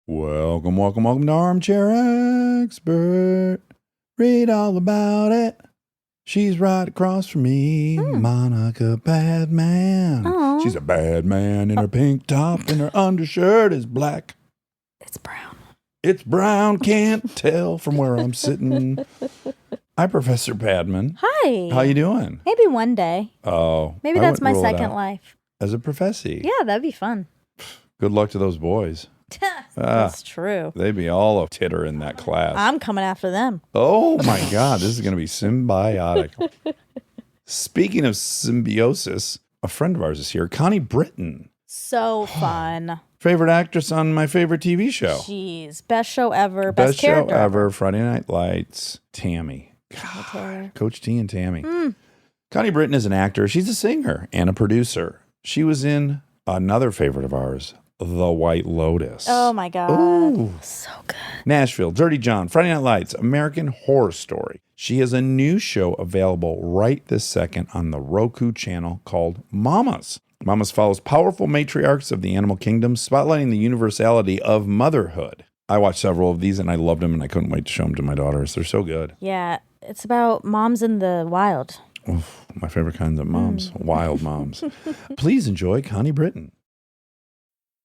Welcome to Armchair Expert. Read all about it. She's right across from me, Monica Badman. Aww. She's a bad man in her pink top and her undershirt is black. It's brown. It's brown, can't tell from where I'm sitting. Hi, Professor Badman. Hi. How you doing? Maybe one day. Oh. Maybe that's my second life. As a professor. Yeah, that'd be fun. Good luck to those boys. That's true. They'd be all a titter in that class. I'm coming after them. Oh my God, this is going to be symbiotic. Speaking of symbiosis, a friend of ours is here, Connie Britton. So fun. Favorite actress on my favorite TV show. Jeez, best show ever. Best character show ever. Friday Night Lights. Tammy. God, Coach T and Tammy. Connie Britton is an actor. She's a singer and a producer. She was in another favorite of ours, The White Lotus. Oh my God. Ooh. So good. Nashville, Dirty John, Friday Night Lights, American Horror Story. She has a new show available right this second on the Roku channel called Mamas. Mamas follows powerful matriarchs of the animal kingdom, spotlighting the universality of motherhood. I watched several of these and I loved them and I couldn't wait to show them to my daughters. They're so good. Yeah, it's about moms in the wild. Oof, my favorite kinds of moms, wild moms. Please enjoy Connie Britton.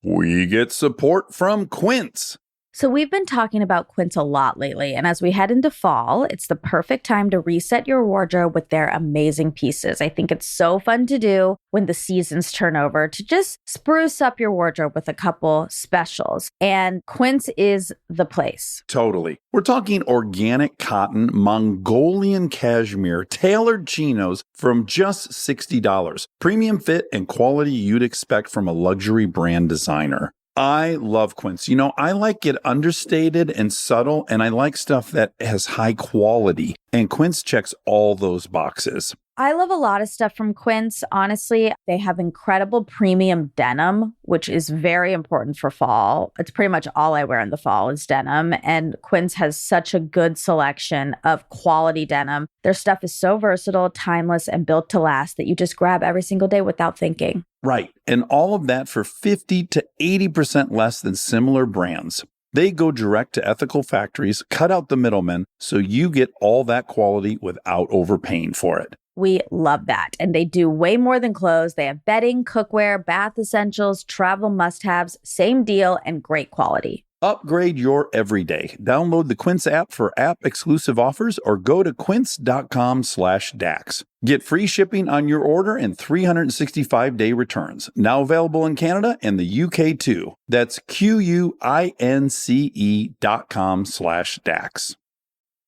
We get support from Quince. So we've been talking about Quince a lot lately, and as we head into fall, it's the perfect time to reset your wardrobe with their amazing pieces. I think it's so fun to do when the seasons turn over to just spruce up your wardrobe with a couple specials, and Quince is the place. Totally. We're talking organic cotton, Mongolian cashmere, tailored chinos from just $60. Premium fit and quality you'd expect from a luxury brand designer. I love Quince. You know, I like it understated and subtle, and I like stuff that has high quality. And Quince checks all those boxes. I love a lot of stuff from Quince. Honestly, they have incredible premium denim, which is very important for fall. It's pretty much all I wear in the fall is denim. And Quince has such a good selection of quality denim. Their stuff is so versatile, timeless, and built to last that you just grab every single day without thinking. Right. And all of that for 50 to 80% less than similar brands. They go direct to ethical factories, cut out the middlemen, so you get all that quality without overpaying for it. We love that. And they do way more than clothes. They have bedding, cookware, bath essentials, travel must-haves, same deal, and great quality. Upgrade your everyday. Download the Quince app for app-exclusive offers or go to quince.com/Dax. Get free shipping on your order and 365-day returns. Now available in Canada and the UK too. That's QUINCE.com/Dax.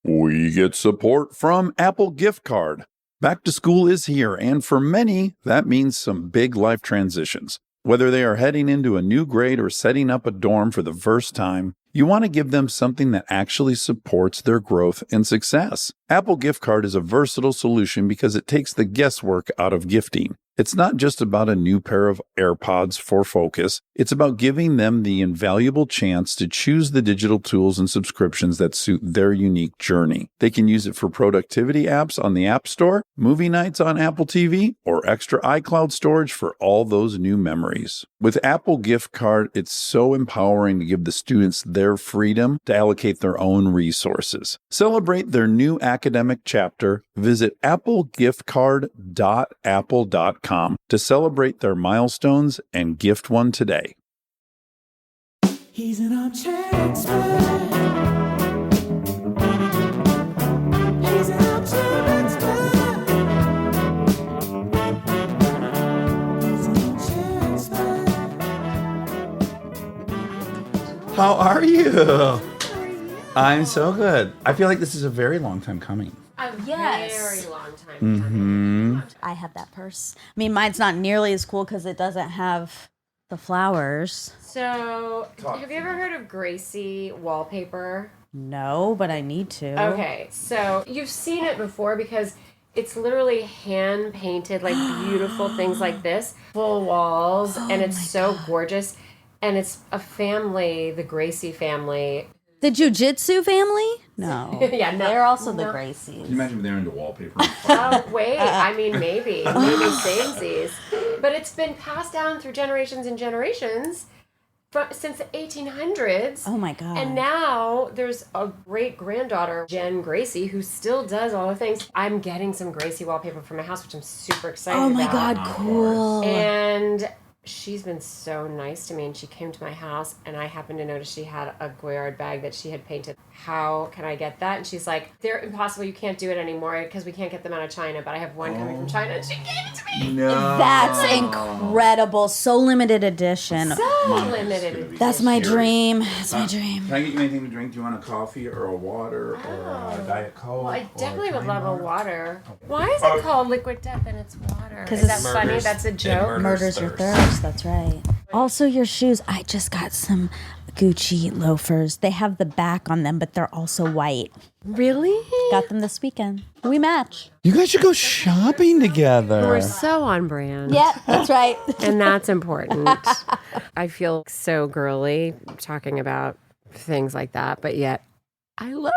We get support from Apple Gift Card. Back to school is here, and for many, that means some big life transitions. Whether they are heading into a new grade or setting up a dorm for the first time, you want to give them something that actually supports their growth and success. Apple Gift Card is a versatile solution because it takes the guesswork out of gifting. It's not just about a new pair of AirPods for focus. It's about giving them the invaluable chance to choose the digital tools and subscriptions that suit their unique journey. They can use it for productivity apps on the App Store, movie nights on Apple TV, or extra iCloud storage for all those new memories. With Apple Gift Card, it's so empowering to give the students their freedom to allocate their own resources. Celebrate their new academic chapter. Visit applegiftcard.apple.com to celebrate their milestones and gift one today. He's an armchair expert. He's an armchair expert. He's an armchair expert. How are you? I'm so good. I feel like this is a very long time coming. Yes. Very long time. I have that purse. I mean, mine's not nearly as cool because it doesn't have the flowers. So, have you ever heard of Gracie wallpaper? No, but I need to. Okay, so you've seen it before because it's literally hand painted, like beautiful things like this, full walls, and it's so gorgeous. And it's a family, the Gracie family. The Jiu-Jitsu family? No. Yeah, no. They're also the Gracies. Can you imagine if they're into wallpaper? Oh, wait. I mean, maybe samesies. But it's been passed down through generations and generations. since the 1800s. Oh my God. And now there's a great granddaughter, Jen Gracie, who still does all the things. I'm getting some Gracie wallpaper for my house, which I'm super excited about. Oh my God, cool. And she's been so nice to me, and she came to my house, and I happened to notice she had a Goyard bag that she had painted. How can I get that? And she's like, they're impossible. You can't do it anymore because we can't get them out of China, but I have one coming from China, and she gave it to me. No. That's incredible. So limited edition. Limited edition. That's my dream. That's my dream. Can I get you anything to drink? Do you want a coffee or a water or a Diet Coke? Well, I definitely would love a water. Okay. Why is it called liquid death and it's water? 'Cause Is that it's funny? That's a joke? Murders your thirst. That's right. Also, your shoes. I just got some Gucci loafers. They have the back on them, but they're also white. Really? Got them this weekend. We match. You guys should go shopping together. We're so on brand. Yeah, that's right. And that's important. I feel so girly talking about things like that, but yet I love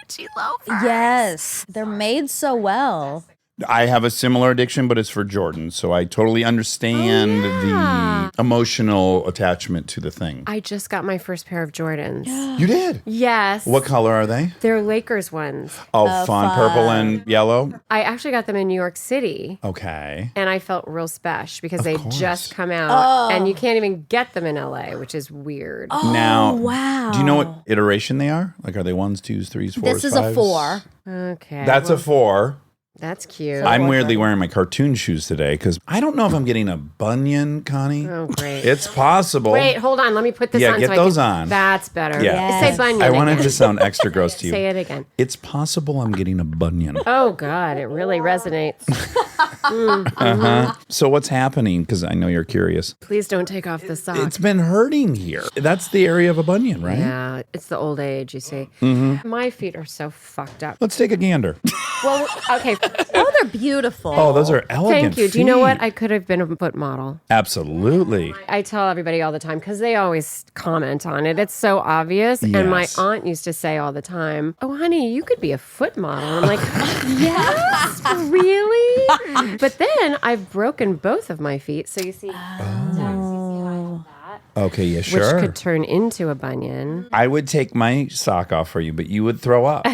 Gucci loafers. Yes, they're made so well. I have a similar addiction, but it's for Jordan. So I totally understand the emotional attachment to the thing. I just got my first pair of Jordans. You did? Yes. What color are they? They're Lakers ones. Oh, fun. Purple and yellow? I actually got them in New York City. Okay. And I felt real special because they course. just come out. And you can't even get them in LA, which is weird. Now, wow. do you know what iteration they are? Like, are they 1s, 2s, 3s, 4s, This is a 5s? 4. Okay. That's a 4. That's cute. I'm weirdly wearing my cartoon shoes today because I don't know if I'm getting a bunion, Connie. Oh, great. It's possible. Wait, hold on. Let me put this Yeah, on. get so those I can, on. That's better. Yeah. Say bunion I wanted again. to sound extra gross to you. Say it again. It's possible I'm getting a bunion. Oh, God. It really resonates. So what's happening? Because I know you're curious. Please don't take off the sock. It's been hurting here. That's the area of a bunion, right? Yeah, it's the old age, you see. My feet are so fucked up. Let's take a gander. Well, okay. Oh, they're beautiful. Oh, those are elegant Thank you. Do you know what? feet. I could have been a foot model. Absolutely. I tell everybody all the time because they always comment on it. It's so obvious. And my Yes. aunt used to say all the time, "Oh, honey, you could be a foot model." And I'm like, yes, really? But then I've broken both of my feet. So you see, Okay, yeah, which sure. could turn into a bunion. I would take my sock off for you, but you would throw up.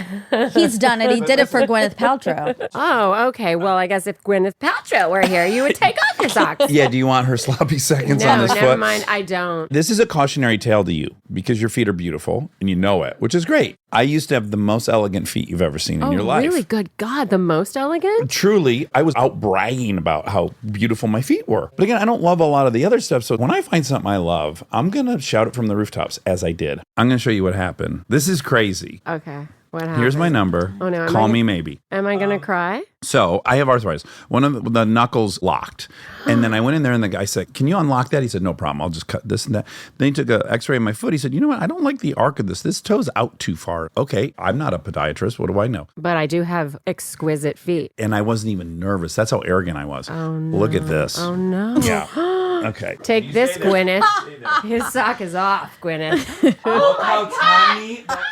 He's done it. He did it for Gwyneth Paltrow. Oh, okay. Well, I guess if Gwyneth Paltrow were here, you would take off your socks. Yeah, do you want her sloppy seconds No, on this never foot? mind. I don't. This is a cautionary tale to you because your feet are beautiful and you know it, which is great. I used to have the most elegant feet you've ever seen in your life. Really? Good God. The most elegant? Truly, I was out bragging about how beautiful my feet were. But again, I don't love a lot of the other stuff. So when I find something I love, I'm going to shout it from the rooftops, as I did. I'm going to show you what happened. This is crazy. Okay. What happened? Here's my number. Oh, no. Call me maybe. Am I going to cry? So I have arthritis. One of the knuckles locked. And then I went in there and the guy said, "Can you unlock that?" He said, "No problem. I'll just cut this and that." Then he took an x-ray of my foot. He said, "You know what? I don't like the arc of this. This toe's out too far." Okay, I'm not a podiatrist. What do I know? But I do have exquisite feet. And I wasn't even nervous. That's how arrant I was. Oh, no. Look at this. Oh, no. Yeah. Okay. Take this, Gwyneth. His sock is off, Gwyneth. Look how tiny that toe is.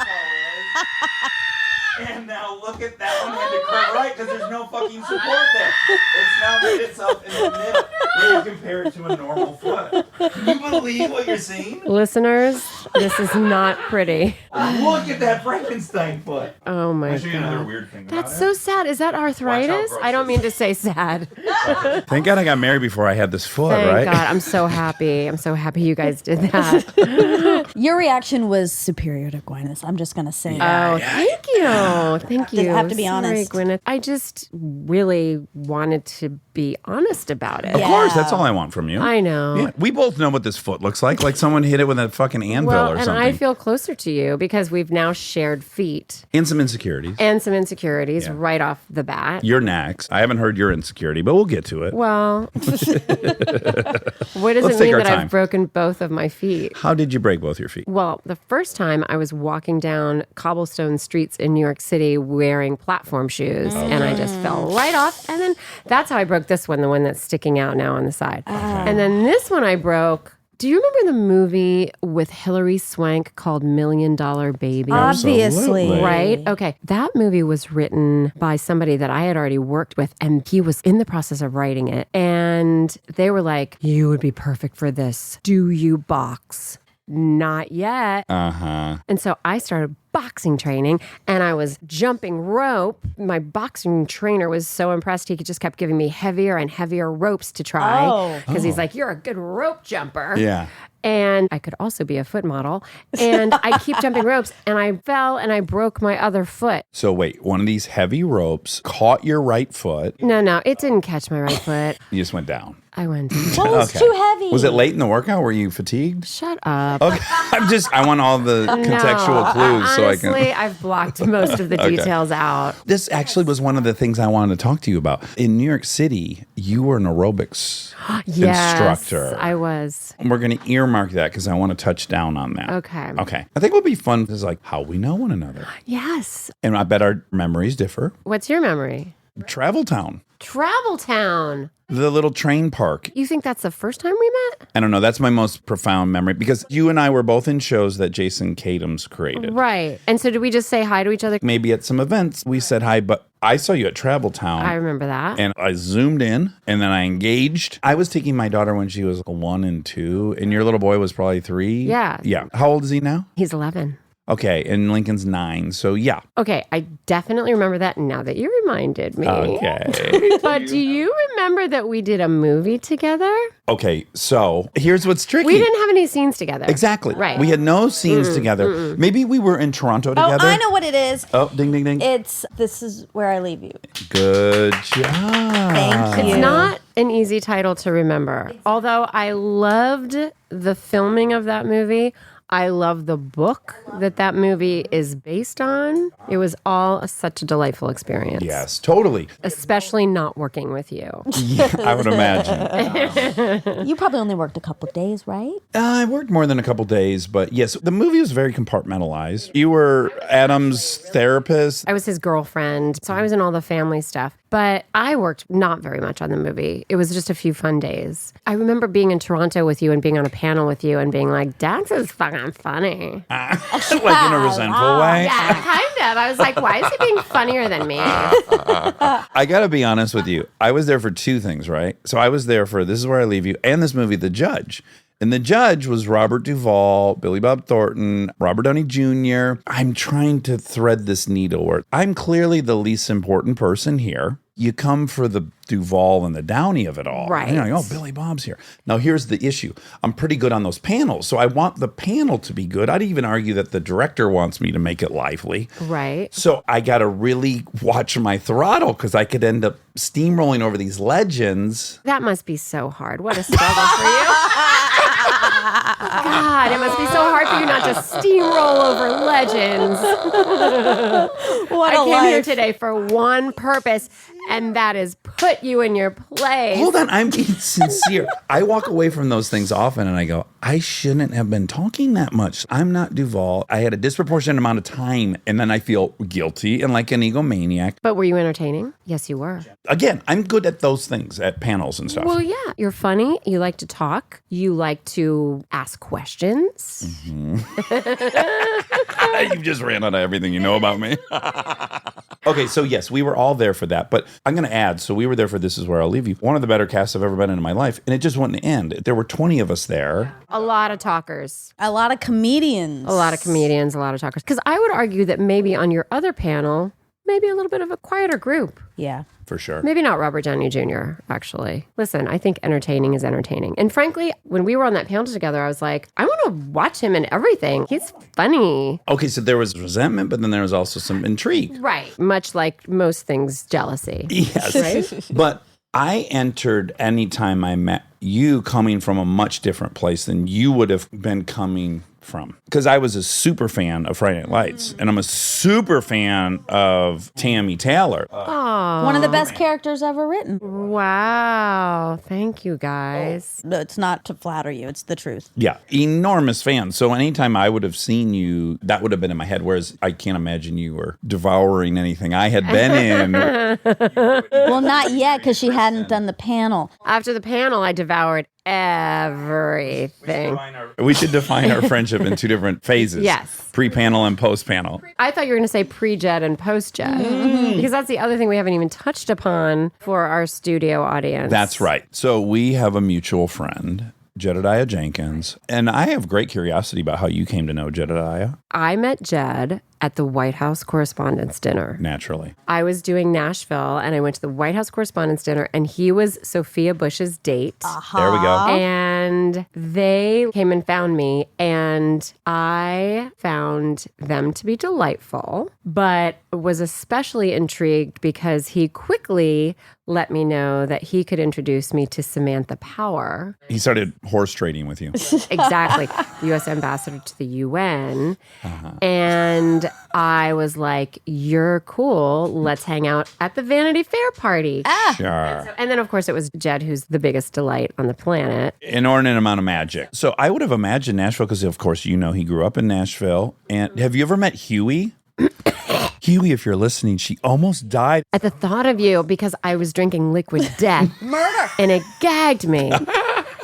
And now look at that one had to curve right because there's no fucking support there. It's now made itself in the middle. When you compare it to a normal foot. Can you believe what you're seeing? Listeners, this is not pretty. Look at that Frankenstein foot. Oh, my I'll show you another God. weird thing about That's it. so sad. Is that arthritis? gross I don't it mean to say sad. Thank God I got married before I had this foot, Thank right? God. I'm so happy. I'm so happy you guys did that. Your reaction was superior to Gwyneth's. I'm just going to say Oh, that. thank you. Thank you. I have to be Sorry, honest. Gwyneth. I just really wanted to be honest about it. Of Yeah. course, that's all I want from you. I know. Yeah, we both know what this foot looks like someone hit it with a fucking anvil Well, or and something. I feel closer to you because we've now shared feet and some insecurities. and some insecurities Yeah. right off the bat. You're next. I haven't heard your insecurity, but we'll get to it. Well, what does Let's it take mean our that time. I've broken both of my feet? How did you break both your feet? Well, the first time I was walking down cobblestone streets in New York City wearing platform shoes, and I just fell right off. And then that's how I broke this one, the one that's sticking out now on the side. And then this one I broke. Do you remember the movie with Hilary Swank called $1 Million Baby? Obviously. Absolutely. Right? Okay. That movie was written by somebody that I had already worked with, and he was in the process of writing it. And they were like, "You would be perfect for this. Do you box?" not yet. And so I started boxing training and I was jumping rope. My boxing trainer was so impressed. He just kept giving me heavier and heavier ropes to try because he's like, you're a good rope jumper. Yeah. And I could also be a foot model. And I keep jumping ropes and I fell and I broke my other foot. So wait, one of these heavy ropes caught your right foot. No, it didn't catch my right foot. You just went down. I went down. Well, it's too heavy. Was it late in the workout? Were you fatigued? Shut up. Okay. I want all the contextual clues so I can. Honestly, I've blocked most of the details out. This actually was one of the things I wanted to talk to you about. In New York City, you were an aerobics instructor. I was. We're going to earmark that because I want to touch down on that. Okay. I think what would be fun is like how we know one another. Yes. And I bet our memories differ. What's your memory? Travel Town. Travel Town. The little train park. You think that's the first time we met? I don't know. That's my most profound memory because you and I were both in shows that Jason Katims created. Right. And so did we just say hi to each other? Maybe at some events we said hi, but I saw you at Travel Town. I remember that. And I zoomed in and then I engaged. I was taking my daughter when she was 1 and 2 and your little boy was probably 3. Yeah. Yeah. How old is he now? He's 11. Okay. And Lincoln's 9. So yeah. Okay. I definitely remember that now that you reminded me. Okay. But do you remember that we did a movie together? Okay. So here's what's tricky. We didn't have any scenes together. Exactly. Right. We had no scenes together. Maybe we were in Toronto together. Oh, I know what it is. Oh, ding, ding, ding. It's This Is Where I Leave You. Good job. Thank you. It's not an easy title to remember. Although I loved the filming of that movie. I love the book that movie is based on. It was all such a delightful experience. Yes, totally. Especially not working with you. Yeah, I would imagine. You probably only worked a couple days, right? I worked more than a couple days, but yes, the movie was very compartmentalized. You were Adam's therapist. I was his girlfriend, so I was in all the family stuff. But I worked not very much on the movie. It was just a few fun days. I remember being in Toronto with you and being on a panel with you and being like, Dax is fucking funny. Like in a resentful way. Yeah, kind of. I was like, why is he being funnier than me? I got to be honest with you. I was there for 2 things, right? So I was there for This Is Where I Leave You and this movie, The Judge. And the judge was Robert Duvall, Billy Bob Thornton, Robert Downey Jr. I'm trying to thread this needle where I'm clearly the least important person here. You come for the Duvall and the Downey of it all. Right. And you're like, oh, Billy Bob's here. Now, here's the issue. I'm pretty good on those panels, so I want the panel to be good. I'd even argue that the director wants me to make it lively. Right. So I got to really watch my throttle because I could end up steamrolling over these legends. That must be so hard. What a struggle for you. God, it must be so hard for you not to steamroll over legends. What I came here today for one purpose, and that is put you in your place. Hold on, I'm being sincere. I walk away from those things often and I go, I shouldn't have been talking that much. I'm not Duvall. I had a disproportionate amount of time and then I feel guilty and like an egomaniac. But were you entertaining? Yes, you were. Again, I'm good at those things, at panels and stuff. Well, yeah. You're funny. You like to talk. You like to ask questions. You just ran out of everything you know about me. Okay, so yes, we were all there for that. But I'm going to add, so we were there for This Is Where I'll Leave You. One of the better casts I've ever been in my life. And it just wouldn't end. There were 20 of us there. A lot of talkers. A lot of comedians. A lot of comedians, a lot of talkers. Because I would argue that maybe on your other panel, maybe a little bit of a quieter group. Yeah. For sure. Maybe not Robert Downey Jr., actually. Listen, I think entertaining is entertaining. And frankly, when we were on that panel together, I was like, I want to watch him in everything. He's funny. Okay, so there was resentment, but then there was also some intrigue. Right. Much like most things, jealousy. Yes. Right? But I entered anytime I met you coming from a much different place than you would have been coming from. Because I was a super fan of Friday Night Lights, and I'm a super fan of Tammy Taylor. One of the best characters ever written. Wow. Thank you, guys. No, it's not to flatter you. It's the truth. Yeah, enormous fan. So anytime I would have seen you, that would have been in my head, whereas I can't imagine you were devouring anything I had been in. Well, not yet, because she hadn't done the panel. After the panel, I devoured everything. We should define our friendship in 2 different phases. Yes. Pre-panel and post-panel. I thought you were going to say pre-jet and post-jet. Because that's the other thing we haven't even touched upon for our studio audience. That's right. So we have a mutual friend Jedediah Jenkins. And I have great curiosity about how you came to know Jedediah. I met Jed at the White House Correspondents' Dinner. Naturally. I was doing Nashville, and I went to the White House Correspondents' Dinner, and he was Sophia Bush's date. There we go. And they came and found me, and I found them to be delightful, but was especially intrigued because he quickly let me know that he could introduce me to Samantha Power. He started horse trading with you. Exactly. The U.S. ambassador to the UN. And I was like, you're cool. Let's hang out at the Vanity Fair party. Sure. And then, of course, it was Jed, who's the biggest delight on the planet. Inordinate amount of magic. So I would have imagined Nashville because, of course, you know he grew up in Nashville. And have you ever met Huey? Huey, if you're listening, she almost died. At the thought of you, because I was drinking liquid death. Murder! And it gagged me.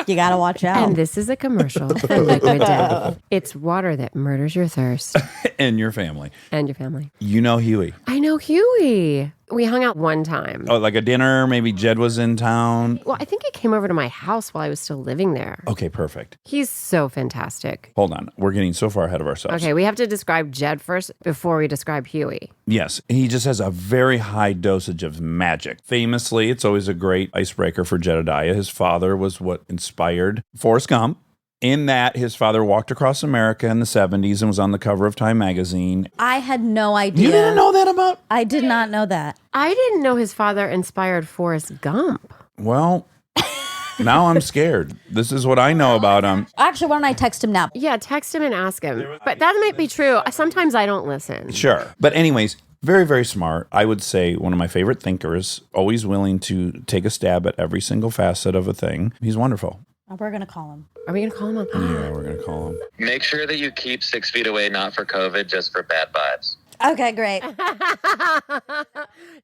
You gotta watch out. And this is a commercial for liquid death. It's water that murders your thirst. And your family. And your family. You know Huey. I know Huey. We hung out one time. Oh, like a dinner? Maybe Jed was in town? Well, I think he came over to my house while I was still living there. Okay, perfect. He's so fantastic. Hold on. We're getting so far ahead of ourselves. Okay, we have to describe Jed first before we describe Huey. Yes, he just has a very high dosage of magic. Famously, it's always a great icebreaker for Jedediah. His father was what inspired Forrest Gump. In that, his father walked across America in the 70s and was on the cover of Time magazine. I had no idea. You didn't know that about? I did not know that. I didn't know his father inspired Forrest Gump. Well, now I'm scared. This is what I know about him. Actually, why don't I text him now? Yeah, text him and ask him. But that might be true. Sometimes I don't listen. Sure. But anyways, very, very smart. I would say one of my favorite thinkers, always willing to take a stab at every single facet of a thing. He's wonderful. We're going to call him. Are we going to call him up? Yeah, we're going to call him. Make sure that you keep 6 feet away, not for COVID, just for bad vibes. Okay, great.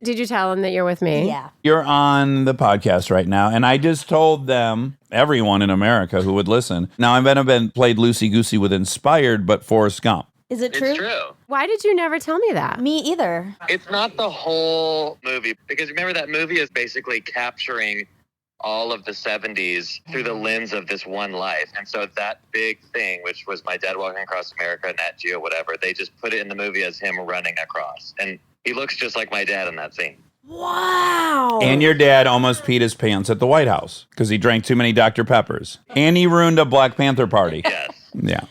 Did you tell him that you're with me? Yeah. You're on the podcast right now, and I just told them, everyone in America who would listen. Now, I've been played loosey-goosey with Inspired, but Forrest Gump. Is it true? It's true. Why did you never tell me that? Me either. It's not the whole movie, because remember that movie is basically capturing all of the 70s through the lens of this one life. And so that big thing, which was my dad walking across America, Nat Geo, whatever, they just put it in the movie as him running across. And he looks just like my dad in that scene. Wow. And your dad almost peed his pants at the White House because he drank too many Dr. Peppers. And he ruined a Black Panther party. Yes. Yeah.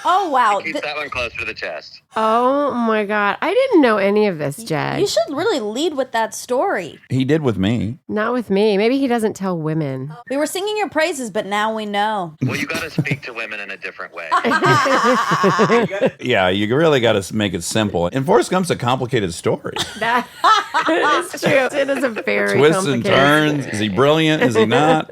Oh, wow. Keep that one closer to the chest. Oh my God. I didn't know any of this, Jed. You should really lead with that story. He did with me. Not with me. Maybe he doesn't tell women. We were singing your praises, but now we know. Well, you got to speak to women in a different way. Yeah, you really got to make it simple. And Forrest Gump's a complicated story. That is true. It is a very Twists and complicated. turns. Is he brilliant? Is he not?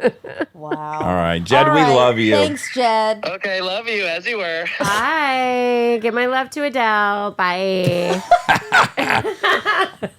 Wow. All right, Jed, All we right. love you. Thanks, Jed. Okay, love you, as you were. Bye. Give my love to Adele. Bye.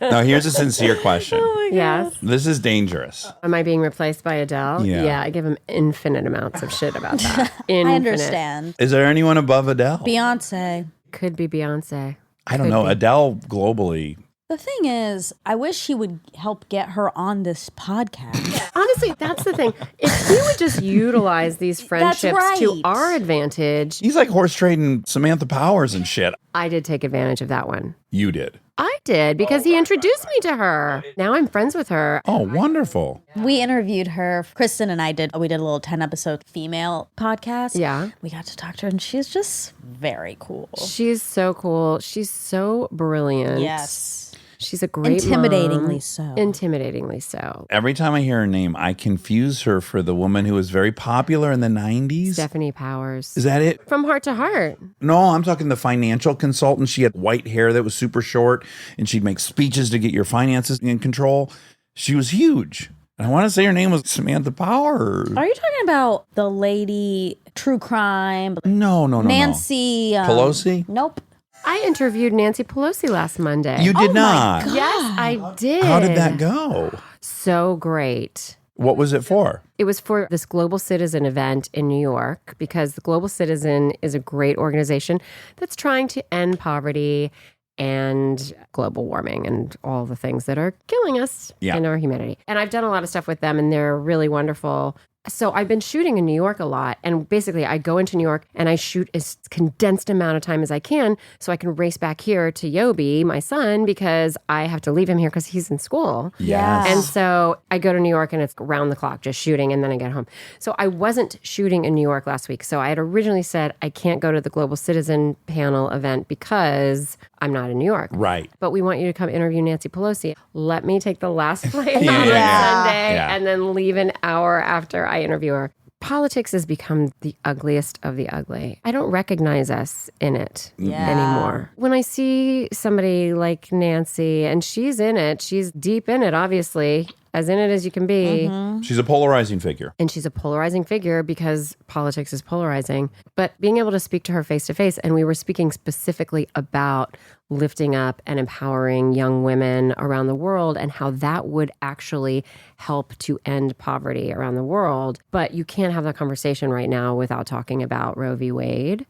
Now, here's a sincere question. Yes. This is dangerous. Am I being replaced by Adele? Yeah. I give him infinite amounts of shit about that. Infinite. I understand. Is there anyone above Adele? Beyonce. Could be Beyonce. I don't Could know. be. Adele globally. The thing is, I wish he would help get her on this podcast. Honestly, that's the thing. If he would just utilize these friendships to right. our advantage, He's like horse trading Samantha Powers and shit. I did take advantage of that one. You did. I did because he introduced me to her. Now I'm friends with her. Oh, wonderful. We interviewed her. Kristen and I did a little 10-episode female podcast. Yeah. We got to talk to her, and she's just very cool. She's so cool. She's so brilliant. Yes. She's a great Intimidatingly mom. so. Intimidatingly so. Every time I hear her name, I confuse her for the woman who was very popular in the 90s. Stephanie Powers. Is that it? From Heart to Heart. No, I'm talking the financial consultant. She had white hair that was super short, and she'd make speeches to get your finances in control. She was huge. And I want to say her name was Samantha Powers. Are you talking about the lady, true crime? No. Nancy. Pelosi? Nope. I interviewed Nancy Pelosi last Monday. You did Oh my not. God. Yes, I did. How did that go? So great. What was it for? It was for this Global Citizen event in New York because the Global Citizen is a great organization that's trying to end poverty and global warming and all the things that are killing us in our humanity. And I've done a lot of stuff with them, and they're really wonderful. So I've been shooting in New York a lot. And basically, I go into New York and I shoot as condensed amount of time as I can so I can race back here to Yobi, my son, because I have to leave him here because he's in school. Yes. And so I go to New York and it's round the clock just shooting, and then I get home. So I wasn't shooting in New York last week. So I had originally said I can't go to the Global Citizen panel event because I'm not in New York. Right. But we want you to come interview Nancy Pelosi. Let me take the last flight on Yeah. Sunday Yeah. and then leave an hour after I interview her. Politics has become the ugliest of the ugly. I don't recognize us in it anymore. When I see somebody like Nancy, and she's in it, she's deep in it, obviously, as in it as you can be. She's a polarizing figure. And she's a polarizing figure because politics is polarizing. But being able to speak to her face to face, and we were speaking specifically about lifting up and empowering young women around the world and how that would actually help to end poverty around the world. But you can't have that conversation right now without talking about Roe v. Wade,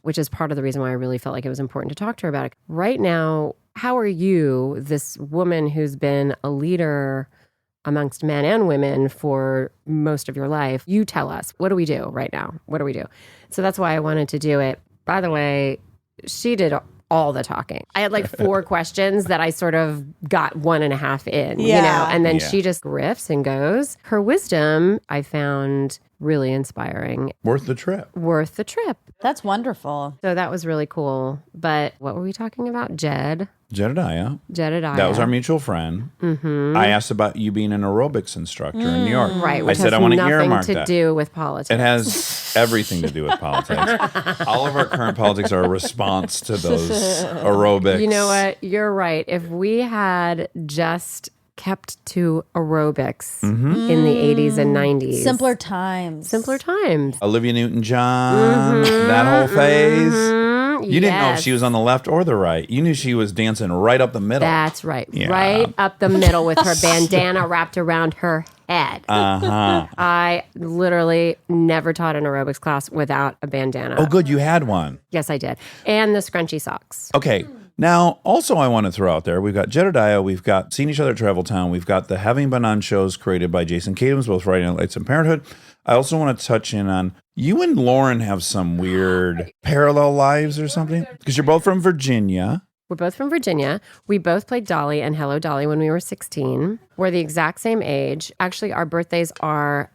which is part of the reason why I really felt like it was important to talk to her about it. Right now, how are you, this woman who's been a leader amongst men and women for most of your life? You tell us, what do we do right now? What do we do? So that's why I wanted to do it. By the way, she did all the talking. I had like 4 questions that I sort of got 1.5 in, you know, and then she just riffs and goes. Her wisdom, I found really inspiring. Worth the trip. Worth the trip. That's wonderful. So that was really cool. But what were we talking about? Jedediah. That was our mutual friend. I asked about you being an aerobics instructor in New York. Right, I which said has I want to nothing earmark to that. do with politics. It has everything to do with politics. All of our current politics are a response to those aerobics. You know what? You're right. If we had just kept to aerobics in the 80s and 90s. Simpler times. Olivia Newton-John, that whole phase. You didn't know if she was on the left or the right. You knew she was dancing right up the middle. That's right. Yeah. Right up the middle with her bandana wrapped around her head. I literally never taught an aerobics class without a bandana. Oh, good. You had one. Yes, I did. And the scrunchy socks. Okay. Now, also, I want to throw out there, we've got Jedediah, we've got Seen Each Other at Travel Town, we've got the Having Been On shows created by Jason Katims, both Friday Night Lights and Parenthood. I also want to touch in on, you and Lauren have some weird parallel lives or something, because you're both from Virginia. We're both from Virginia. We both played Dolly and Hello Dolly when we were 16. We're the exact same age. Actually, our birthdays are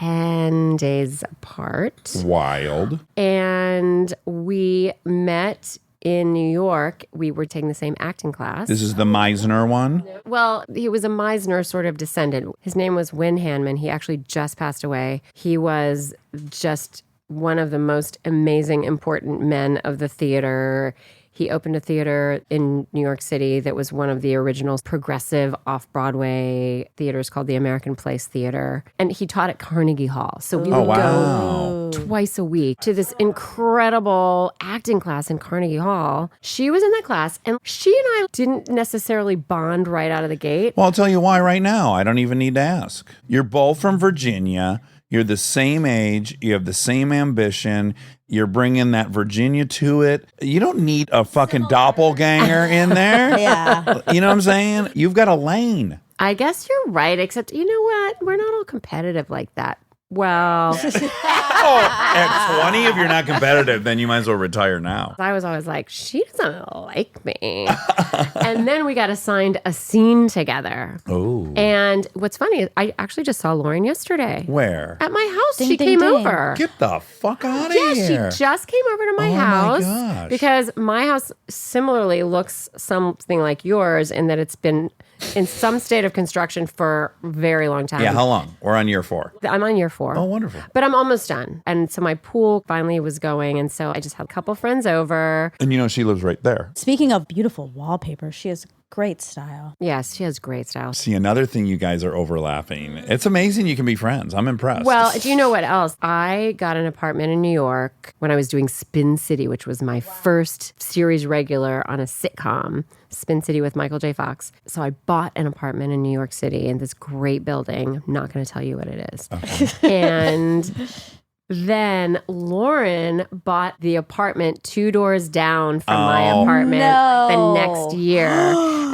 10 days apart. Wild. And we met in New York. We were taking the same acting class. This is the Meisner one? Well, he was a Meisner sort of descendant. His name was Win Hanman. He actually just passed away. He was just one of the most amazing, important men of the theater. He opened a theater in New York City that was one of the original progressive off-Broadway theaters called the American Place Theater. And he taught at Carnegie Hall. So we would go twice a week to this incredible acting class in Carnegie Hall. She was in that class, and she and I didn't necessarily bond right out of the gate. Well, I'll tell you why right now. I don't even need to ask. You're both from Virginia. You're the same age. You have the same ambition. You're bringing that Virginia to it. You don't need a fucking doppelganger in there. Yeah. You know what I'm saying? You've got a lane. I guess you're right, except you know what? We're not all competitive like that. Well, At 20, if you're not competitive, then you might as well retire now. I was always like, she doesn't like me. And then we got assigned a scene together. Oh. And what's funny is I actually just saw Lauren yesterday. Where? At my house. Ding, She ding, came ding. over. Get the fuck out of Yeah, here. she just came over to my Oh my house gosh. because my house similarly looks something like yours in that it's been in some state of construction for a very long time. Yeah, how long? We're on year 4. I'm on year 4. Oh, wonderful. But I'm almost done. And so my pool finally was going. And so I just had a couple friends over. And you know, she lives right there. Speaking of beautiful wallpaper, she has great style. Yes, she has great style. See, another thing you guys are overlapping. It's amazing you can be friends. I'm impressed. Well, do you know what else? I got an apartment in New York when I was doing Spin City, which was my first series regular on a sitcom, Spin City with Michael J. Fox. So I bought an apartment in New York City in this great building. I'm not going to tell you what it is. Okay. And then Lauren bought the apartment 2 doors down from my apartment the next year.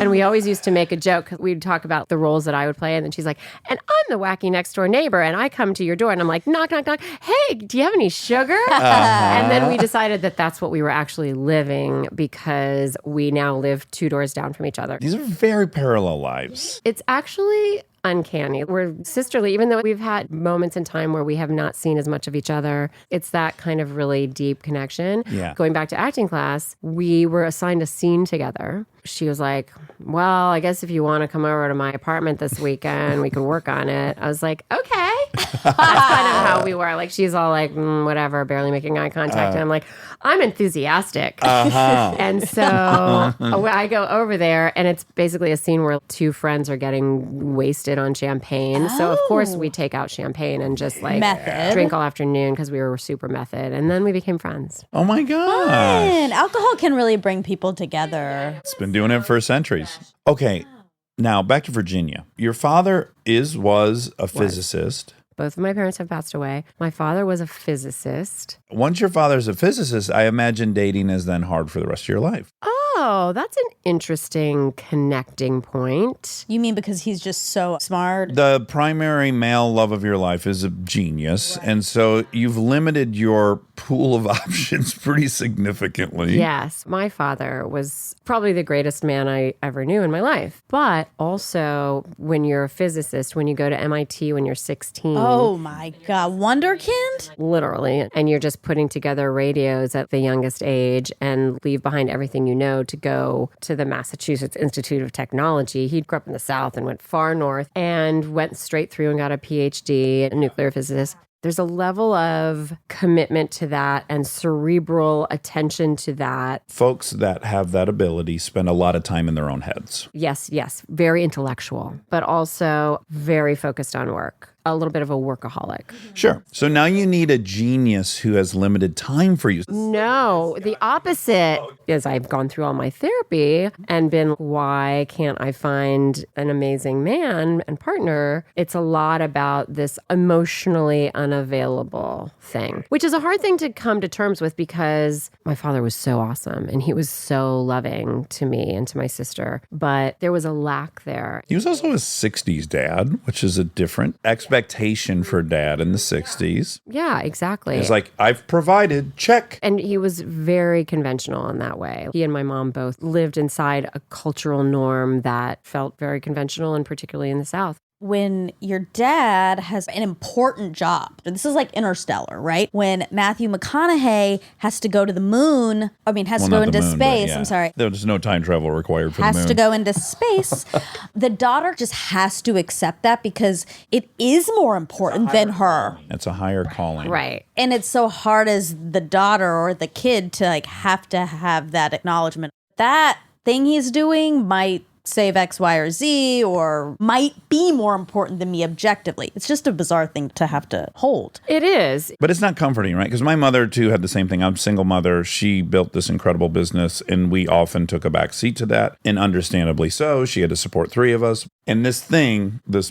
And we always used to make a joke. We'd talk about the roles that I would play. And then she's like, and I'm the wacky next door neighbor. And I come to your door and I'm like, knock, knock, knock. Hey, do you have any sugar? And then we decided that that's what we were actually living because we now live 2 doors down from each other. These are very parallel lives. It's actually uncanny. We're sisterly, even though we've had moments in time where we have not seen as much of each other. It's that kind of really deep connection. Yeah. Going back to acting class, we were assigned a scene together. She was like, well, I guess if you want to come over to my apartment this weekend, we could work on it. I was like, okay. That's kind of how we were. Like, she's all like, whatever, barely making eye contact. And I'm like, I'm enthusiastic. And so I go over there, and it's basically a scene where 2 friends are getting wasted on champagne. So, of course, we take out champagne and just like drink all afternoon because we were super method. And then we became friends. Oh, my God. Fun. Alcohol can really bring people together. It's been doing it for centuries. Okay, now back to Virginia. Your father was a physicist. Both of my parents have passed away. My father was a physicist. Once your father's a physicist, I imagine dating is then hard for the rest of your life. Oh, that's an interesting connecting point. You mean because he's just so smart? The primary male love of your life is a genius, and so you've limited your pool of options pretty significantly. Yes, my father was probably the greatest man I ever knew in my life. But also, when you're a physicist, when you go to MIT when you're 16. Oh my God, wonderkind? Literally. And you're just putting together radios at the youngest age and leave behind everything you know to go to the Massachusetts Institute of Technology. He grew up in the South and went far north and went straight through and got a PhD, a nuclear physicist. There's a level of commitment to that and cerebral attention to that. Folks that have that ability spend a lot of time in their own heads. Yes. Very intellectual, but also very focused on work. A little bit of a workaholic. Sure. So now you need a genius who has limited time for you. No, the opposite is I've gone through all my therapy and been, why can't I find an amazing man and partner? It's a lot about this emotionally unavailable thing, which is a hard thing to come to terms with because my father was so awesome and he was so loving to me and to my sister, but there was a lack there. He was also a 60s dad, which is a different expectation for dad in the 60s. Yeah, exactly. It's like, I've provided, check. And he was very conventional in that way. He and my mom both lived inside a cultural norm that felt very conventional, and particularly in the South. When your dad has an important job, this is like Interstellar, right? When Matthew McConaughey has to go to the moon, has to go into space. I'm sorry. There's no time travel required for the moon. Has to go into space. The daughter just has to accept that because it is more important than her. It's a higher calling. Right. And it's so hard as the daughter or the kid to have to have that acknowledgement. That thing he's doing might save X, Y, or Z, or might be more important than me objectively. It's just a bizarre thing to have to hold. It is. But it's not comforting, right? Because my mother, too, had the same thing. I'm a single mother. She built this incredible business, and we often took a back seat to that. And understandably so, she had to support 3 of us. And this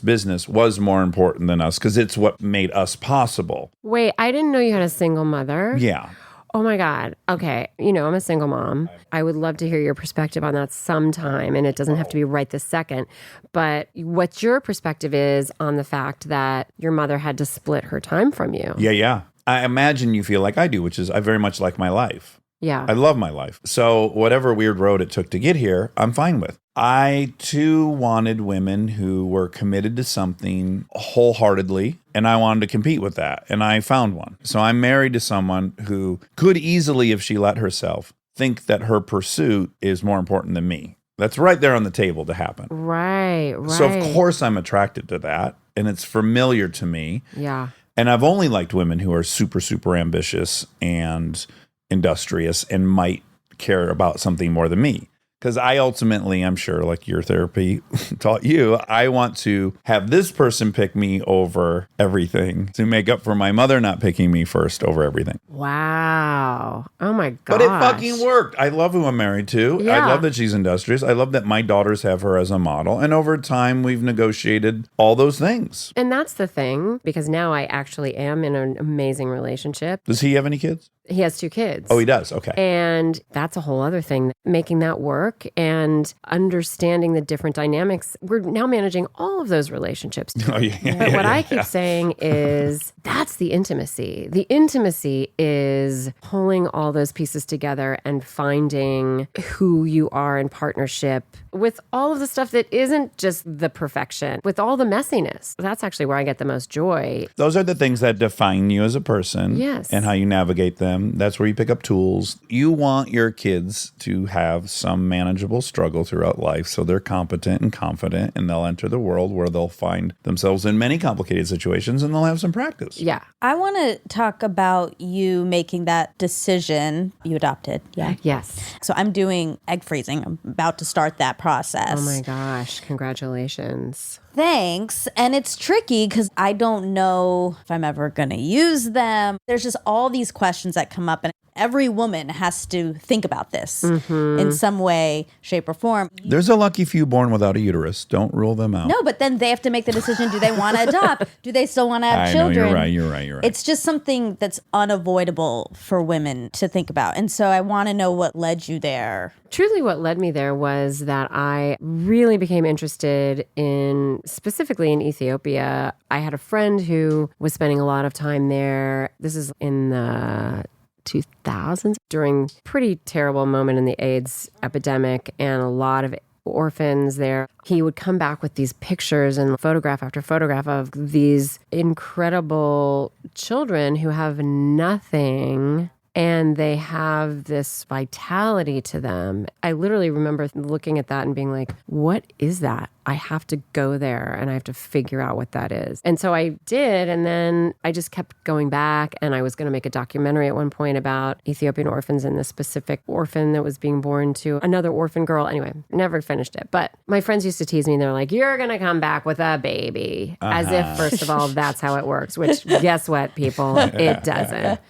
business was more important than us because it's what made us possible. Wait, I didn't know you had a single mother. Yeah. Oh my God. Okay. I'm a single mom. I would love to hear your perspective on that sometime, and it doesn't have to be right this second. But what your perspective is on the fact that your mother had to split her time from you. Yeah. I imagine you feel like I do, which is I very much like my life. Yeah. I love my life. So whatever weird road it took to get here, I'm fine with. I, too, wanted women who were committed to something wholeheartedly, and I wanted to compete with that, and I found one. So I'm married to someone who could easily, if she let herself, think that her pursuit is more important than me. That's right there on the table to happen. Right. So, of course, I'm attracted to that, and it's familiar to me. Yeah. And I've only liked women who are super, super ambitious and industrious and might care about something more than me. Because I ultimately, I'm sure, like your therapy taught you, I want to have this person pick me over everything to make up for my mother not picking me first over everything. Wow. Oh my gosh. But it fucking worked. I love who I'm married to. Yeah. I love that she's industrious. I love that my daughters have her as a model. And over time, we've negotiated all those things. And that's the thing, because now I actually am in an amazing relationship. Does he have any kids? He has 2 kids. Oh, he does? Okay. And that's a whole other thing, making that work and understanding the different dynamics. We're now managing all of those relationships. Oh, yeah. But what I keep saying is that's the intimacy. The intimacy is pulling all those pieces together and finding who you are in partnership with all of the stuff that isn't just the perfection, with all the messiness. That's actually where I get the most joy. Those are the things that define you as a person. Yes. And how you navigate them. That's where you pick up tools. You want your kids to have some manageable struggle throughout life so they're competent and confident, and they'll enter the world where they'll find themselves in many complicated situations and they'll have some practice. Yeah. I want to talk about you making that decision. You adopted. Yeah. Yes. So I'm doing egg freezing. I'm about to start that process. Oh my gosh. Congratulations. Thanks. And it's tricky because I don't know if I'm ever going to use them. There's just all these questions that come up, and every woman has to think about this in some way, shape, or form. There's a lucky few born without a uterus. Don't rule them out. No, but then they have to make the decision. Do they want to adopt? Do they still want to have I children? know, you're right. It's just something that's unavoidable for women to think about. And so I want to know what led you there. Truly what led me there was that I really became interested in, specifically in Ethiopia. I had a friend who was spending a lot of time there. This is in the 2000s, during a pretty terrible moment in the AIDS epidemic, and a lot of orphans there. He would come back with these pictures and photograph after photograph of these incredible children who have nothing, and they have this vitality to them. I literally remember looking at that and being like, what is that? I have to go there and I have to figure out what that is. And so I did. And then I just kept going back, and I was going to make a documentary at one point about Ethiopian orphans and the specific orphan that was being born to another orphan girl. Anyway, never finished it. But my friends used to tease me. They're like, you're going to come back with a baby. As if, first of all, that's how it works, which guess what, people? It doesn't.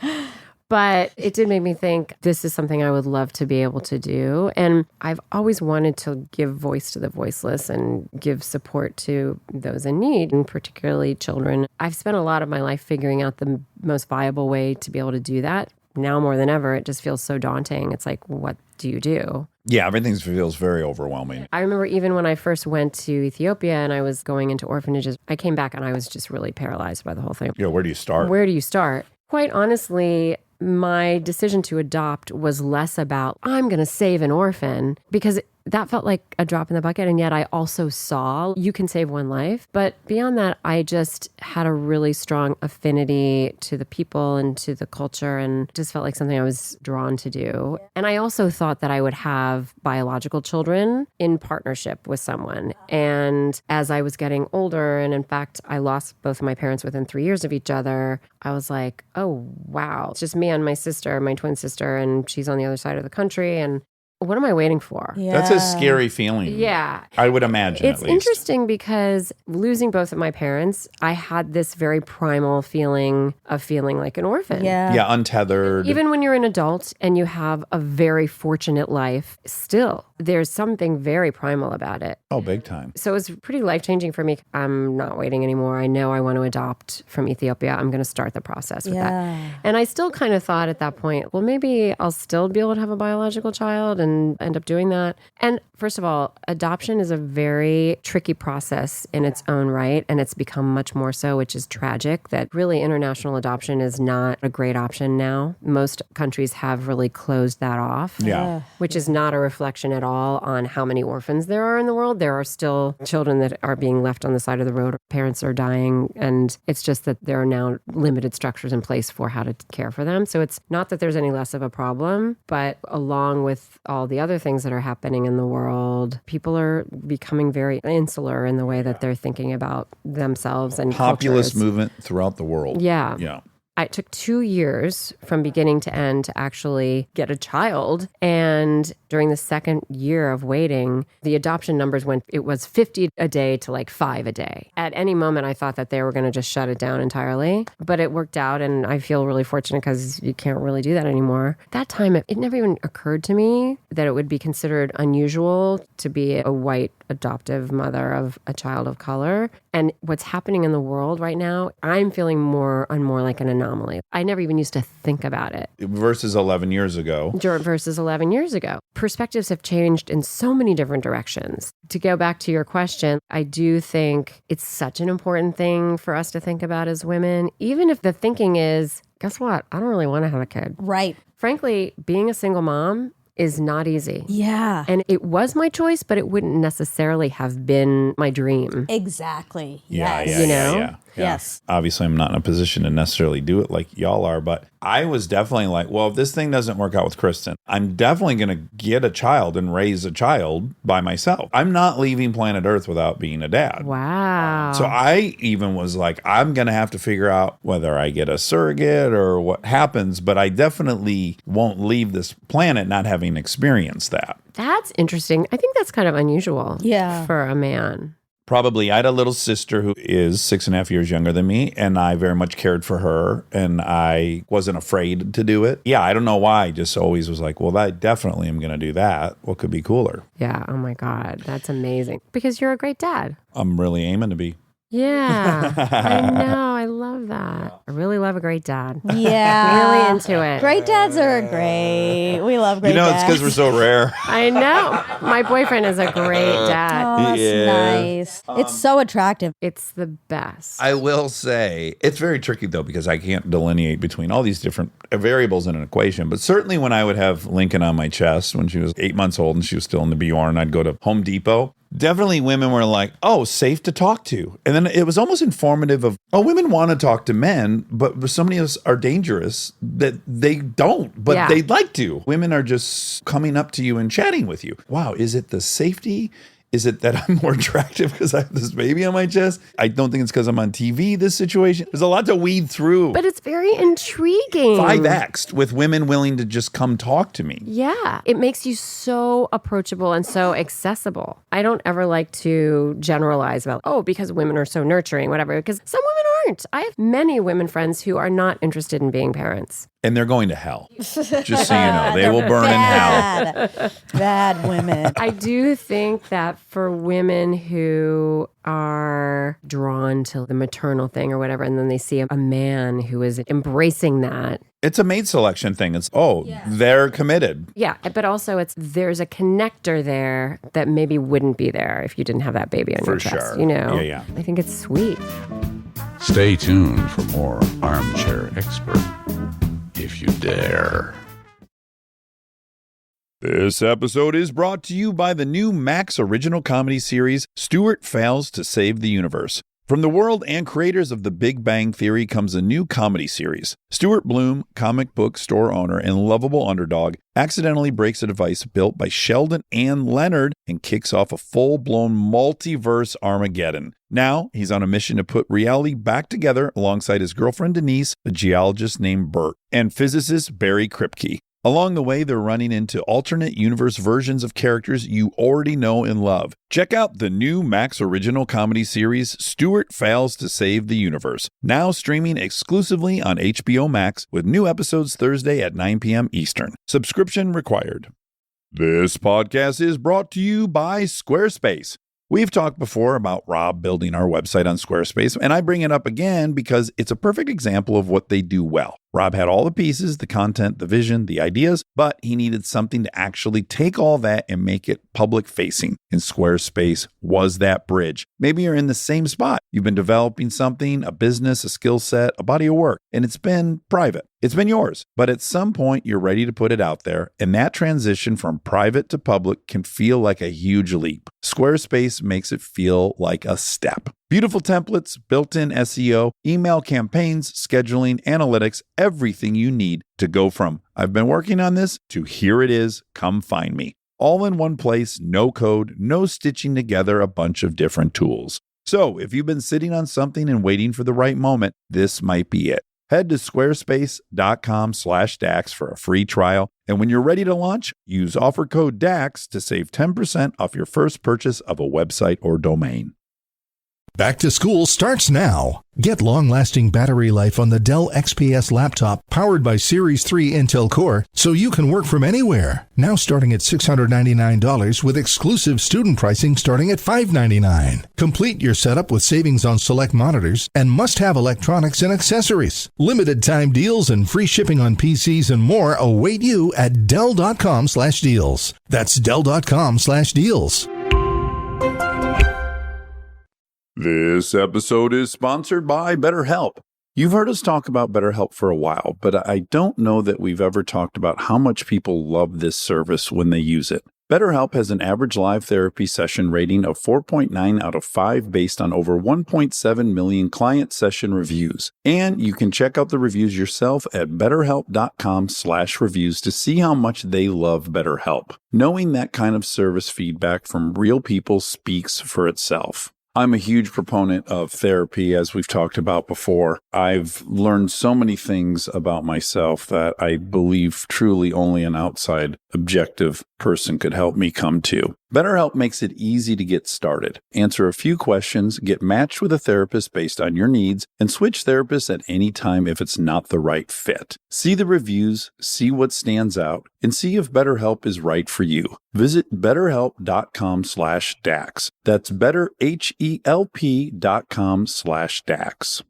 But it did make me think this is something I would love to be able to do. And I've always wanted to give voice to the voiceless and give support to those in need, and particularly children. I've spent a lot of my life figuring out the most viable way to be able to do that. Now more than ever, it just feels so daunting. It's like, what do you do? Yeah, everything feels very overwhelming. I remember even when I first went to Ethiopia and I was going into orphanages, I came back and I was just really paralyzed by the whole thing. Yeah, where do you start? Where do you start? Quite honestly, my decision to adopt was less about, I'm going to save an orphan, because that felt like a drop in the bucket. And yet I also saw you can save one life. But beyond that, I just had a really strong affinity to the people and to the culture, and just felt like something I was drawn to do. And I also thought that I would have biological children in partnership with someone. And as I was getting older, and in fact, I lost both of my parents within 3 years of each other, I was like, oh, wow. It's just me and my sister, my twin sister, and she's on the other side of the country. And what am I waiting for? Yeah. That's a scary feeling. Yeah. I would imagine, It's at least. interesting because losing both of my parents, I had this very primal feeling of feeling like an orphan. Yeah, untethered. Even when you're an adult and you have a very fortunate life, still, there's something very primal about it. Oh, big time. So it's pretty life-changing for me. I'm not waiting anymore. I know I want to adopt from Ethiopia. I'm going to start the process with that. And I still kind of thought at that point, well, maybe I'll still be able to have a biological child and end up doing that. And first of all, adoption is a very tricky process in its own right. And it's become much more so, which is tragic, that really international adoption is not a great option now. Most countries have really closed that off. Yeah. Which is not a reflection at all on how many orphans there are in the world. There are still children that are being left on the side of the road. Parents are dying. And it's just that there are now limited structures in place for how to care for them. So it's not that there's any less of a problem, but along with all the other things that are happening in the world, people are becoming very insular in the way that they're thinking about themselves and Populist cultures. movement throughout the world. Yeah. Yeah. It took 2 years from beginning to end to actually get a child. And during the second year of waiting, the adoption numbers it was 50 a day to like 5 a day. At any moment, I thought that they were going to just shut it down entirely. But it worked out, and I feel really fortunate because you can't really do that anymore. That time, it never even occurred to me that it would be considered unusual to be a white adoptive mother of a child of color. And what's happening in the world right now, I'm feeling more and more like an anomaly. I never even used to think about it. Versus 11 years ago. Versus 11 years ago. Perspectives have changed in so many different directions. To go back to your question, I do think it's such an important thing for us to think about as women, even if the thinking is, guess what? I don't really want to have a kid. Right. Frankly, being a single mom is not easy. Yeah. And it was my choice, but it wouldn't necessarily have been my dream. Exactly. Yeah, Yes. yeah. Yes. Obviously, I'm not in a position to necessarily do it like y'all are, but I was definitely like, well, if this thing doesn't work out with Kristen, I'm definitely going to get a child and raise a child by myself. I'm not leaving planet Earth without being a dad. Wow. So I even was like, I'm going to have to figure out whether I get a surrogate or what happens, but I definitely won't leave this planet not having experienced that. That's interesting. I think that's kind of unusual for a man. Probably. I had a little sister who is 6.5 years younger than me, and I very much cared for her, and I wasn't afraid to do it. Yeah, I don't know why. I just always was like, well, I definitely am going to do that. What could be cooler? Yeah. Oh my God. That's amazing. Because you're a great dad. I'm really aiming to be. Yeah. I know. I love that. I really love a great dad. Yeah. Really into it. Great dads are great. We love great dads. It's because we're so rare. I know. My boyfriend is a great dad. Oh, that's nice. It's so attractive. It's the best. I will say it's very tricky, though, because I can't delineate between all these different variables in an equation. But certainly when I would have Lincoln on my chest when she was 8 months old and she was still in the Bjorn, I'd go to Home Depot. Definitely women were like, oh, safe to talk to. And then it was almost informative of, oh, women want to talk to men, but so many of us are dangerous that they don't, but they'd like to. Women are just coming up to you and chatting with you. Wow, is it the safety? Is it that I'm more attractive because I have this baby on my chest? I don't think it's because I'm on TV, this situation. There's a lot to weed through. But it's very intriguing. 5X'd with women willing to just come talk to me. Yeah. It makes you so approachable and so accessible. I don't ever like to generalize about, because women are so nurturing, whatever, because some women aren't. I have many women friends who are not interested in being parents. And they're going to hell. Just so you know, they will burn in hell. Bad women. I do think that for women who are drawn to the maternal thing or whatever, and then they see a man who is embracing that. It's a mate selection thing. It's, they're committed. Yeah, but also there's a connector there that maybe wouldn't be there if you didn't have that baby on your chest. For sure. You know? Yeah. I think it's sweet. Stay tuned for more Armchair Expert, if you dare. This episode is brought to you by the new Max original comedy series, Stuart Fails to Save the Universe. From the world and creators of The Big Bang Theory comes a new comedy series. Stuart Bloom, comic book store owner and lovable underdog, accidentally breaks a device built by Sheldon and Leonard and kicks off a full-blown multiverse Armageddon. Now, he's on a mission to put reality back together alongside his girlfriend Denise, a geologist named Bert, and physicist Barry Kripke. Along the way, they're running into alternate universe versions of characters you already know and love. Check out the new Max original comedy series, Stuart Fails to Save the Universe, now streaming exclusively on HBO Max with new episodes Thursday at 9 p.m. Eastern. Subscription required. This podcast is brought to you by Squarespace. We've talked before about Rob building our website on Squarespace, and I bring it up again because it's a perfect example of what they do well. Rob had all the pieces, the content, the vision, the ideas, but he needed something to actually take all that and make it public facing. And Squarespace was that bridge. Maybe you're in the same spot. You've been developing something, a business, a skill set, a body of work, and it's been private. It's been yours, but at some point you're ready to put it out there, and that transition from private to public can feel like a huge leap. Squarespace makes it feel like a step. Beautiful templates, built-in SEO, email campaigns, scheduling, analytics, everything you need to go from I've been working on this to here it is, come find me. All in one place, no code, no stitching together a bunch of different tools. So if you've been sitting on something and waiting for the right moment, this might be it. Head to squarespace.com/DAX for a free trial. And when you're ready to launch, use offer code DAX to save 10% off your first purchase of a website or domain. Back to school starts now. Get long-lasting battery life on the Dell XPS laptop powered by Series 3 Intel Core so you can work from anywhere. Now starting at $699 with exclusive student pricing starting at $599. Complete your setup with savings on select monitors and must-have electronics and accessories. Limited time deals and free shipping on PCs and more await you at Dell.com/deals. That's Dell.com/deals. This episode is sponsored by BetterHelp. You've heard us talk about BetterHelp for a while, but I don't know that we've ever talked about how much people love this service when they use it. BetterHelp has an average live therapy session rating of 4.9 out of 5 based on over 1.7 million client session reviews. And you can check out the reviews yourself at betterhelp.com/reviews to see how much they love BetterHelp. Knowing that kind of service feedback from real people speaks for itself. I'm a huge proponent of therapy, as we've talked about before. I've learned so many things about myself that I believe truly only an outside, objective person could help me come to. BetterHelp makes it easy to get started. Answer a few questions, get matched with a therapist based on your needs, and switch therapists at any time if it's not the right fit. See the reviews, see what stands out, and see if BetterHelp is right for you. Visit betterhelp.com/Dax. That's betterhelp.com/Dax.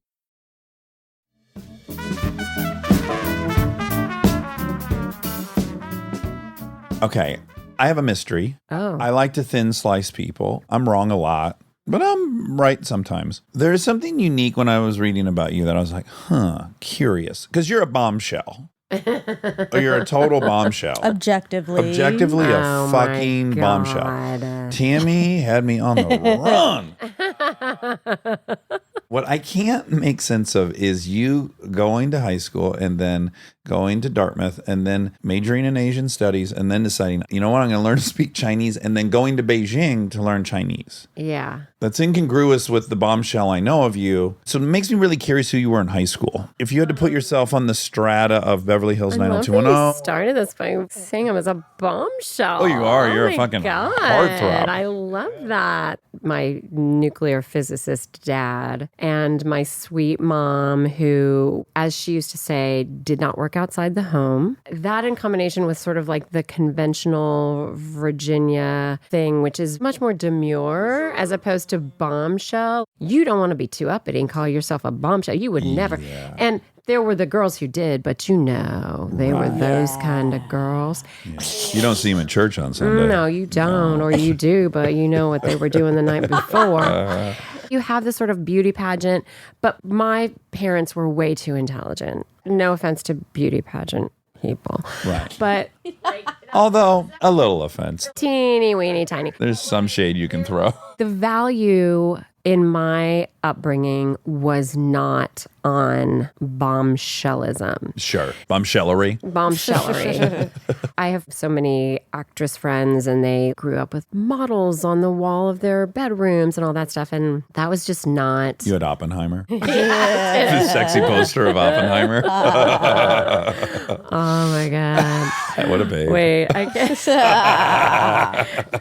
Okay, I have a mystery. Oh. I like to thin slice people. I'm wrong a lot, but I'm right sometimes. There's something unique when I was reading about you that I was like, curious. Because you're a bombshell. Or you're a total bombshell. Objectively. A fucking bombshell. Tammy had me on the run. What I can't make sense of is you going to high school and then going to Dartmouth and then majoring in Asian studies and then deciding, you know what, I'm going to learn to speak Chinese and then going to Beijing to learn Chinese. Yeah. That's incongruous with the bombshell I know of you. So it makes me really curious who you were in high school. If you had to put yourself on the strata of Beverly Hills 90210. You started this by saying I was a bombshell. Oh, you are. You're a fucking God. heartthrob. I love that. My nuclear physicist dad and my sweet mom, who, as she used to say, did not work outside the home. That in combination with sort of like the conventional Virginia thing, which is much more demure as opposed to bombshell. You don't want to be too uppity and call yourself a bombshell. You would never. Yeah. And there were the girls who did, but they were those kind of girls. Yeah. You don't see them in church on Sunday. No, you don't, or you do, but you know what they were doing the night before. You have this sort of beauty pageant, but my parents were way too intelligent. No offense to beauty pageant people. Right. But although a little offense. Teeny weeny tiny. There's some shade you can throw. The value in my upbringing was not on bombshellism. Sure. Bombshellery. Bombshellery. I have so many actress friends and they grew up with models on the wall of their bedrooms and all that stuff. And that was just not... You had Oppenheimer? The sexy poster of Oppenheimer? Oh my God. What a babe. Wait, I guess...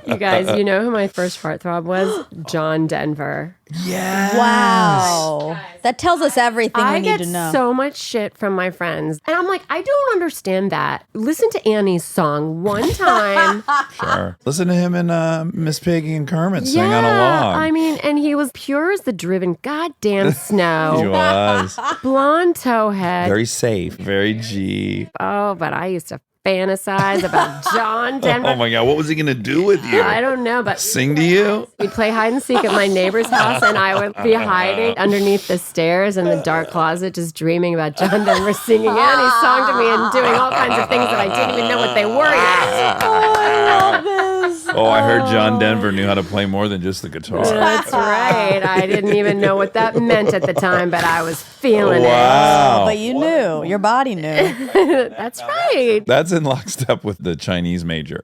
You guys, you know who my first heartthrob was? John Denver. Yes. Wow. That tells us everything we need to know. I get so much shit from my friends. And I'm like, I don't understand that. Listen to Annie's song one time. Sure. Listen to him and Miss Piggy and Kermit sing on a log. I mean, and he was pure as the driven goddamn snow. He was. Blonde towhead. Very safe. Very G. Oh, but I used to fantasize about John Denver. Oh my God. What was he going to do with you? I don't know, but... Sing to you? We'd play hide and seek at my neighbor's house, and I would be hiding underneath the stairs in the dark closet, just dreaming about John Denver singing Annie's song to me and doing all kinds of things that I didn't even know what they were yet. Oh, I love this. Oh, I heard John Denver knew how to play more than just the guitar. That's right. I didn't even know what that meant at the time, but I was feeling Wow. But you knew. Your body knew. it. That's right. That's in lockstep with the Chinese major.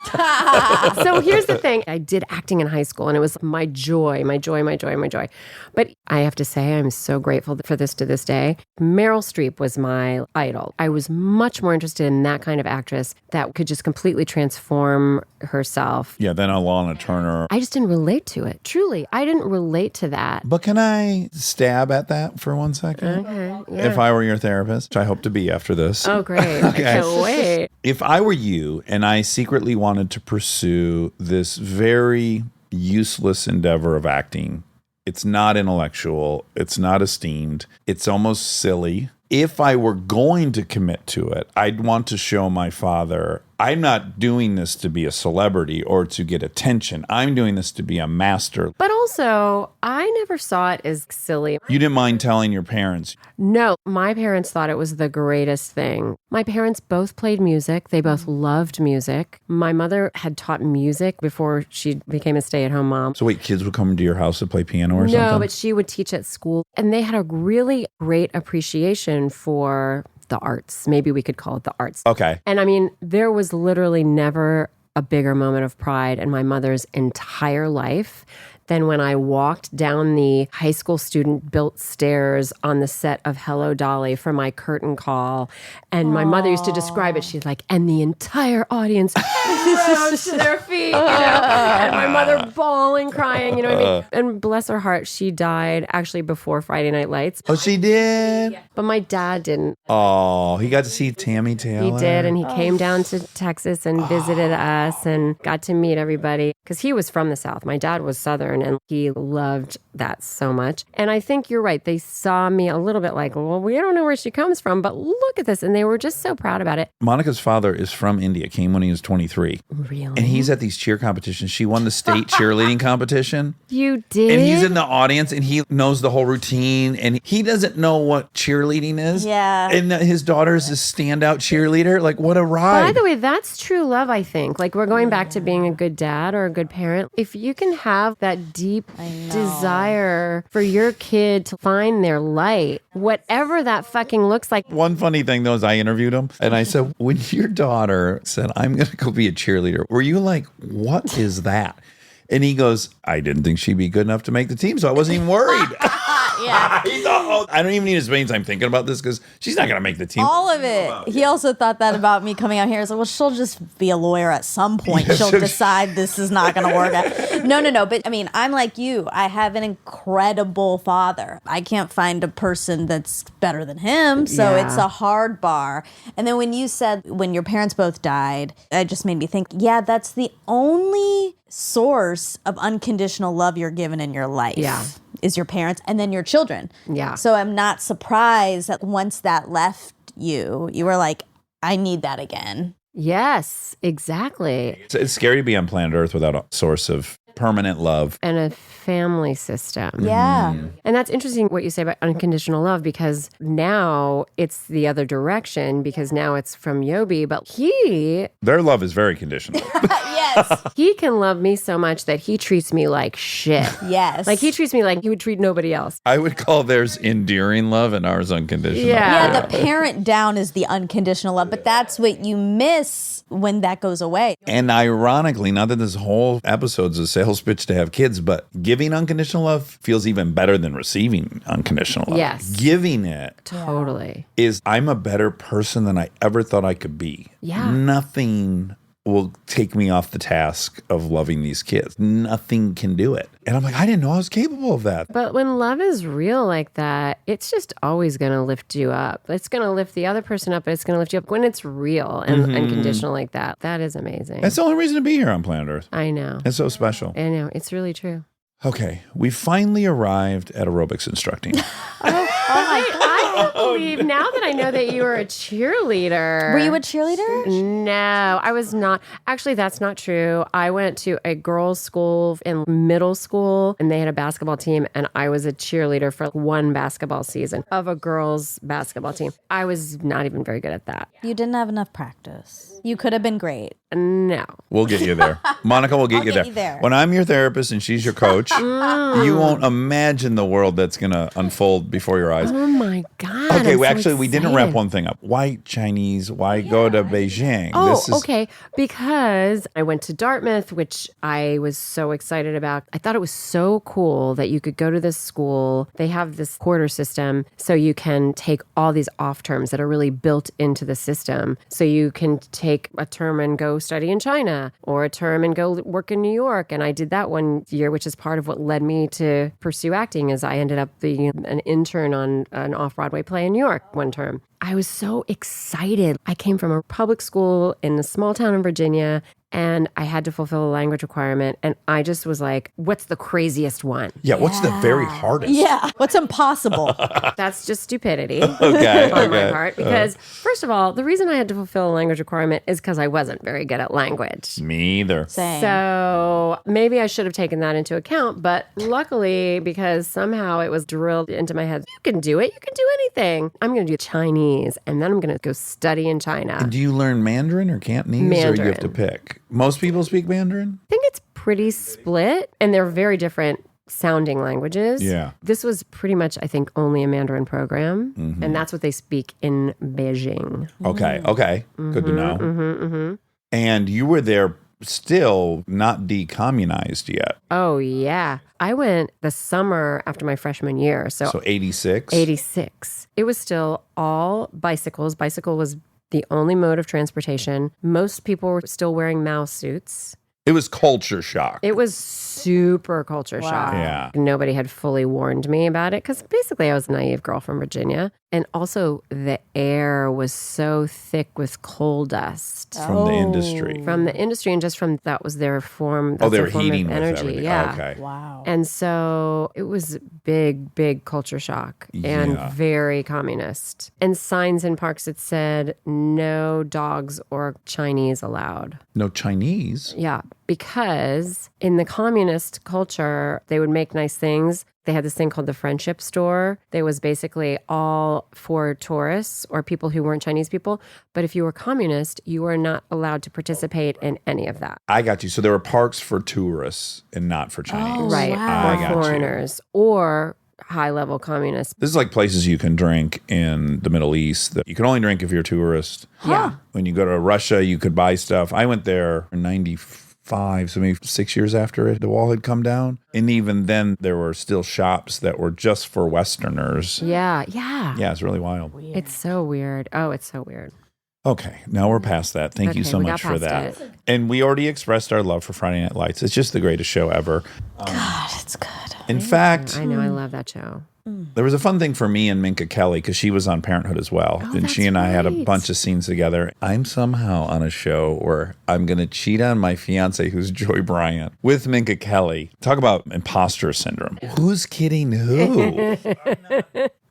So here's the thing. I did acting in high school, and it was my joy. But I have to say, I'm so grateful for this to this day. Meryl Streep was my idol. I was much more interested in that kind of actress that could just completely transform herself. Yeah, been a Lana Turner. I just didn't relate to it. Truly, I didn't relate to that. But can I stab at that for 1 second? Okay. Yeah. If I were your therapist, which I hope to be after this. Oh, great. I can't wait. If I were you and I secretly wanted to pursue this very useless endeavor of acting, it's not intellectual, it's not esteemed, it's almost silly. If I were going to commit to it, I'd want to show my father, I'm not doing this to be a celebrity or to get attention. I'm doing this to be a master. But also, I never saw it as silly. You didn't mind telling your parents. No, my parents thought it was the greatest thing. My parents both played music. They both loved music. My mother had taught music before she became a stay-at-home mom. So wait, kids would come to your house to play piano or something? No, but she would teach at school. And they had a really great appreciation for the arts. Maybe we could call it the arts. Okay. And I mean, there was literally never a bigger moment of pride in my mother's entire life than when I walked down the high school student built stairs on the set of Hello Dolly for my curtain call. And my mother used to describe it. She's like, and the entire audience rose to their feet, you know? And my mother bawling, crying, you know what I mean? And bless her heart, she died actually before Friday Night Lights. Oh, she did? But my dad didn't. Oh, he got to see Tammy Taylor. He did, and he came down to Texas and visited us and got to meet everybody because he was from the South. My dad was Southern, and he loved that so much. And I think you're right. They saw me a little bit like, well, we don't know where she comes from, but look at this. And they were just so proud about it. Monica's father is from India, came when he was 23. Really? And he's at these cheer competitions. She won the state cheerleading competition. You did? And he's in the audience and he knows the whole routine and he doesn't know what cheerleading is. Yeah. And his daughter's a standout cheerleader. Like, what a ride. By the way, that's true love, I think. Like, we're going back to being a good dad or a good parent. If you can have that deep desire for your kid to find their light, whatever that fucking looks like. One funny thing, though, is I interviewed him and I said, when your daughter said, I'm going to go be a cheerleader, were you like, what is that? And he goes, I didn't think she'd be good enough to make the team, so I wasn't even worried. Yeah. He thought, I don't even need to spend time thinking about this because she's not going to make the team. All of it. He also thought that about me coming out here. He's like, well, she'll just be a lawyer at some point. She'll decide this is not going to work out. No. But I mean, I'm like you. I have an incredible father. I can't find a person that's better than him. So it's a hard bar. And then when you said when your parents both died, it just made me think, yeah, that's the only source of unconditional love you're given in your life. Yeah. Is your parents and then your children. Yeah. So I'm not surprised that once that left you, you were like, I need that again. Yes, exactly. It's scary to be on planet Earth without a source of permanent love. And a family system. Yeah. And that's interesting what you say about unconditional love because now it's the other direction because now it's from Yobi, but Their love is very conditional. Yes. he can love me so much that he treats me like shit. Yes. Like he treats me like he would treat nobody else. I would call theirs endearing love and ours unconditional. Yeah, the parent down is the unconditional love, but that's what you miss when that goes away. And ironically, not that this whole episode's a sales pitch to have kids, but giving unconditional love feels even better than receiving unconditional love. Yes. Giving it Totally. is I'm a better person than I ever thought I could be. Yeah. Nothing will take me off the task of loving these kids. Nothing can do it. And I'm like, I didn't know I was capable of that. But when love is real like that, it's just always going to lift you up. It's going to lift the other person up, but it's going to lift you up. When it's real and unconditional like that, that is amazing. That's the only reason to be here on planet Earth. I know. It's so special. I know. It's really true. Okay, we finally arrived at aerobics instructing. I can't believe now that I know that you were a cheerleader. Were you a cheerleader? No, I was not. Actually, that's not true. I went to a girls' school in middle school, and they had a basketball team, and I was a cheerleader for one basketball season of a girls' basketball team. I was not even very good at that. You didn't have enough practice. You could have been great. No. We'll get you there. Monica will get you there. When I'm your therapist and she's your coach, you won't imagine the world that's going to unfold before your eyes. Oh my God. God. Okay, I'm so actually, we didn't wrap excited. one thing up. Why Chinese? Why go to Beijing? Oh, okay. Because I went to Dartmouth, which I was so excited about. I thought it was so cool that you could go to this school. They have this quarter system, so you can take all these off terms that are really built into the system. So you can take a term and go study in China, or a term and go work in New York. And I did that one year, which is part of what led me to pursue acting, as I ended up being an intern on an off-Broadway play in New York one term. I was so excited. I came from a public school in a small town in Virginia, and I had to fulfill a language requirement. And I just was like, what's the craziest one? Yeah, what's the very hardest? Yeah. What's impossible? That's just stupidity Okay, on my okay. part. Because, first of all, the reason I had to fulfill a language requirement is because I wasn't very good at language. Me either. Same. So maybe I should have taken that into account. But luckily, because somehow it was drilled into my head, you can do it. You can do anything. I'm going to do Chinese, and then I'm going to go study in China. And do you learn Mandarin or Cantonese, or you have to Mandarin. pick? Most people speak Mandarin? I think it's pretty split, and they're very different sounding languages. Yeah. This was pretty much, I think, only a Mandarin program, and that's what they speak in Beijing. Okay, okay. Good to know. And you were there still not decommunized yet. Oh, yeah. I went the summer after my freshman year, so 86? 86. It was still all bicycles. Bicycle was the only mode of transportation. Most people were still wearing mouse suits. It was culture shock. It was super culture shock. Yeah. Nobody had fully warned me about it because basically I was a naive girl from Virginia. And also the air was so thick with coal dust. From the industry. From the industry, and just from that was their form. Oh, that's they their were form of heating with energy. everything. Yeah. Okay. Wow. And so it was big culture shock and Yeah. very communist. And signs in parks that said no dogs or Chinese allowed. No Chinese? Yeah, because in the communist culture, they would make nice things. They had this thing called the Friendship Store. They was basically all for tourists or people who weren't Chinese people. But if you were communist, you were not allowed to participate in any of that. I got you. So there were parks for tourists and not for Chinese. Right. wow. I Or got you. foreigners or high-level communists. This is like places you can drink in the Middle East that you can only drink if you're a tourist. Yeah. When you go to Russia, you could buy stuff. I went there in 95, so maybe 6 years after the wall had come down. And even then, there were still shops that were just for Westerners. Yeah. Yeah, it's really wild. It's so weird. Oh, it's so weird. Okay, now we're past that. Thank you Okay, so we much got for past that. it. And we already expressed our love for Friday Night Lights. It's just the greatest show ever. God, it's good. In fact, I know. I love that show. there was a fun thing for me and Minka Kelly because she was on Parenthood as well. Oh, and she that's and I had a right. bunch of scenes together. I'm somehow on a show where I'm going to cheat on my fiance, who's Joy Bryant, with Minka Kelly. Talk about imposter syndrome. Who's kidding who?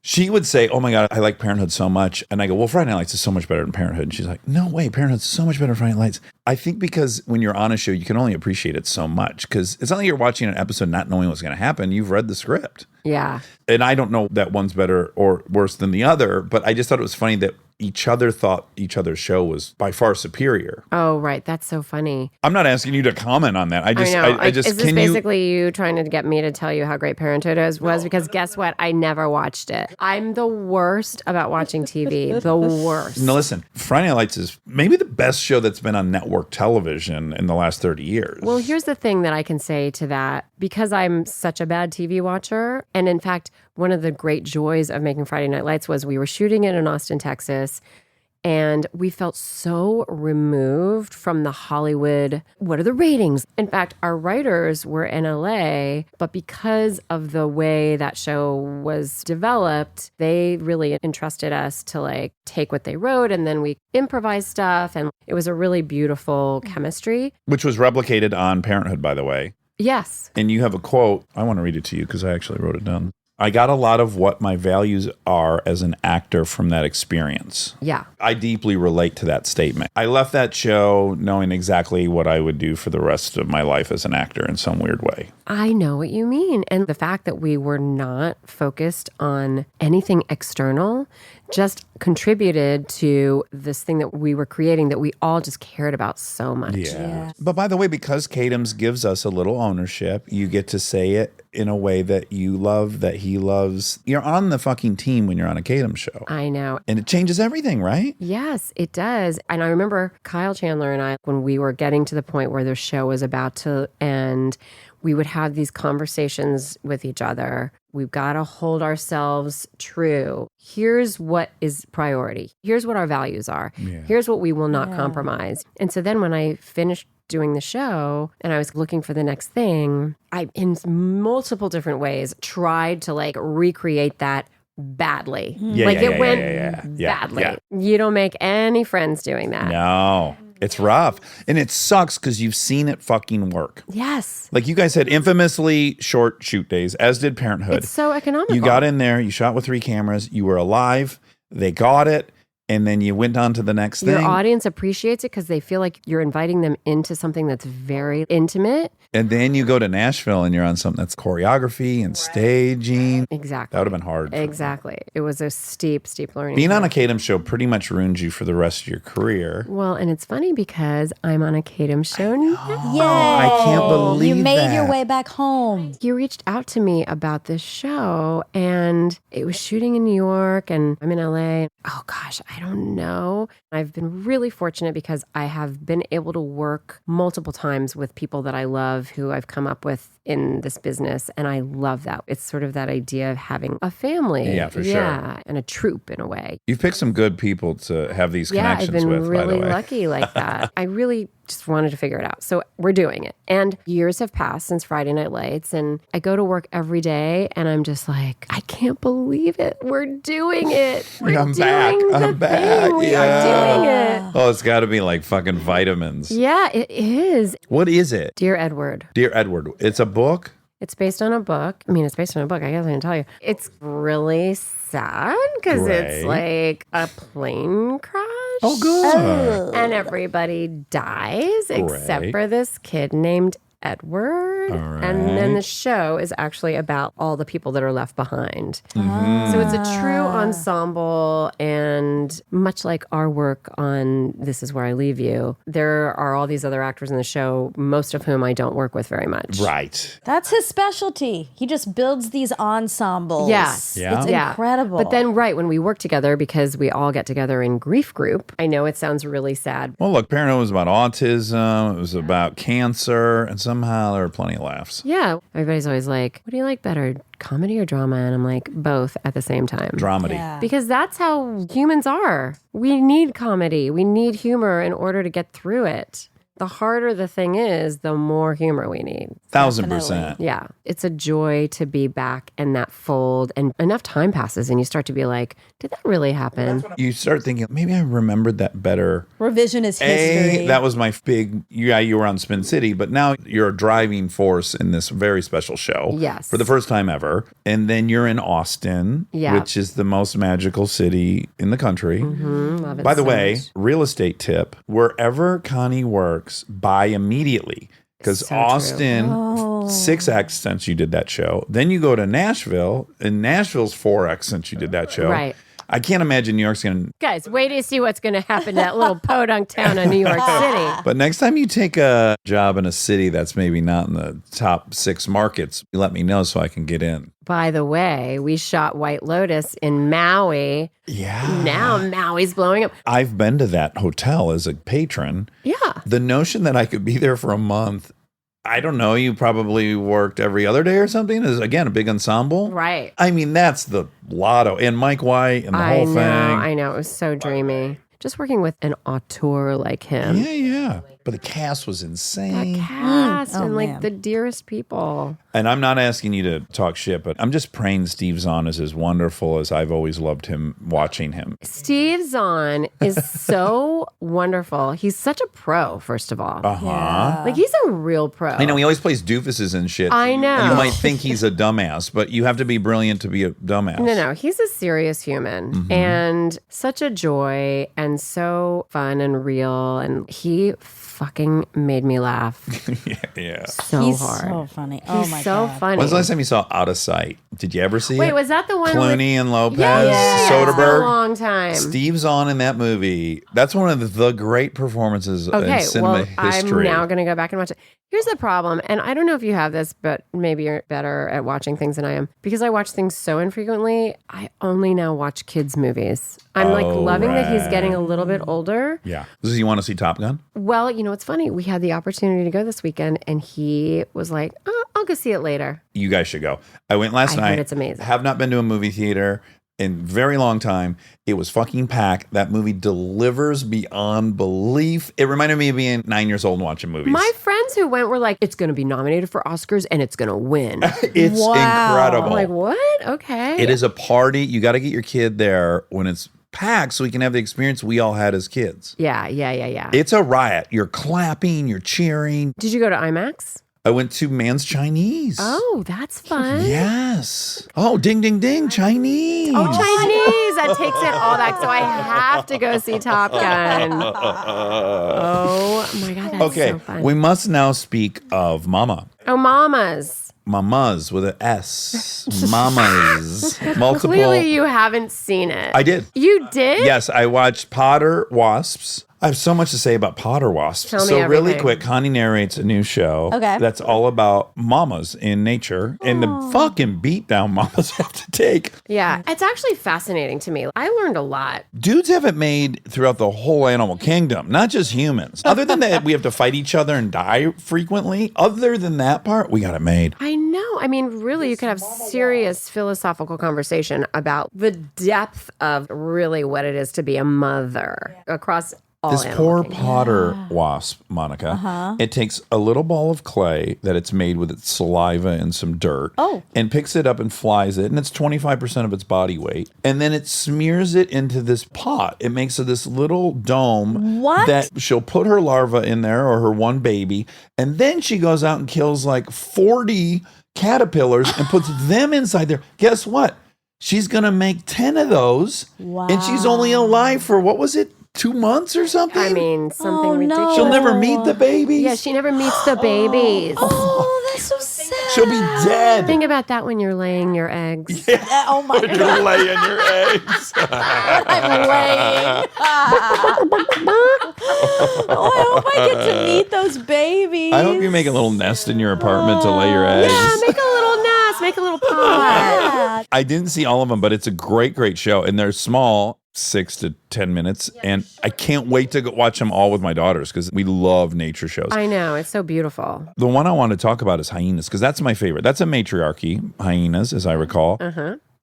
She would say, oh my God, I like Parenthood so much. And I go, well, Friday Night Lights is so much better than Parenthood. And she's like, no way, Parenthood's so much better than Friday Night Lights. I think because when you're on a show, you can only appreciate it so much because it's not like you're watching an episode not knowing what's going to happen. You've read the script. Yeah. And I don't know that one's better or worse than the other, but I just thought it was funny that each other thought each other's show was by far superior. Oh, right. That's so funny. I'm not asking you to comment on that. I just, I know. I just, is this can you? basically you trying to get me to tell you how great Parenthood was? Because guess what? I never watched it. I'm the worst about watching TV. The worst. No, listen, Friday Night Lights is maybe the best show that's been on network television in the last 30 years. Well, here's the thing that I can say to that. Because I'm such a bad TV watcher, and in fact, one of the great joys of making Friday Night Lights was we were shooting it in Austin, Texas, and we felt so removed from the Hollywood, what are the ratings? In fact, our writers were in LA, but because of the way that show was developed, they really entrusted us to like take what they wrote and then we improvised stuff. And it was a really beautiful chemistry. Which was replicated on Parenthood, by the way. Yes. And you have a quote. I want to read it to you because I actually wrote it down. I got a lot of what my values are as an actor from that experience. Yeah. I deeply relate to that statement. I left that show knowing exactly what I would do for the rest of my life as an actor in some weird way. I know what you mean. And the fact that we were not focused on anything external just contributed to this thing that we were creating that we all just cared about so much. Yeah. But by the way, because Katims gives us a little ownership, you get to say it in a way that you love, that he loves. You're on the fucking team when you're on a Katims show. I know. And it changes everything, right? Yes, it does. And I remember Kyle Chandler and I, when we were getting to the point where the show was about to end, we would have these conversations with each other. We've got to hold ourselves true. Here's what is priority. Here's what our values are. Yeah. Here's what we will not compromise. And so then when I finished doing the show and I was looking for the next thing, I, in multiple different ways, tried to like recreate that badly. It went badly. Yeah. You don't make any friends doing that. No. It's rough. And it sucks because you've seen it fucking work. Yes. Like you guys had infamously short shoot days, as did Parenthood. It's so economical. You got in there, you shot with 3 cameras, you were alive, they got it, and then you went on to the next Your thing. audience appreciates it because they feel like you're inviting them into something that's very intimate. And then you go to Nashville and you're on something that's choreography and staging. Exactly. That would have been hard. Exactly. It was a steep learning Being curve. on a Katims show pretty much ruined you for the rest of your career. Well, and it's funny because I'm on a Katims show now. I can't believe You made that. your way back home. He reached out to me about this show and it was shooting in New York and I'm in LA. Oh gosh, I don't know. I've been really fortunate because I have been able to work multiple times with people that I love who I've come up with in this business. And I love that. It's sort of that idea of having a family. Yeah, for sure. Yeah, and a troupe in a way. You've picked some good people to have these Yeah, I've connections been with, by the really way. lucky like that. I really just wanted to figure it out. So we're doing it. And years have passed since Friday Night Lights. And I go to work every day and I'm just like, I can't believe it. We're doing it. We're I'm doing back. the I'm thing. back. We Yeah. are doing it. Oh, it's got to be like fucking vitamins. Yeah, it is. What is it? Dear Edward. Dear Edward. It's a book? It's based on a book. I mean, it's based on a book. I guess I can tell you. It's really sad because it's like a plane crash. Oh, good. And everybody dies except for this kid named Edward. All right. And then the show is actually about all the people that are left behind. Mm-hmm. So it's a true ensemble. And much like our work on This Is Where I Leave You, there are all these other actors in the show, most of whom I don't work with very much. Right. That's his specialty. He just builds these ensembles. Yes. Yeah. It's incredible. But then, right, when we work together, because we all get together in grief group, I know it sounds really sad. Well, look, Parenthood was about autism. It was about cancer. And somehow there were plenty of laughs. Yeah. Everybody's always like, what do you like better, comedy or drama? And I'm like, both at the same time. Dramedy. Yeah. Because that's how humans are. We need comedy. We need humor in order to get through it. The harder the thing is, the more humor we need. 1,000%. Yeah. It's a joy to be back in that fold. And enough time passes and you start to be like, did that really happen? You start thinking, maybe I remembered that better. Revisionist history. That was my big, you were on Spin City, but now you're a driving force in this very special show. Yes. For the first time ever. And then you're in Austin, Yeah. which is the most magical city in the country. Love it By the so way, much. real estate tip, wherever Connie works, buy immediately. Because So true. Austin, Oh. 6x since you did that show. Then you go to Nashville, and Nashville's 4x since you did that show. Right. I can't imagine New York's going to... Guys, wait to see what's going to happen to that little podunk town of New York City. But next time you take a job in a city that's maybe not in the top 6 markets, you let me know so I can get in. By the way, we shot White Lotus in Maui. Yeah. Now Maui's blowing up. I've been to that hotel as a patron. Yeah. The notion that I could be there for a month, I don't know, you probably worked every other day or something, is again a big ensemble. Right. I mean, that's the lotto. And Mike White and the whole thing. I know. It was so dreamy. Just working with an auteur like him. Yeah. But the cast was The insane. cast Oh, and like man. the dearest people. And I'm not asking you to talk shit, but I'm just praying Steve Zahn is as wonderful as I've always loved him watching him. Steve Zahn is so wonderful. He's such a pro, first of all. Uh-huh. Like he's a real pro. I know he always plays doofuses and shit. I know. You might think he's a dumbass, but you have to be brilliant to be a dumbass. No, he's a serious human and such a joy and so fun and real. And he fucking made me laugh Yeah. so He's hard. so funny. Oh He's my so God. funny. When's the last time you saw Out of Sight? Did you ever see it? Wait, was that the one Clooney and Lopez, Yeah, it's been a Soderbergh? long time. Steve Zahn in that movie. That's one of the great performances in cinema history. I'm now going to go back and watch it. Here's the problem, and I don't know if you have this, but maybe you're better at watching things than I am. Because I watch things so infrequently, I only now watch kids' movies. I'm loving that he's getting a little bit older. Yeah. Does he want to see Top Gun? Well, you know, it's funny. We had the opportunity to go this weekend, and he was like, I'll go see it later. You guys should go. I went last night. Heard it's amazing. Have not been to a movie theater in a very long time. It was fucking packed. That movie delivers beyond belief. It reminded me of being 9 years old and watching movies. My friends who went were like, it's going to be nominated for Oscars and it's going to win. It's incredible. I'm like, what? Okay. It is a party. You got to get your kid there when it's packed so we can have the experience we all had as kids. Yeah. It's a riot. You're clapping, you're cheering. Did you go to IMAX? I went to Man's Chinese. Oh, that's fun. Yes. Oh, ding, ding, ding. Chinese. Oh, Chinese. That takes it all back. So I have to go see Top Gun. Oh, my God. That's so fun. We must now speak of Mama. Oh, mamas. Mamas with an S. Mamas. Multiple. Clearly, you haven't seen it. I did. You did? Yes, I watched Potter Wasps. I have so much to say about Potter Wasps. Tell me so really everything. quick, Connie narrates a new show that's all about mamas in nature and the fucking beatdown mamas have to take. Yeah. It's actually fascinating to me. I learned a lot. Dudes have it made throughout the whole animal kingdom, not just humans. Other than that, we have to fight each other and die frequently. Other than that part, we got it made. I know. I mean, really, you could have serious philosophical conversation about the depth of really what it is to be a mother across all This animal poor kingdom. Potter wasp, Monica, it takes a little ball of clay that it's made with its saliva and some dirt and picks it up and flies it. And it's 25% of its body weight. And then it smears it into this pot. It makes this little dome that she'll put her larva in there or her one baby. And then she goes out and kills like 40 caterpillars and puts them inside there. Guess what? She's going to make 10 of those. Wow. And she's only alive for, what was it? 2 months or something? I mean, something ridiculous. She'll never meet the babies. Yeah, she never meets the babies. Oh, that's so sad. She'll be dead. Think about that when you're laying your eggs. Oh my God. You're laying your eggs. I'm laying. Oh, I hope I get to meet those babies. I hope you make a little nest in your apartment to lay your eggs. Yeah, make a little nest, make a little pod. Yeah. I didn't see all of them, but it's a great, great show. And they're small, 6 to 10 minutes. And I can't wait to go watch them all with my daughters because we love nature shows. I know, it's so beautiful. The one I want to talk about is hyenas because that's my favorite. That's a matriarchy, hyenas, as I recall.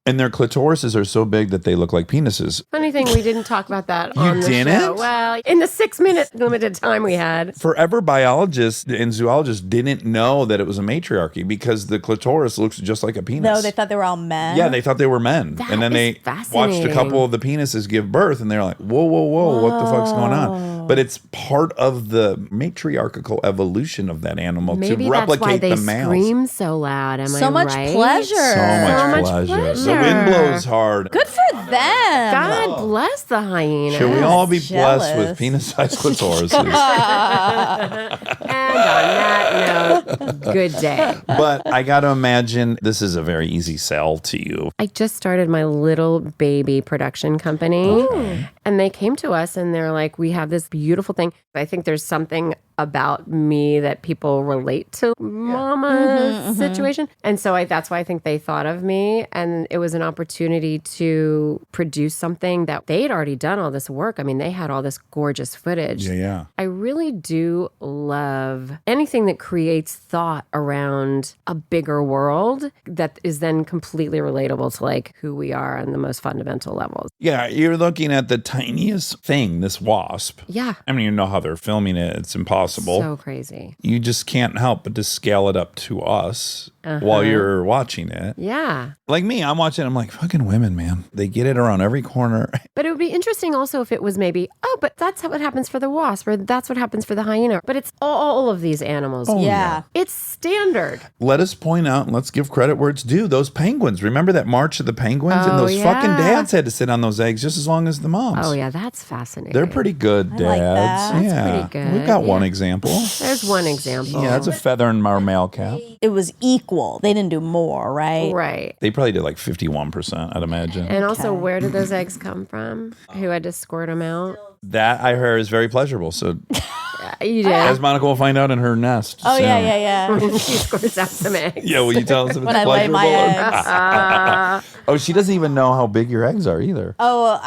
And their clitorises are so big that they look like penises. Funny thing, we didn't talk about that on the didn't? show. Well, in the 6-minute limited time we had. Forever biologists and zoologists didn't know that it was a matriarchy because the clitoris looks just like a penis. No, they thought they were all men. Yeah, they thought they were men. That and then is they fascinating. watched a couple of the penises give birth and they're like, whoa, what the fuck's going on? But it's part of the matriarchal evolution of that animal Maybe to replicate that's why they the males. scream so loud. Am So I much right? pleasure. So much much pleasure. The pleasure. wind blows hard. Good for them. God bless the hyena. Should we all be blessed Jealous. with penis-sized clitorises? And on that note, good day. But I got to imagine this is a very easy sell to you. I just started my little baby production company. And they came to us and they're like, we have this beautiful thing. I think there's something about me that people relate to mama's situation. And so that's why I think they thought of me. And it was an opportunity to produce something that they'd already done all this work. I mean, they had all this gorgeous footage. Yeah. I really do love anything that creates thought around a bigger world that is then completely relatable to like who we are on the most fundamental levels. Yeah, you're looking at the tiniest thing, this wasp. Yeah. I mean, you know how they're filming it. It's impossible. So crazy. You just can't help but to scale it up to us while you're watching it. Yeah. Like me, I'm watching, I'm like, fucking women, man. They get it around every corner. But it would be interesting also if it was maybe, but that's how it happens for the wasp or that's what happens for the hyena. But it's all of these animals. Yeah. It's standard. Let us point out and let's give credit where it's due. Those penguins. Remember that March of the Penguins? And those fucking dads had to sit on those eggs just as long as the moms. twins. Oh, yeah, that's fascinating. They're pretty good I dads. like that. That's yeah. pretty good, We've got one yeah. example. There's one example. Yeah, it's a feather in our male cap. It was equal. They didn't do more, right? Right. They probably did like 51%, I'd imagine. And also, Okay. where did those eggs come from? Who had to squirt them out? That I heard is very pleasurable. So You did. as Monica will find out in her nest. Oh, soon. yeah. She squirts out some eggs. Yeah, will you tell us if it's When I lay pleasurable? my eggs. Oh, she doesn't even know how big your eggs are either. Oh,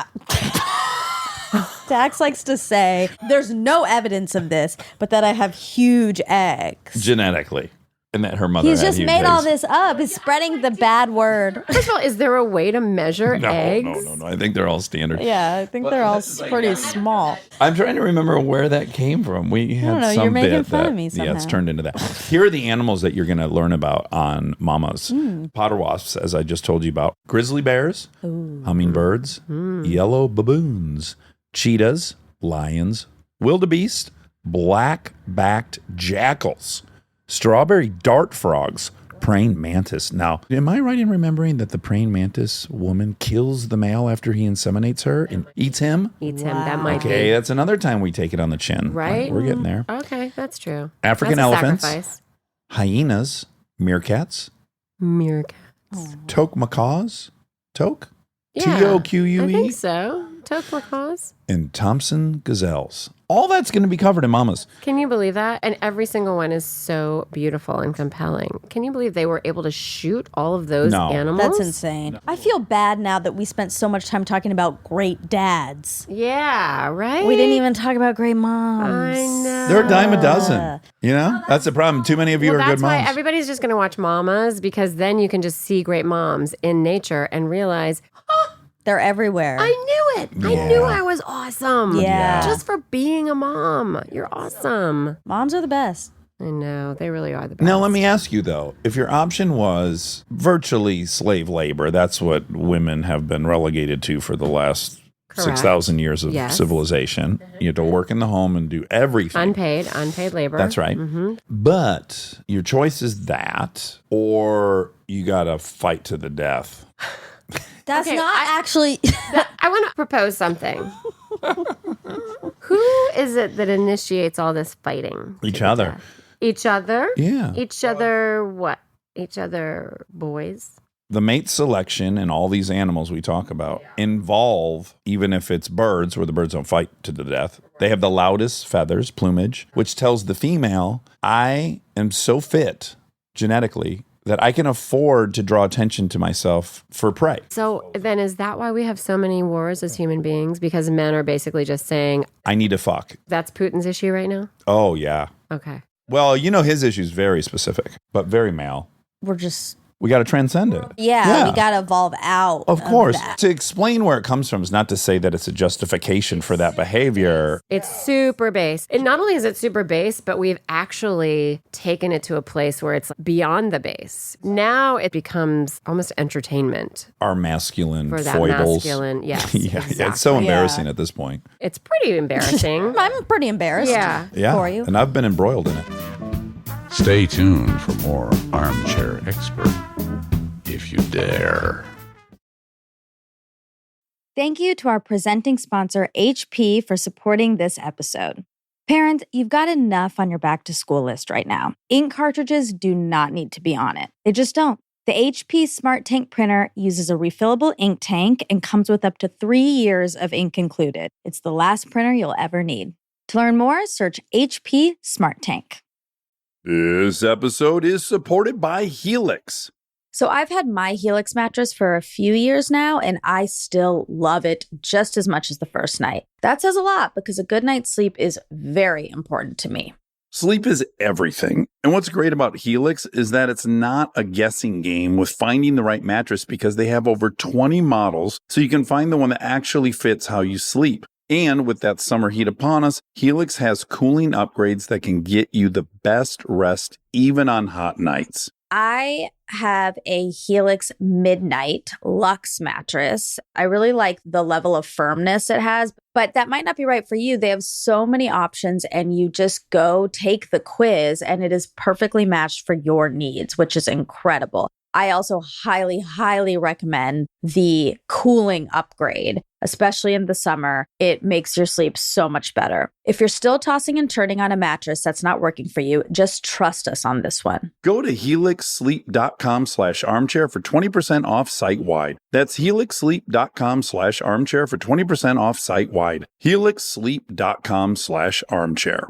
Dax likes to say there's no evidence of this, but that I have huge eggs. Genetically. And that her mother He's had just huge made all eggs. this up. He's spreading the bad word. First of all, is there a way to measure eggs? No. I think they're all standard. Yeah, I think they're all pretty small. I'm trying to remember where that came from. We had don't know, some you're making bit fun that, of me yeah, it's somehow. turned into that. Here are the animals that you're going to learn about on Mamas. Hmm. Potter wasps, as I just told you about. Grizzly bears, hummingbirds, yellow baboons, cheetahs, lions, wildebeest, black-backed jackals, strawberry dart frogs, praying mantis. Now, am I right in remembering that the praying mantis woman kills the male after he inseminates her and eats him? Eats him. That might Okay, be. that's another time we take it on the chin. Right? We're getting there. Okay, that's true. African That's a elephants, sacrifice. hyenas, meerkats, Meerkats. toque macaws, toque? Yeah, T-O-Q-U-E? I think so. Toque macaws. And Thompson gazelles. All that's going to be covered in Mamas. Can you believe that? And every single one is so beautiful and compelling. Can you believe they were able to shoot all of those No. animals? That's insane. I feel bad now that we spent so much time talking about great dads. Yeah, right? We didn't even talk about great moms. I know. They're a dime a dozen. You know? That's the problem. Too many of you Well, are good that's why moms. everybody's just going to watch Mamas, because then you can just see great moms in nature and realize, They're everywhere. I knew it. I Yeah. knew I was awesome. Yeah. Just for being a mom. You're awesome. Moms are the best. I know. They really are the best. Now, let me ask you, though, if your option was virtually slave labor, that's what women have been relegated to for the last Correct. 6,000 years of Yes. civilization. You have to work in the home and do everything. Unpaid labor. That's right. But your choice is that, or you got to fight to the death. That's Okay, not actually. I want to propose something. Who is it that initiates all this fighting? Each other. Each other? Yeah. Each other what? Each other boys? The mate selection and all these animals we talk about involve, even if it's birds where the birds don't fight to the death, they have the loudest feathers, plumage, which tells the female, I am so fit genetically that I can afford to draw attention to myself for prey. So then is that why we have so many wars as human beings? Because men are basically just saying, I need to fuck. that's Putin's issue right now? Oh, yeah. Okay. Well, you know, his issue is very specific, but very male. We're just. We got to transcend it. Yeah, we got to evolve out. Of course. that. To explain where it comes from is not to say that it's a justification for that behavior. It's super base. And not only is it super base, but we've actually taken it to a place where it's beyond the base. Now it becomes almost entertainment Our masculine for that foibles. masculine. Yes. Yeah, exactly. it's so embarrassing Yeah. at this point. It's pretty embarrassing. I'm pretty embarrassed. Yeah. Yeah. For you. And I've been embroiled in it. Stay tuned for more Armchair Expert, if you dare. Thank you to our presenting sponsor, HP, for supporting this episode. Parents, you've got enough on your back to school list right now. Ink cartridges do not need to be on it. They just don't. The HP Smart Tank printer uses a refillable ink tank and comes with up to 3 years of ink included. It's the last printer you'll ever need. To learn more, search HP Smart Tank. This episode is supported by Helix. So I've had my Helix mattress for a few years now, and I still love it just as much as the first night. That says a lot because a good night's sleep is very important to me. Sleep is everything. And what's great about Helix is that it's not a guessing game with finding the right mattress because they have over 20 models, so you can find the one that actually fits how you sleep. And with that summer heat upon us, Helix has cooling upgrades that can get you the best rest even on hot nights. I have a Helix Midnight Luxe mattress. I really like the level of firmness it has, but that might not be right for you. They have so many options, and you just go take the quiz, and it is perfectly matched for your needs, which is incredible. I also highly, highly recommend the cooling upgrade, especially in the summer. It makes your sleep so much better. If you're still tossing and turning on a mattress that's not working for you, just trust us on this one. Go to helixsleep.com/armchair for 20% off site-wide. That's helixsleep.com/armchair for 20% off site-wide. helixsleep.com/armchair.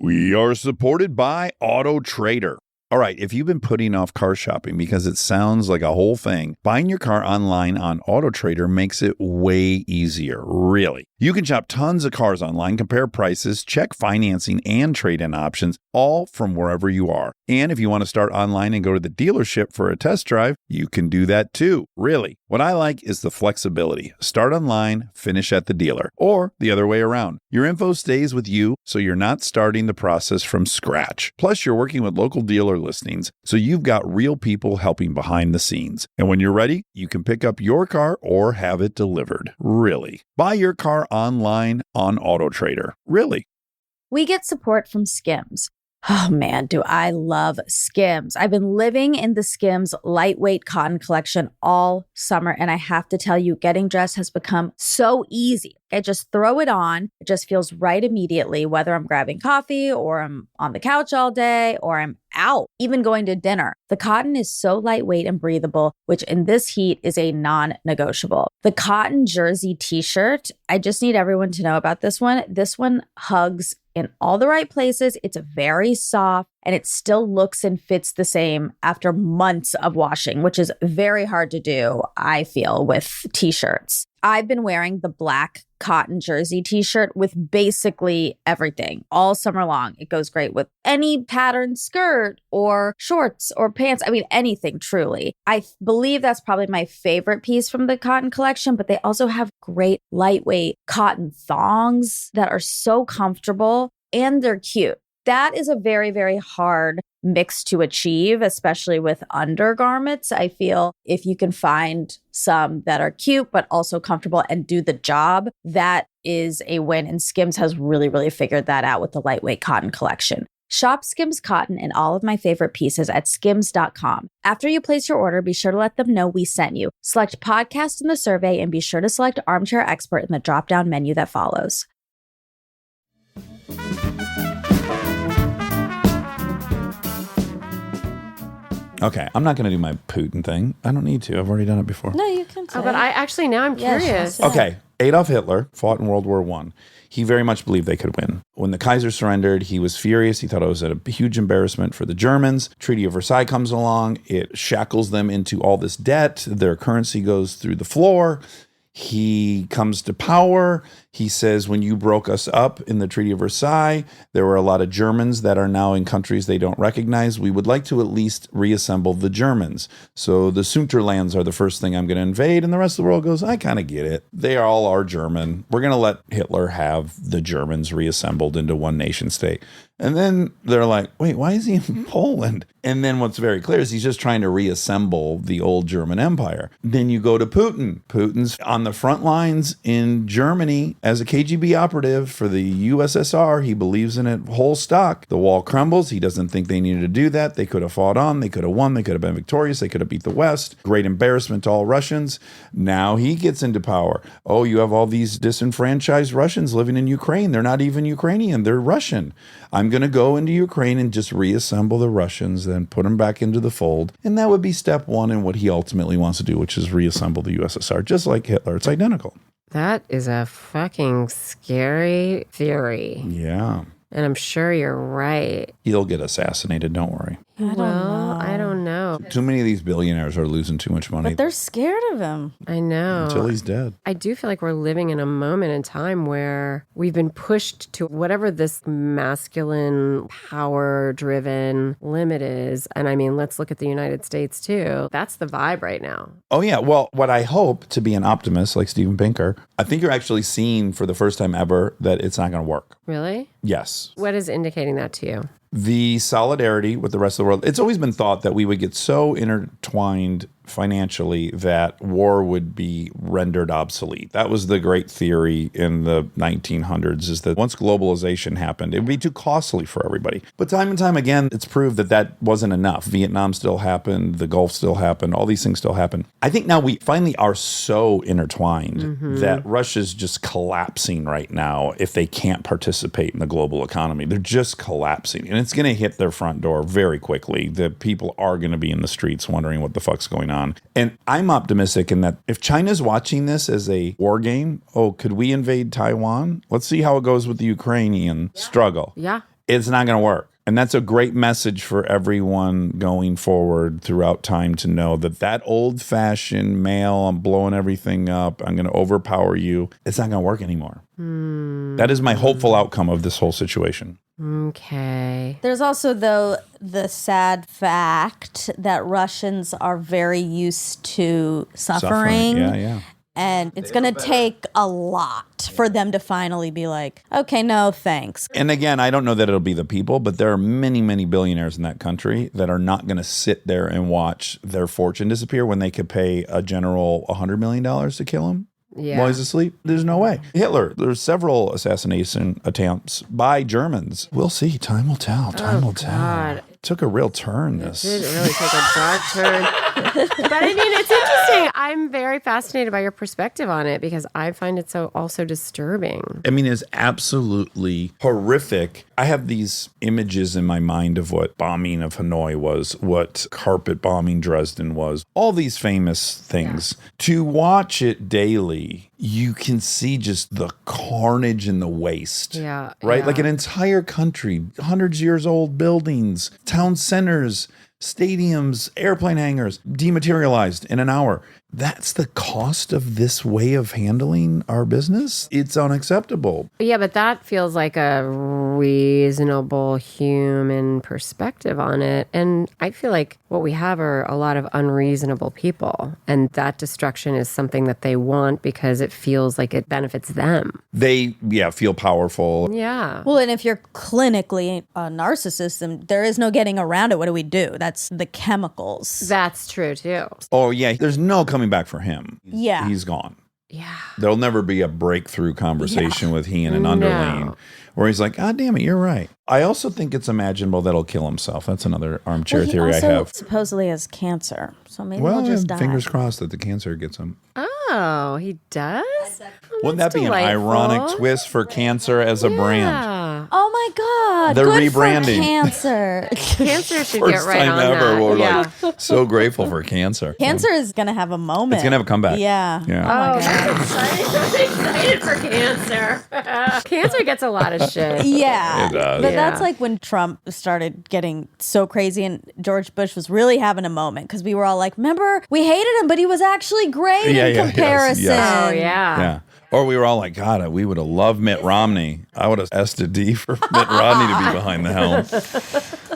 We are supported by Auto Trader. All right, if you've been putting off car shopping because it sounds like a whole thing, buying your car online on Auto Trader makes it way easier, really. You can shop tons of cars online, compare prices, check financing and trade-in options, all from wherever you are. And if you want to start online and go to the dealership for a test drive, you can do that too, really. What I like is the flexibility. Start online, finish at the dealer, or the other way around. Your info stays with you, so you're not starting the process from scratch. Plus, you're working with local dealer listings, so you've got real people helping behind the scenes. And when you're ready, you can pick up your car or have it delivered. Really. Buy your car online on Auto Trader. Really. We get support from Skims. Oh man, do I love Skims. I've been living in the Skims lightweight cotton collection all summer, and I have to tell you, getting dressed has become so easy. I just throw it on. It just feels right immediately, whether I'm grabbing coffee or I'm on the couch all day or I'm out, even going to dinner. The cotton is so lightweight and breathable, which in this heat is a non-negotiable. The cotton jersey t-shirt, I just need everyone to know about this one. This one hugs in all the right places. It's very soft and it still looks and fits the same after months of washing, which is very hard to do, I feel, with t-shirts. I've been wearing the black cotton jersey t-shirt with basically everything all summer long. It goes great with any patterned skirt or shorts or pants. I mean, anything, truly. I believe that's probably my favorite piece from the cotton collection, but they also have great lightweight cotton thongs that are so comfortable and they're cute. That is a very, very hard mix to achieve, especially with undergarments. I feel if you can find some that are cute, but also comfortable and do the job, that is a win. And Skims has really, really figured that out with the lightweight cotton collection. Shop Skims cotton and all of my favorite pieces at skims.com. After you place your order, be sure to let them know we sent you. Select podcast in the survey and be sure to select Armchair Expert in the drop-down menu that follows. Okay, I'm not going to do my Putin thing. I don't need to. I've already done it before. No, you can say Oh, but I actually, now I'm curious. Okay, Adolf Hitler fought in World War I. He very much believed they could win. When the Kaiser surrendered, he was furious. He thought it was a huge embarrassment for the Germans. Treaty of Versailles comes along. It shackles them into all this debt. Their currency goes through the floor. He comes to power. He says, when you broke us up in the Treaty of Versailles, there were a lot of Germans that are now in countries they don't recognize. We would like to at least reassemble the Germans. So the Sunterlands are the first thing I'm going to invade. And the rest of the world goes, I kind of get it. They all are German. We're going to let Hitler have the Germans reassembled into one nation state. And then they're like, wait, why is he in Poland? And then what's very clear is he's just trying to reassemble the old German Empire. Then you go to Putin. Putin's on the front lines in Germany as a KGB operative for the USSR. He believes in it whole stock. The wall crumbles. He doesn't think they needed to do that. They could have fought on. They could have won. They could have been victorious. They could have beat the West. Great embarrassment to all Russians. Now he gets into power. Oh, you have all these disenfranchised Russians living in Ukraine. They're not even Ukrainian. They're Russian. I'm going to go into Ukraine and just reassemble the Russians, then put them back into the fold. And that would be step one in what he ultimately wants to do, which is reassemble the USSR, just like Hitler. It's identical. That is a fucking scary theory. Yeah. And I'm sure you're right. He'll get assassinated, don't worry. I don't know. Too many of these billionaires are losing too much money But they're scared of him. I know. until he's dead. I do feel like we're living in a moment in time where we've been pushed to whatever this masculine, power-driven limit is. And I mean, let's look at the United States too. That's the vibe right now. Oh, yeah. Well, what I hope, to be an optimist like Steven Pinker, I think you're actually seeing for the first time ever that it's not going to work. Really? Yes. What is indicating that to you? The solidarity with the rest of the world. It's always been thought that we would get so intertwined financially that war would be rendered obsolete. That was the great theory in the 1900s, is that once globalization happened, it would be too costly for everybody. But time and time again, it's proved that that wasn't enough. Vietnam still happened. The Gulf still happened. All these things still happen. I think now we finally are so intertwined that Russia's just collapsing right now if they can't participate in the global economy. They're just collapsing. And it's going to hit their front door very quickly. The people are going to be in the streets wondering what the fuck's going on. And I'm optimistic in that if China's watching this as a war game, could we invade Taiwan? Let's see how it goes with the Ukrainian struggle. Yeah. It's not going to work. And that's a great message for everyone going forward throughout time to know that that old-fashioned male, I'm blowing everything up, I'm going to overpower you, it's not going to work anymore. That is my hopeful outcome of this whole situation. Okay. There's also, though, the sad fact that Russians are very used to suffering. Yeah. And it's going to take a lot for them to finally be like, okay, no, thanks. And again, I don't know that it'll be the people, but there are many, many billionaires in that country that are not going to sit there and watch their fortune disappear when they could pay a general $100 million to kill him. Yeah. While he's asleep. There's no way. Hitler, there's several assassination attempts by Germans. We'll see. Time will tell. Time will tell. It took a real turn, this. It did really take a dark turn. But I mean, it's interesting. I'm very fascinated by your perspective on it because I find it so also disturbing. I mean, it's absolutely horrific. I have these images in my mind of what bombing of Hanoi was, what carpet bombing Dresden was, all these famous things. Yeah. To watch it daily, you can see just the carnage and the waste. Yeah. Right? Yeah. Like an entire country, hundreds of years old buildings, town centers, stadiums, airplane hangars, dematerialized in an hour. That's the cost of this way of handling our business. It's unacceptable. Yeah, but that feels like a reasonable human perspective on it. And I feel like what we have are a lot of unreasonable people. And that destruction is something that they want because it feels like it benefits them. They, feel powerful. Yeah. Well, and if you're clinically a narcissist, then there is no getting around it. What do we do? That's the chemicals. That's true, too. Oh, yeah. There's no coming back for him. Yeah. He's gone. Yeah. There'll never be a breakthrough conversation with he and an underling where he's like, God damn it, you're right. I also think it's imaginable that he'll kill himself. That's another armchair theory I have. Supposedly has cancer. So maybe he'll just die. Fingers crossed that the cancer gets him. Oh, he does? Wouldn't that be delightful. An ironic twist for cancer as a brand? Oh my God. They're good rebranding. For cancer. Cancer should First get right time on ever that. we're like so grateful for cancer. Cancer is going to have a moment. It's going to have a comeback. Yeah. Oh my God. I'm excited for cancer. Cancer gets a lot of shit. Yeah. It does. But that's like when Trump started getting so crazy and George Bush was really having a moment because we were all like, remember, we hated him, but he was actually great in comparison. Yes. Oh, yeah. Or we were all like, God, we would have loved Mitt Romney. I would have asked a D for Mitt Romney to be behind the helm.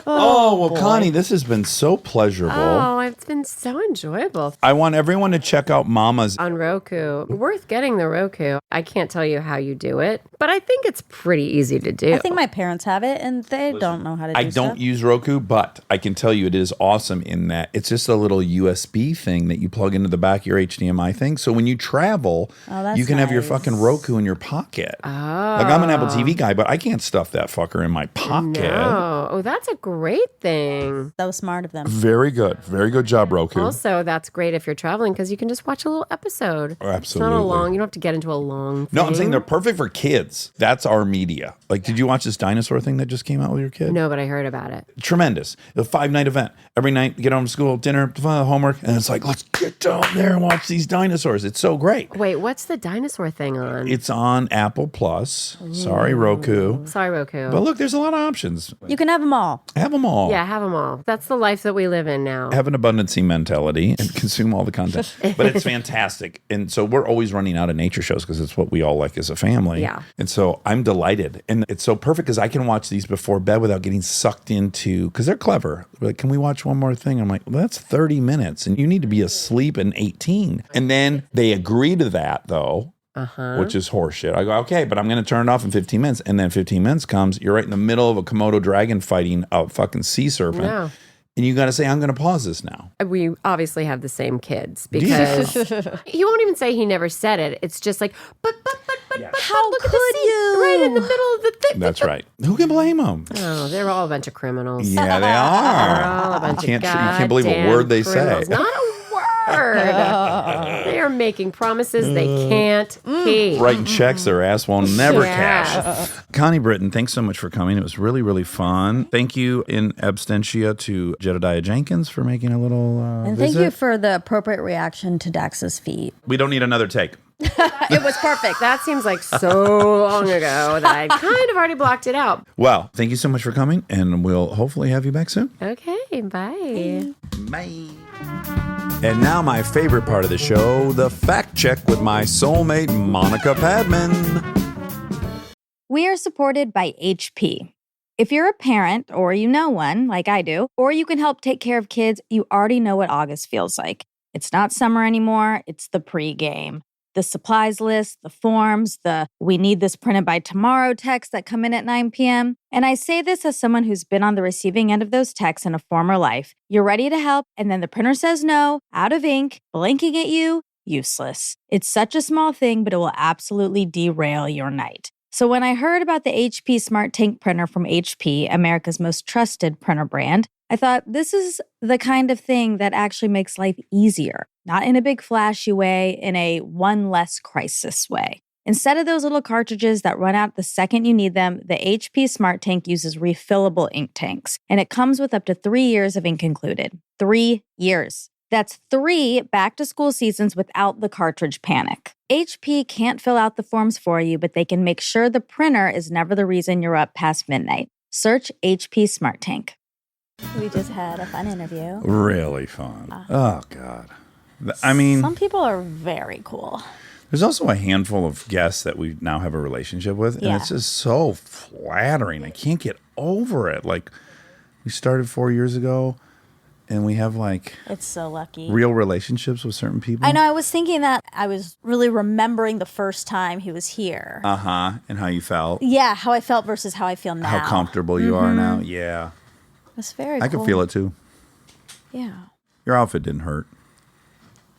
Well, Connie, this has been so pleasurable. Oh, it's been so enjoyable. I want everyone to check out Mama's on Roku. Worth getting the Roku. I can't tell you how you do it, but I think it's pretty easy to do. I think my parents have it and they don't know how to do it. I don't use Roku, but I can tell you it is awesome in that it's just a little USB thing that you plug into the back of your HDMI thing. So when you travel, you can have your fucking Roku in your pocket. Oh. Like I'm an Apple TV guy, but I can't stuff that fucker in my pocket. No. Oh, that's a great thing. That was smart of them. Very good. Very good job, Roku. Also, that's great if you're traveling because you can just watch a little episode. Oh, absolutely. It's not a long, you don't have to get into a long thing. No, I'm saying they're perfect for kids. That's our media. Like, did you watch this dinosaur thing that just came out with your kid? No, but I heard about it. Tremendous. The 5-night event. Every night, get home from school, dinner, homework, and it's like, let's get down there and watch these dinosaurs. It's so great. Wait, what's the dinosaur thing on? It's on Apple Plus. Sorry, Roku. Sorry, Roku. But look, there's a lot of options. You can have them all. Have them all. Yeah, have them all. That's the life that we live in now. Have an abundancy mentality and consume all the content. But it's fantastic. And so we're always running out of nature shows because it's what we all like as a family. Yeah. And so I'm delighted. And it's so perfect because I can watch these before bed without getting sucked into, because they're clever. They're like, can we watch one more thing? I'm like, well, that's 30 minutes and you need to be asleep in 18. And then they agree to that though. Which is horseshit. I go, okay, but I'm going to turn it off in 15 minutes. And then 15 minutes comes, you're right in the middle of a Komodo dragon fighting a fucking sea serpent. No. And you got to say, I'm going to pause this now. We obviously have the same kids because he won't even say he never said it. It's just like, but How look at could the seat you? right in the middle of the thing. That's right. Who can blame them? Oh, they're all a bunch of criminals. Yeah, they They're are. all a bunch You of can't believe a goddamn word they criminals. say. Not a word. They are making promises they can't keep. Writing checks their ass will never Yeah. cash. Connie Britton, thanks so much for coming. It was really, really fun. Thank you in absentia to Jedediah Jenkins for making a little And visit. thank you for the appropriate reaction to Dax's feet. We don't need another take. It was perfect. That seems like so long ago that I kind of already blocked it out. Well, thank you so much for coming, and we'll hopefully have you back soon. Okay, bye. Bye. And now my favorite part of the show, the fact check with my soulmate, Monica Padman. We are supported by HP. If you're a parent or you know one, like I do, or you can help take care of kids, you already know what August feels like. It's not summer anymore, it's the pregame. The supplies list, the forms, the "we need this printed by tomorrow" texts that come in at 9 p.m. And I say this as someone who's been on the receiving end of those texts in a former life. You're ready to help, and then the printer says no, out of ink, blinking at you, useless. It's such a small thing, but it will absolutely derail your night. So when I heard about the HP Smart Tank printer from HP, America's most trusted printer brand, I thought this is the kind of thing that actually makes life easier, not in a big flashy way, in a one less crisis way. Instead of those little cartridges that run out the second you need them, the HP Smart Tank uses refillable ink tanks, and it comes with up to 3 years of ink included. 3 years. That's 3 back-to-school seasons without the cartridge panic. HP can't fill out the forms for you, but they can make sure the printer is never the reason you're up past midnight. Search HP Smart Tank. We just had a fun interview. Really fun. Oh, God. I mean, Some people are very cool. there's also a handful of guests that we now have a relationship with, and Yeah. it's just so flattering. I can't get over it. Like, we started 4 years ago, and we have, like, It's so lucky. real relationships with certain people. I know. I was thinking that I was really remembering the first time he was here. And how you felt. Yeah, how I felt versus how I feel now. How comfortable you are now. Yeah. It's very I cool. can feel it, too. Yeah. Your outfit didn't hurt.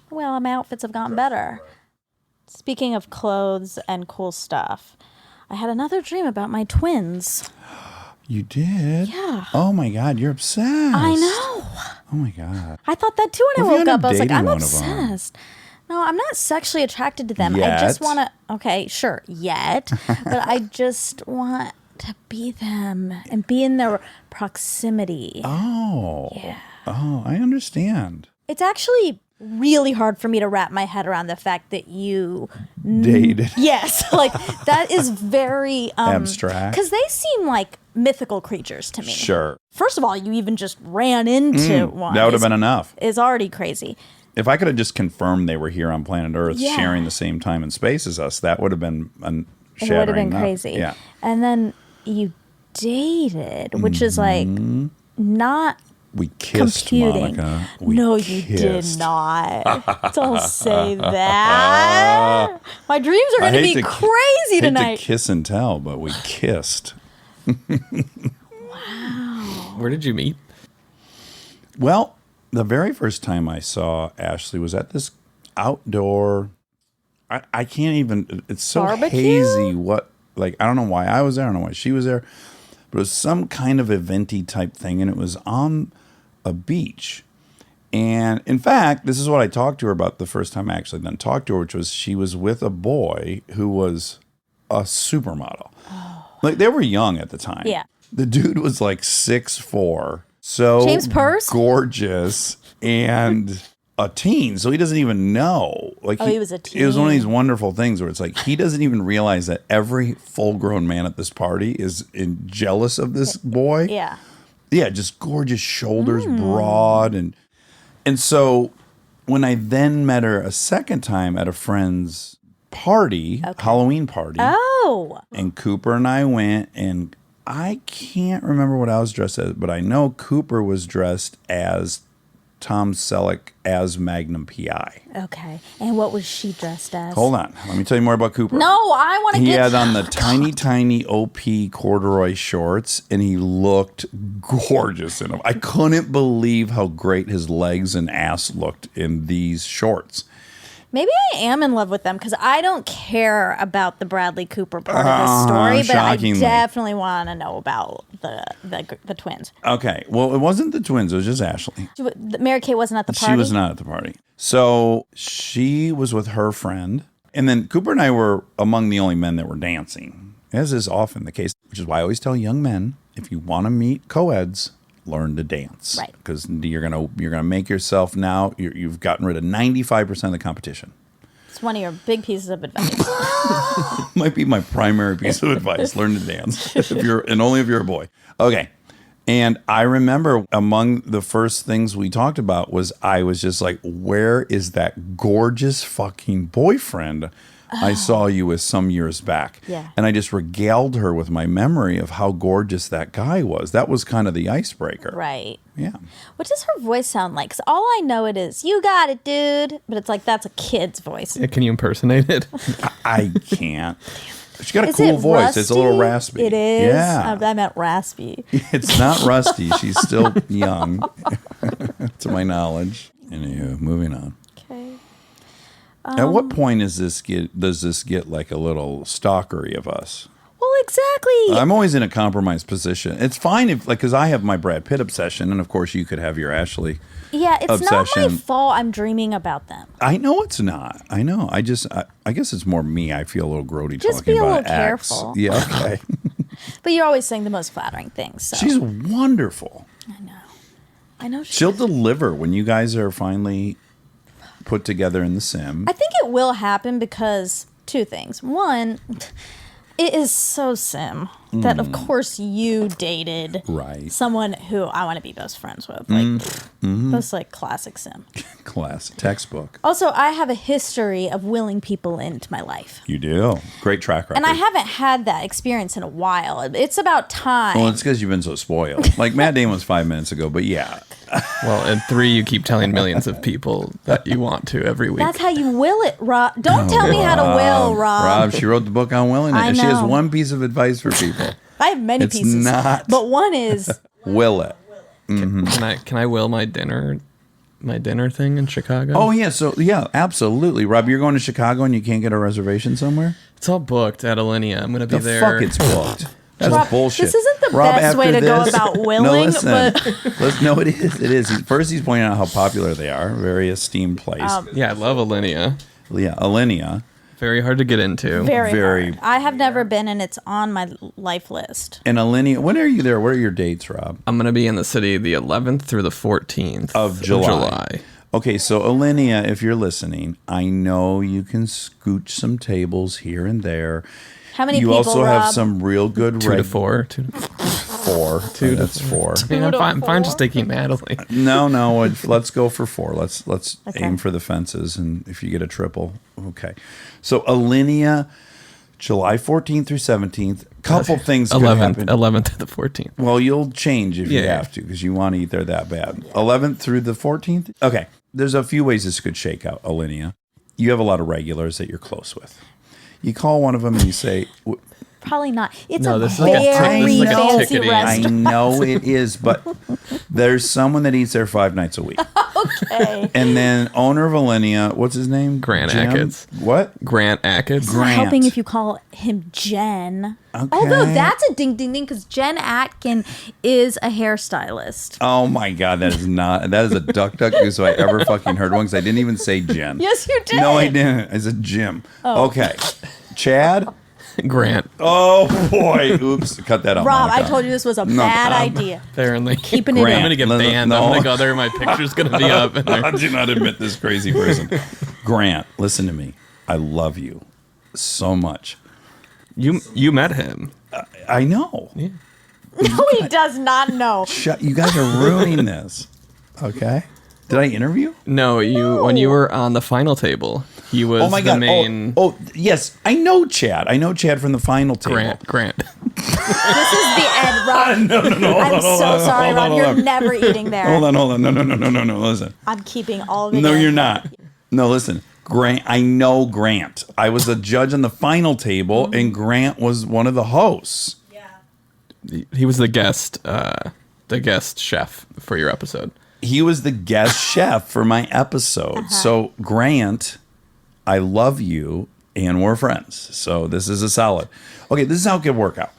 Well, my outfits have gotten better. Speaking of clothes and cool stuff, I had another dream about my twins. You did? Yeah. Oh, my God. You're obsessed. I know. Oh, my God. I thought that too when What I if you woke end up. I was like, dating I'm one of them? obsessed. No, I'm not sexually attracted to them. I Yet. just want to, okay, sure, yet. But I just want to be them and be in their proximity. Oh. Yeah. Oh, I understand. It's actually really hard for me to wrap my head around the fact that you Dated. Yes, like that is very Abstract. because they seem like mythical creatures to me. Sure. First of all, you even just ran into one. That would have been enough. Is already crazy. If I could have just confirmed they were here on planet Earth, Yeah. sharing the same time and space as us, that would have been It shattering would have been enough. crazy. Yeah. And then you dated, which is like not We kissed, computing. Monica. We No, you did kissed. not. Don't say that. My dreams are I going to hate be to- crazy hate tonight. to kiss and tell, but we kissed. Where did you meet? Well, the very first time I saw Ashley was at this outdoor. I can't even. It's so Barbecue? hazy. What? Like, I don't know why I was there. I don't know why she was there. But it was some kind of eventy type thing, and it was on a beach. And in fact, this is what I talked to her about the first time I actually then talked to her, which was she was with a boy who was a supermodel. Like, they were young at the time. Yeah. The dude was like 6'4", so James Purse? gorgeous, and a teen, so he doesn't even know. Like, Oh, he was a It was one of teen. these wonderful things where it's like he doesn't even realize that every full-grown man at this party is jealous of this boy. Yeah. Yeah, just gorgeous shoulders, broad, and so when I then met her a second time at a friend's party, Halloween party, Oh. and Cooper and I went, and I can't remember what I was dressed as, but I know Cooper was dressed as Tom Selleck as Magnum PI. Okay. And what was she dressed as? Hold on. Let me tell you more about Cooper. No, I want to He get... had on the tiny OP corduroy shorts, and he looked gorgeous in them. I couldn't believe how great his legs and ass looked in these shorts. Maybe I am in love with them because I don't care about the Bradley Cooper part of this story, but shockingly. I definitely want to know about the twins. Okay. Well, it wasn't the twins. It was just Ashley. Mary Kate wasn't at the party? She was not at the party. So she was with her friend. And then Cooper and I were among the only men that were dancing, as is often the case, which is why I always tell young men, if you want to meet co-eds, learn to dance. Right. Because you're gonna make yourself now, you've gotten rid of 95% of the competition. It's one of your big pieces of advice. Might be my primary piece of advice. Learn to dance. Only if you're a boy. Okay. And I remember among the first things we talked about was I was just like, where is that gorgeous fucking boyfriend I saw you with some years back? Yeah. And I just regaled her with my memory of how gorgeous that guy was. That was kind of the icebreaker. Right. Yeah. What does her voice sound like? 'Cause all I know it is, you got it, dude. But it's like, that's a kid's voice. Yeah, can you impersonate it? I can't. She got a Is cool it voice. rusty? It's a little raspy. It is? Yeah. I meant raspy. It's not rusty. She's still young, to my knowledge. Anywho, moving on. Okay. At what point does this get like a little stalkery of us? Well, exactly. I'm always in a compromised position. It's fine if, like, because I have my Brad Pitt obsession, and of course you could have your Ashley. Yeah, it's not my obsession. fault I'm dreaming about them. I know it's not. I know. I guess it's more me. I feel a little grody Just talking be a about little Axe. careful. Yeah, okay. But you're always saying the most flattering things. So. She's wonderful. I know She'll deliver when you guys are finally put together in the sim. I think it will happen because two things. One, it is so sim that of course you dated Right. someone who I want to be best friends with. Like that's like classic sim. Class textbook. Also, I have a history of willing people into my life. You do. Great track record. And I haven't had that experience in a while. It's about time. Well, it's because you've been so spoiled. Like Matt Damon was 5 minutes ago, but yeah. Well, and 3, you keep telling millions of people that you want to every week. That's how you will it, Rob. Don't tell me how to will, Rob. Rob, she wrote the book on willing it. I And she has know. one piece of advice for people. I have many It's pieces. not- But one is Will it. Can I will my dinner thing in Chicago? Oh, yeah. So, yeah, absolutely. Rob, you're going to Chicago and you can't get a reservation somewhere? It's all booked at Alinea. I'm gonna be The there. fuck it's booked. That's Rob, bullshit. this isn't the Rob, best way after to go this- about willing, no, listen. but No, it is. It is. First, he's pointing out how popular they are. Very esteemed place. Yeah, I love Alinea. Yeah, Alinea. Very hard to get into. very hard. I have never been, and it's on my life list. And Alinea, when are you there? What are your dates, Rob? I'm gonna be in the city the 11th through the 14th Of July. Okay, so Alinea, if you're listening, I know you can scooch some tables here and there. How many You people, also Rob? have some real good 2 to 4. 2 to 4. 4. Two. That's 4. I mean, I'm fine just taking Natalie. No, let's go for 4. Let's Okay. aim for the fences, and if you get a triple, okay. So Alinea, July 14th through 17th. Couple things could 11th happen. to the 14th. Well, you'll change if you Yeah. have to because you want to eat there that bad. 11th through the 14th? Okay. There's a few ways this could shake out, Alinea. You have a lot of regulars that you're close with. You call one of them and you say, Probably not. It's No, a this is like a very this is like a fancy ticketing. I restaurant. know it is, but there's someone that eats there 5 nights a week. Okay. And then owner of Alinea, what's his name? Grant Jim? Atkins. What? Grant Atkins. Grant. Helping if you call him Jen. Okay. Although that's a ding ding ding because Jen Atkin is a hairstylist. Oh my God, that is a duck goose if I ever fucking heard one because I didn't even say Jen. Yes, you did. No, I didn't. I said Jim. Oh. Okay. Chad? Grant. Oh boy. Oops. Cut that out. Rob, I Monica. told you this was a bad idea. Apparently. Keeping it Grant. in. I'm gonna get No, no, banned. no. I'm gonna go there. My picture's gonna be up. And I do not admit this crazy person. Grant, listen to me. I love you so much. you met him. I know. Yeah. No, he does not know. Shut. You guys are ruining this. Okay. Did I interview? No, when you were on the final table, he was Oh my the God. main Oh, yes. I know Chad. I know Chad from the final table. Grant. This is the end, Rob. No. I'm so sorry, Rob. You're never eating there. Hold on. No. Listen. I'm keeping all of it. No, in. you're not. No, listen. Grant, I know Grant. I was a judge on the final table, and Grant was one of the hosts. He was the guest chef for your episode. He was the guest chef for my episode. So, Grant, I love you, and we're friends. So, this is a solid. Okay, this is how it could work out.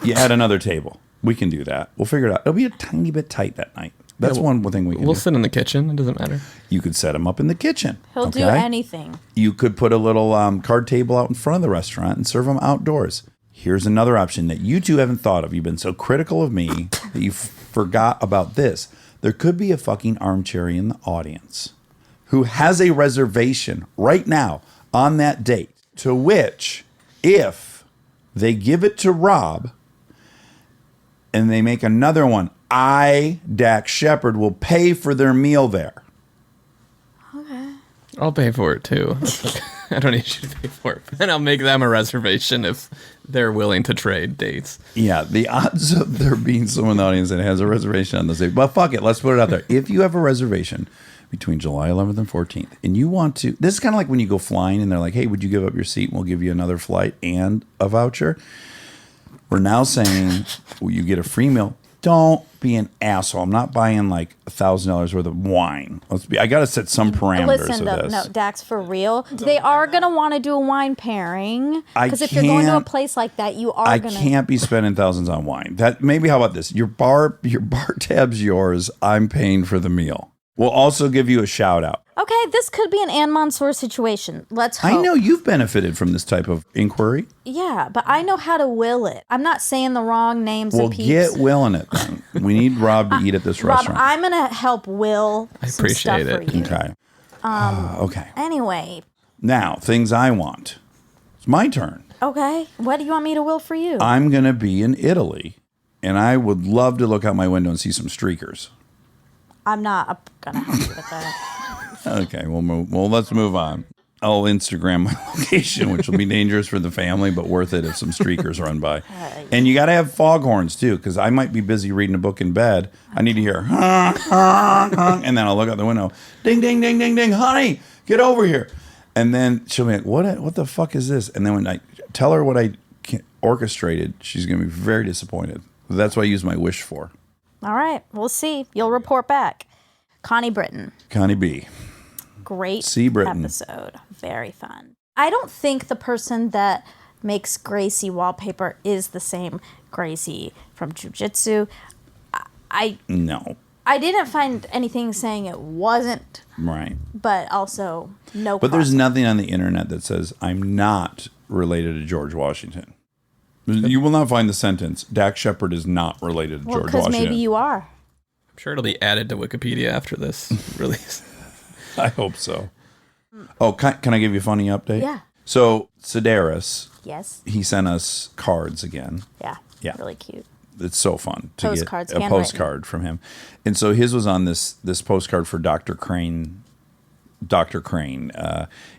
You had another table. We can do that. We'll figure it out. It'll be a tiny bit tight that night. That's one thing we can do. We'll sit in the kitchen. It doesn't matter. You could set him up in the kitchen. He'll do anything. You could put a little card table out in front of the restaurant and serve them outdoors. Here's another option that you two haven't thought of. You've been so critical of me that you forgot about this. There could be a fucking armchair in the audience who has a reservation right now on that date, to which, if they give it to Rob and they make another one, Dax Shepard, will pay for their meal there. Okay. I'll pay for it too. I don't need you to pay for it. And I'll make them a reservation if they're willing to trade dates. Yeah, the odds of there being someone in the audience that has a reservation on the same, but fuck it, let's put it out there. If you have a reservation between July 11th and 14th, and you want to, this is kind of like when you go flying and they're like, hey, would you give up your seat and we'll give you another flight and a voucher? We're now saying, well, you get a free meal. Don't be an asshole. I'm not buying like $1,000 worth of wine. I got to set some parameters Listen, of this. no, Dax, for real. They are going to want to do a wine pairing. Because if you're going to a place like that, you are going to. I can't be spending thousands on wine. That maybe, how about this? Your bar tab's yours. I'm paying for the meal. We'll also give you a shout out. Okay, this could be an Anne Mansour situation. Let's hope. I know you've benefited from this type of inquiry. Yeah, but I know how to will it. I'm not saying the wrong names Well, of peeps. get willing it then. We need Rob to eat at this Rob, restaurant. I'm going to help will I some stuff appreciate for you. Okay. Okay. Anyway, Now, things I want. It's my turn. okay. What do you want me to will for you? I'm going to be in Italy, and I would love to look out my window and see some streakers. I'm not going to help you with that. Okay, well, let's move on. I'll Instagram my location, which will be dangerous for the family, but worth it if some streakers run by. And you got to have foghorns, too, because I might be busy reading a book in bed. I need to hear, honk, honk, honk, and then I'll look out the window, ding, ding, ding, ding, ding, honey, get over here. And then she'll be like, what the fuck is this? And then when I tell her what I orchestrated, she's going to be very disappointed. That's what I use my wish for. All right, we'll see. You'll report back. Connie Britton. Connie B. Great C. Britton. episode. Very fun. I don't think the person that makes Gracie wallpaper is the same Gracie from Jiu-Jitsu. No. I didn't find anything saying it wasn't, Right. but also no. But there's crossover. nothing on the internet that says I'm not related to George Washington. You will not find the sentence, Dax Shepard is not related to George because Washington. maybe you are. I'm sure it'll be added to Wikipedia after this release. I hope so. Oh, can I give you a funny update? Yeah. So, Sedaris, Yes. he sent us cards again. Yeah. Yeah. Really cute. It's so fun to Postcards, get a handwritten. postcard from him. And so his was on this postcard for Dr. Crane. Dr. Crane.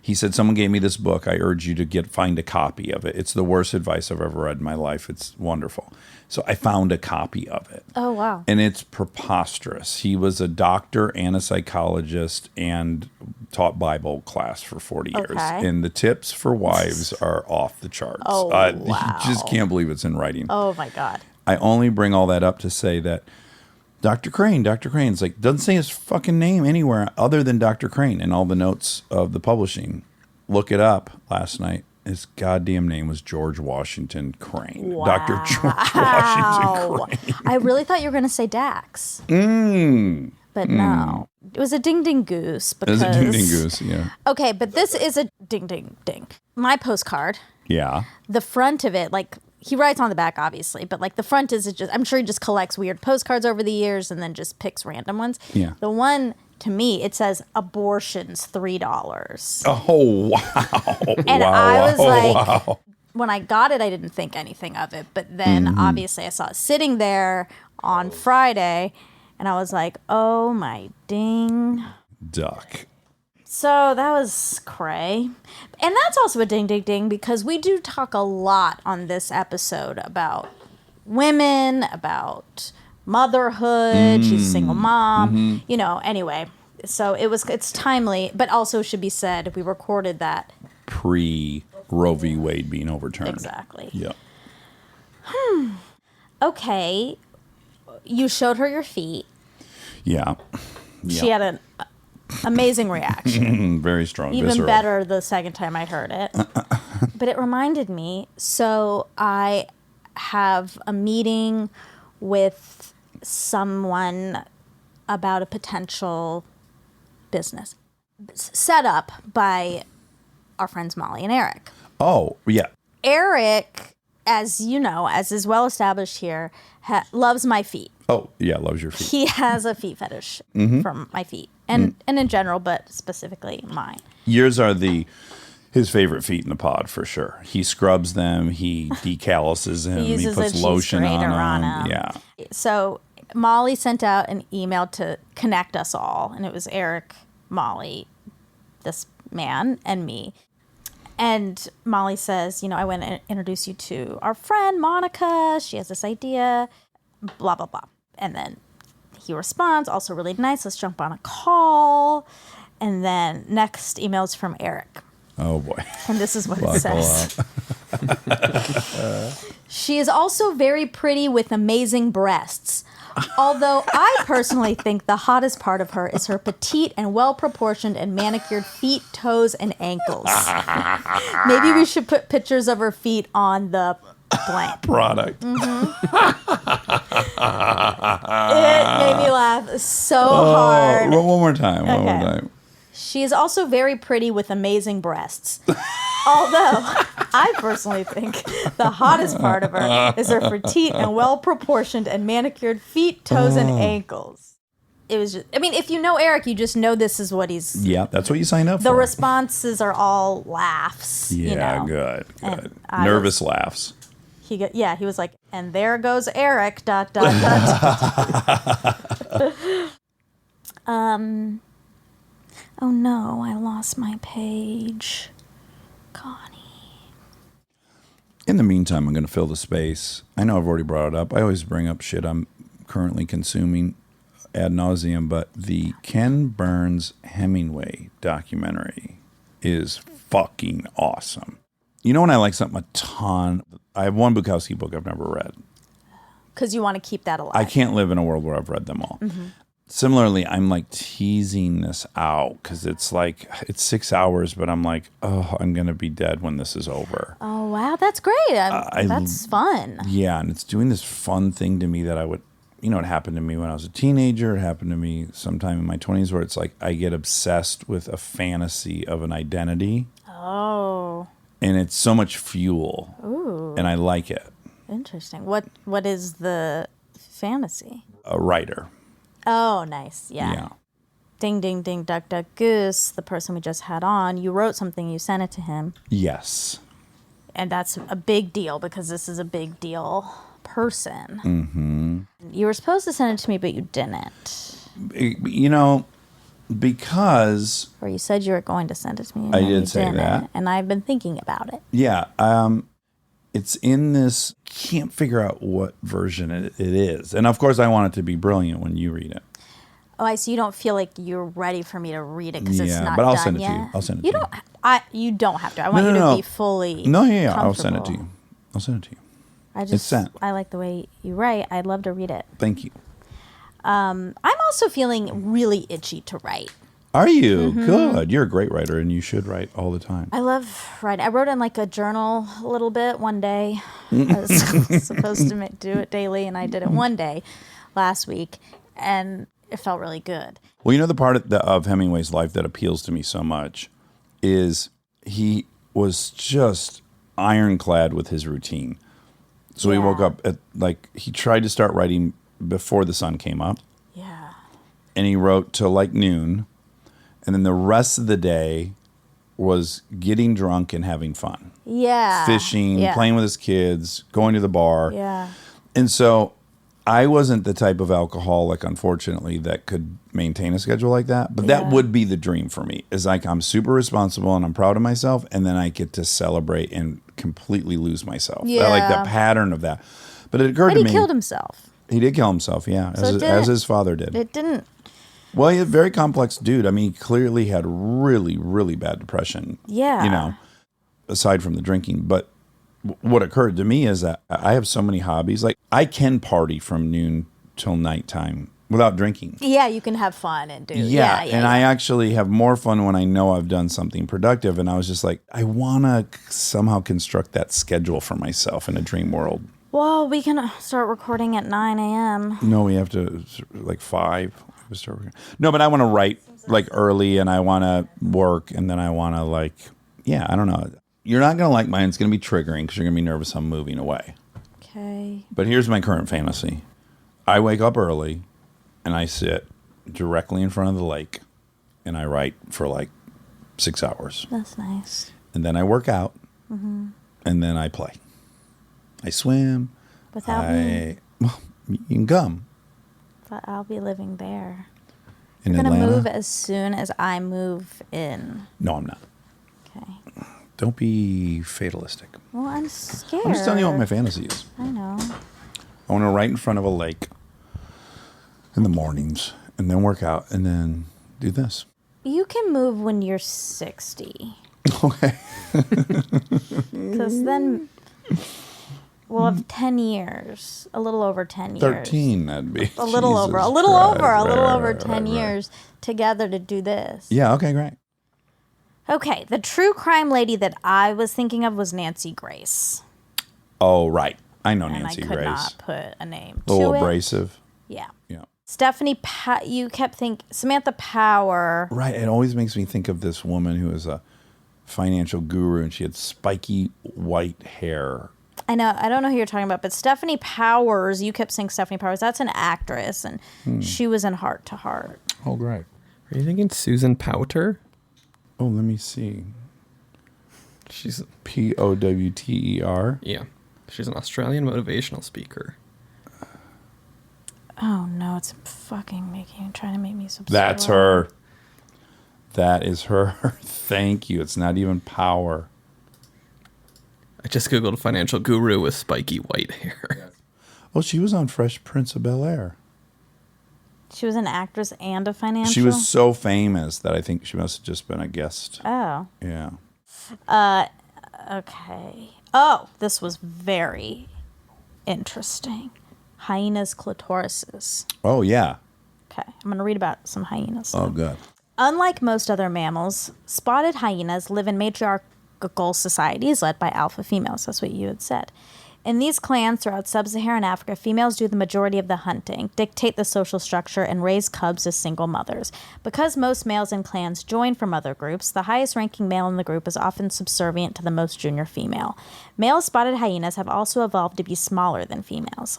He said, someone gave me this book. I urge you to find a copy of it. It's the worst advice I've ever read in my life. It's wonderful. So I found a copy of it. Oh, wow. And it's preposterous. He was a doctor and a psychologist and taught Bible class for 40 years. Okay. And the tips for wives are off the charts. Oh, wow. wow. You just can't believe it's in writing. Oh, my God. I only bring all that up to say that Dr. Crane's like, doesn't say his fucking name anywhere other than Dr. Crane in all the notes of the publishing. Look it up last night. His goddamn name was George Washington Crane. Wow. Dr. George Washington Crane. I really thought you were going to say Dax. But no. It was a ding ding goose. It Because... was a ding ding goose, yeah. Okay, but this is a ding ding ding. My postcard, Yeah. the front of it, like, he writes on the back, obviously, but like the front is just, I'm sure he just collects weird postcards over the years and then just picks random ones. Yeah. The one, to me, it says abortions $3. Oh, wow. And wow, I was like, wow. when I got it, I didn't think anything of it. But then obviously I saw it sitting there on Friday and I was like, oh my ding. Duck. So that was cray. And that's also a ding ding ding because we do talk a lot on this episode about women, about motherhood. She's a single mom, anyway. So it's timely, but also should be said, we recorded that pre Roe v. Wade being overturned. Exactly. Yeah. Okay. You showed her your feet. Yeah. She had an amazing reaction. Very strong. Even visceral. better the second time I heard it. But it reminded me, so I have a meeting with someone about a potential business set up by our friends Molly and Eric. Oh, yeah. Eric, as you know, as is well established here, loves my feet. Oh, yeah, loves your feet. He has a feet fetish for my feet, and in general, but specifically mine. Yours are his favorite feet in the pod for sure. He scrubs them. He decalluses them. He uses puts a cheese lotion grater on on them. 'em. Yeah. So Molly sent out an email to connect us all, and it was Eric, Molly, this man, and me. And Molly says, I want to introduce you to our friend Monica. She has this idea, blah, blah, blah. And then he responds, also really nice, let's jump on a call. And then next email is from Eric. Oh, boy. And this is what it says. She is also very pretty with amazing breasts. Although I personally think the hottest part of her is her petite and well-proportioned and manicured feet, toes, and ankles. Maybe we should put pictures of her feet on the blank product. It made me laugh so hard. One more time. One more time. She is also very pretty with amazing breasts. Although I personally think the hottest part of her is her petite and well-proportioned and manicured feet, toes, and ankles. It was just, if you know Eric, you just know this is what he's... Yeah, that's what you signed up for. The responses are all laughs. Yeah, good. Nervous laughs. He was like, and there goes Eric, ... Oh no, I lost my page. Connie. In the meantime, I'm going to fill the space. I know I've already brought it up. I always bring up shit I'm currently consuming ad nauseum, but the Ken Burns Hemingway documentary is fucking awesome. You know when I like something a ton? I have one Bukowski book I've never read. Because you want to keep that alive. I can't live in a world where I've read them all. Mm-hmm. Similarly, I'm like teasing this out because it's 6 hours, but I'm like, oh, I'm going to be dead when this is over. Oh, wow. That's great. That's fun. Yeah. And it's doing this fun thing to me that I would, it happened to me when I was a teenager. It happened to me sometime in my 20s where it's like I get obsessed with a fantasy of an identity. Oh. And it's so much fuel. Ooh. And I like it. Interesting. What is the fantasy? A writer. Oh, nice. Yeah. Ding, ding, ding, duck, duck, goose, the person we just had on, you wrote something, you sent it to him. Yes. And that's a big deal because this is a big deal person. Mm-hmm. You were supposed to send it to me, but you didn't. Because... Or you said you were going to send it to me. I did say that. And I've been thinking about it. Yeah. It's in this, can't figure out what version it is. And of course, I want it to be brilliant when you read it. Oh, I see. You don't feel like you're ready for me to read it because it's not but I'll done send it yet. to you. I'll send it you to don't, you. You don't have to. I want you to be fully I'll send it to you. I'll send it to you. It's sent. I like the way you write. I'd love to read it. Thank you. I'm also feeling really itchy to write. Are you? Mm-hmm. Good. You're a great writer, and you should write all the time. I love writing. I wrote in like a journal a little bit one day. I was supposed to do it daily, and I did it one day last week, and it felt really good. Well, the part of Hemingway's life that appeals to me so much is he was just ironclad with his routine. So he woke up at, he tried to start writing before the sun came up. Yeah. And he wrote till noon. And then the rest of the day was getting drunk and having fun. Yeah. Fishing, playing with his kids, going to the bar. Yeah. And so I wasn't the type of alcoholic, unfortunately, that could maintain a schedule like that. But that would be the dream for me. Is I'm super responsible and I'm proud of myself. And then I get to celebrate and completely lose myself. Yeah. I like the pattern of that. But it occurred But to he me. killed himself. He did kill himself, yeah, So as his father did. It didn't. Well, he's a very complex dude. I mean, he clearly had really, really bad depression. Yeah. You know, aside from the drinking. But what occurred to me is that I have so many hobbies. Like, I can party from noon till nighttime without drinking. Yeah, you can have fun and do. Yeah, Yeah. I actually have more fun when I know I've done something productive. And I was just like, I want to somehow construct that schedule for myself in a dream world. Well, we can start recording at 9 a.m. No, we have to, like 5. No, but I want to write like early, and I want to work, and then I want to like, I don't know. You're not going to like mine. It's going to be triggering because you're going to be nervous I'm moving away. Okay. But here's my current fantasy. I wake up early, and I sit directly in front of the lake, and I write for like 6 hours. That's nice. And then I work out, and then I play. I swim. Without me. Well, you can come. But I'll be living there. In You're going to Atlanta? move as soon as I move in. No, I'm not. Okay. Don't be fatalistic. Well, I'm scared. I'm just telling you what my fantasy is. I know. I want to write in front of a lake in the mornings, and then work out, and then do this. You can move when you're 60. Okay. Because then we'll have 10 years. A little over 10 years. 13, that'd be. A little Jesus over. A little Christ. over. A little Right, over right, 10 right. years together to do this. Yeah, okay, great. Okay, the true crime lady that I was thinking of was Nancy Grace. Oh, right. I know And Nancy I could Grace. not put a name A little to it. abrasive. Yeah. Yeah. Stephanie, you kept thinking, Samantha Power. Right. It always makes me think of this woman who is a financial guru, and she had spiky white hair. I know, I don't know who you're talking about, but Stephanie Powers, you kept saying Stephanie Powers, that's an actress, and she was in Heart to Heart. Oh, great. Are you thinking Susan Powter? Oh, let me see. She's Powter. yeah. She's an Australian motivational speaker. Oh no, it's fucking trying to make me subscribe. That's her. That is her. Thank you. It's not even Power. I just googled financial guru with spiky white hair. Oh, she was on Fresh Prince of Bel-Air. She was an actress and a financial? She was so famous that I think she must have just been a guest. Oh. Yeah. Okay. Oh, this was very interesting. Hyenas clitorises. Oh, yeah. Okay, I'm going to read about some hyenas. Oh, good. Unlike most other mammals, spotted hyenas live in matriarchal societies led by alpha females. That's what you had said. In these clans throughout sub-Saharan Africa, females do the majority of the hunting, dictate the social structure, and raise cubs as single mothers. Because most males in clans join from other groups, the highest-ranking male in the group is often subservient to the most junior female. Male spotted hyenas have also evolved to be smaller than females.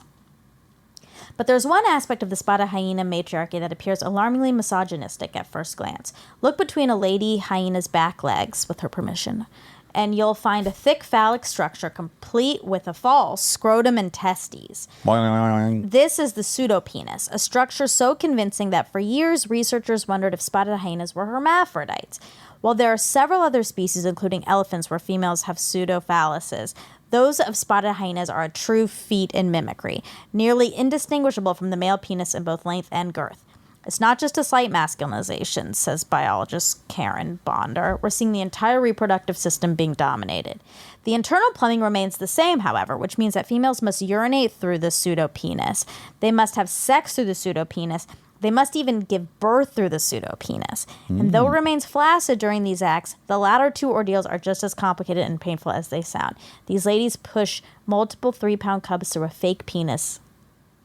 But there's one aspect of the spotted hyena matriarchy that appears alarmingly misogynistic at first glance. Look between a lady hyena's back legs, with her permission, and you'll find a thick phallic structure complete with a false scrotum and testes. This is the pseudopenis, a structure so convincing that for years researchers wondered if spotted hyenas were hermaphrodites. While there are several other species, including elephants, where females have pseudophalluses, those of spotted hyenas are a true feat in mimicry, nearly indistinguishable from the male penis in both length and girth. It's not just a slight masculinization, says biologist Karen Bonder. We're seeing the entire reproductive system being dominated. The internal plumbing remains the same, however, which means that females must urinate through the pseudopenis. They must have sex through the pseudopenis. They must even give birth through the pseudopenis. And though it remains flaccid during these acts, the latter two ordeals are just as complicated and painful as they sound. These ladies push multiple 3-pound cubs through a fake penis.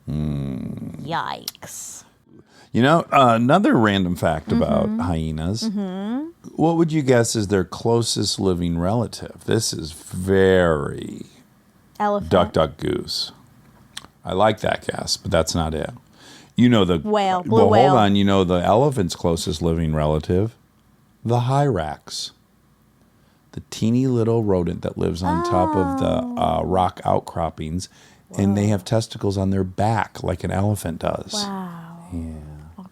Yikes. You know, another random fact about hyenas. What would you guess is their closest living relative? This is very Elephant. duck, duck, goose. I like that guess, but that's not it. You know the Whale, blue well, whale. hold on. You know the elephant's closest living relative, the hyrax, the teeny little rodent that lives on top of the rock outcroppings, and they have testicles on their back like an elephant does. Wow. Yeah.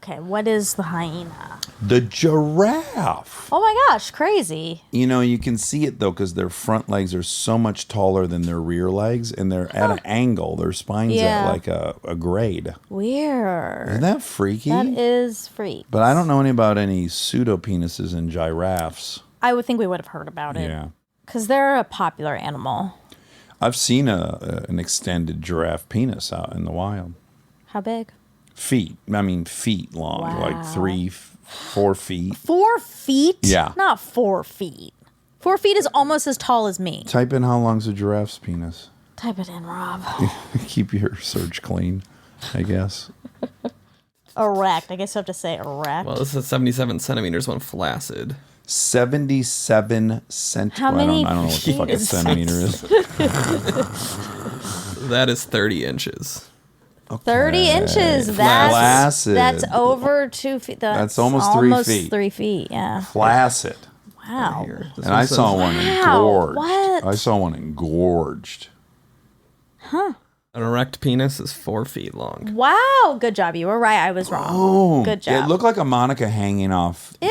Okay, what is the hyena? The giraffe. Oh my gosh, crazy. You know, you can see it though because their front legs are so much taller than their rear legs, and they're at an angle. Their spine's at like a grade. Weird. Isn't that freaky? That is freak. But I don't know any pseudopenises in giraffes. I would think we would have heard about it. Yeah. Because they're a popular animal. I've seen an extended giraffe penis out in the wild. How big? Feet long, Wow. like 4 feet. 4 feet? Yeah. Not 4 feet. 4 feet is almost as tall as me. Type in how long's a giraffe's penis. Type it in, Rob. Keep your search clean, I guess. Erect. I guess you have to say erect. Well, this is 77 centimeters when flaccid. 77 centimeters. How many I don't know what the feet fuck a is centimeter is. That is 30 inches. 30 inches. Flaccid. That's over 2 feet. That's almost 3 feet. 3 feet, yeah. Flaccid. Wow. And I saw one engorged. What? I saw one engorged. Huh. An erect penis is 4 feet long. Wow. Good job. You were right. I was wrong. Oh, Good job. It looked like a Monica hanging off. Ew.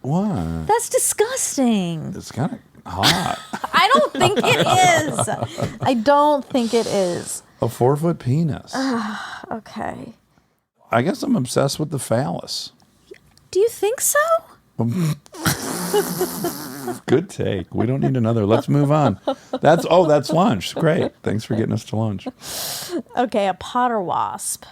What? That's disgusting. It's kind of hot. I don't think it is. I don't think it is. A 4-foot penis. Okay. I guess I'm obsessed with the phallus. Do you think so? Good take. We don't need another. Let's move on. That's lunch. Great. Thanks for getting us to lunch. Okay, a potter wasp.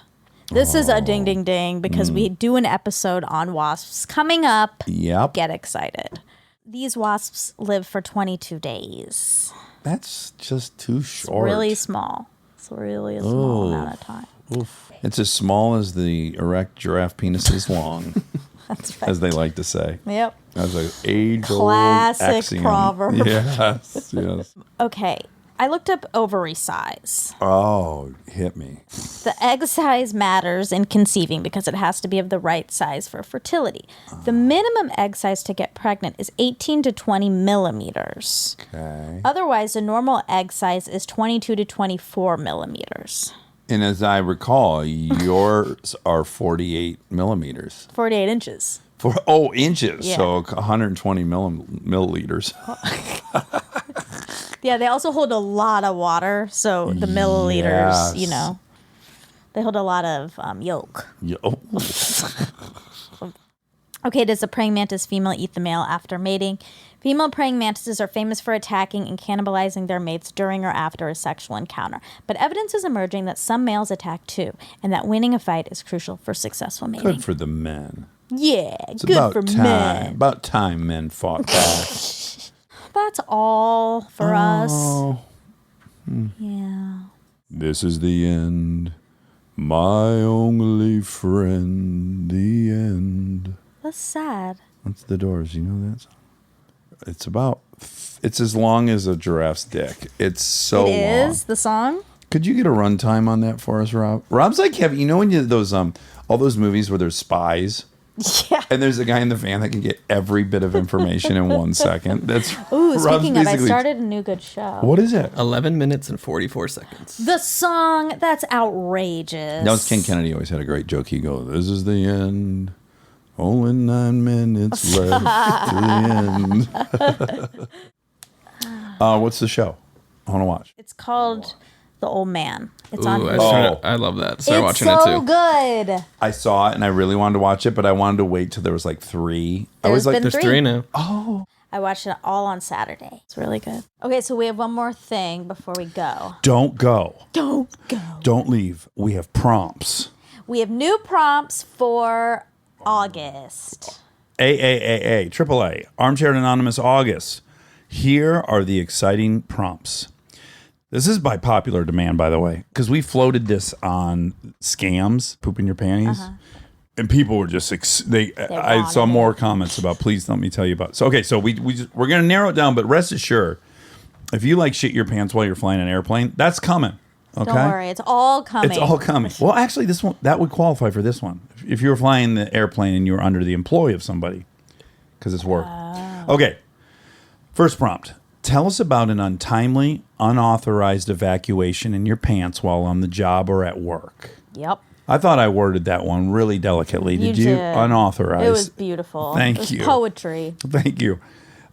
This is a ding ding ding because we do an episode on wasps coming up. Yep. Get excited. These wasps live for 22 days. That's just too short. It's really small. It's really a small amount of time. Oof. It's as small as the erect giraffe penis is long. That's right. As they like to say. Yep. That's an age-old Classic axiom. proverb. Yes, yes. Okay. I looked up ovary size. Oh, hit me. The egg size matters in conceiving because it has to be of the right size for fertility. The minimum egg size to get pregnant is 18 to 20 millimeters. Okay. Otherwise, the normal egg size is 22 to 24 millimeters. And as I recall, yours are 48 millimeters. 48 inches. Inches. Yeah. So 120 milliliters. Yeah, they also hold a lot of water. So the milliliters, you know, they hold a lot of yolk. Okay, does the praying mantis female eat the male after mating? Female praying mantises are famous for attacking and cannibalizing their mates during or after a sexual encounter. But evidence is emerging that some males attack too, and that winning a fight is crucial for successful mating. Good for the men. Yeah, It's good about for time. men. About time men fought back. That's all for us. Hmm. Yeah. This is the end. My only friend, the end. That's sad. What's the Doors? You know that song? It's as long as a giraffe's dick. It's so long. It is the song? Could you get a runtime on that for us, Rob? Rob's like, you know when you those all those movies where there's spies? Yeah. And there's a guy in the van that can get every bit of information in 1 second. That's Ooh, Rob's speaking of, I basically- started a new good show. What is it? 11 minutes and 44 seconds. The song, that's outrageous. That was Ken Kennedy always had a great joke. He'd go, "This is the end. Only 9 minutes left to the end." What's the show? I want to watch. It's called The Old Man. It's Ooh, on I love that. Start It's watching so it too. good. I saw it and I really wanted to watch it, but I wanted to wait till there was like 3. I was There's like, been There's 3 now. I watched it all on Saturday. It's really good. Okay, so we have one more thing before we go. "Don't go. Don't go. Don't leave. We have prompts." We have new prompts for August. AAAA, AAA, Armchair Anonymous August. Here are the exciting prompts. This is by popular demand, by the way, because we floated this on Scams, Poop in Your Panties. And people were just, I saw more comments about, please let me tell you about. So, okay, so we're going to narrow it down, but rest assured, if you like shit your pants while you're flying an airplane, that's coming. Okay? Don't worry, it's all coming. It's all coming. Well, actually, this one, that would qualify for this one. If you were flying the airplane and you were under the employ of somebody, because it's work. Okay, first prompt. Tell us about an untimely, unauthorized evacuation in your pants while on the job or at work. Yep. I thought I worded that one really delicately. Did you? Unauthorized. It was beautiful. Thank it was you. Poetry. Thank you.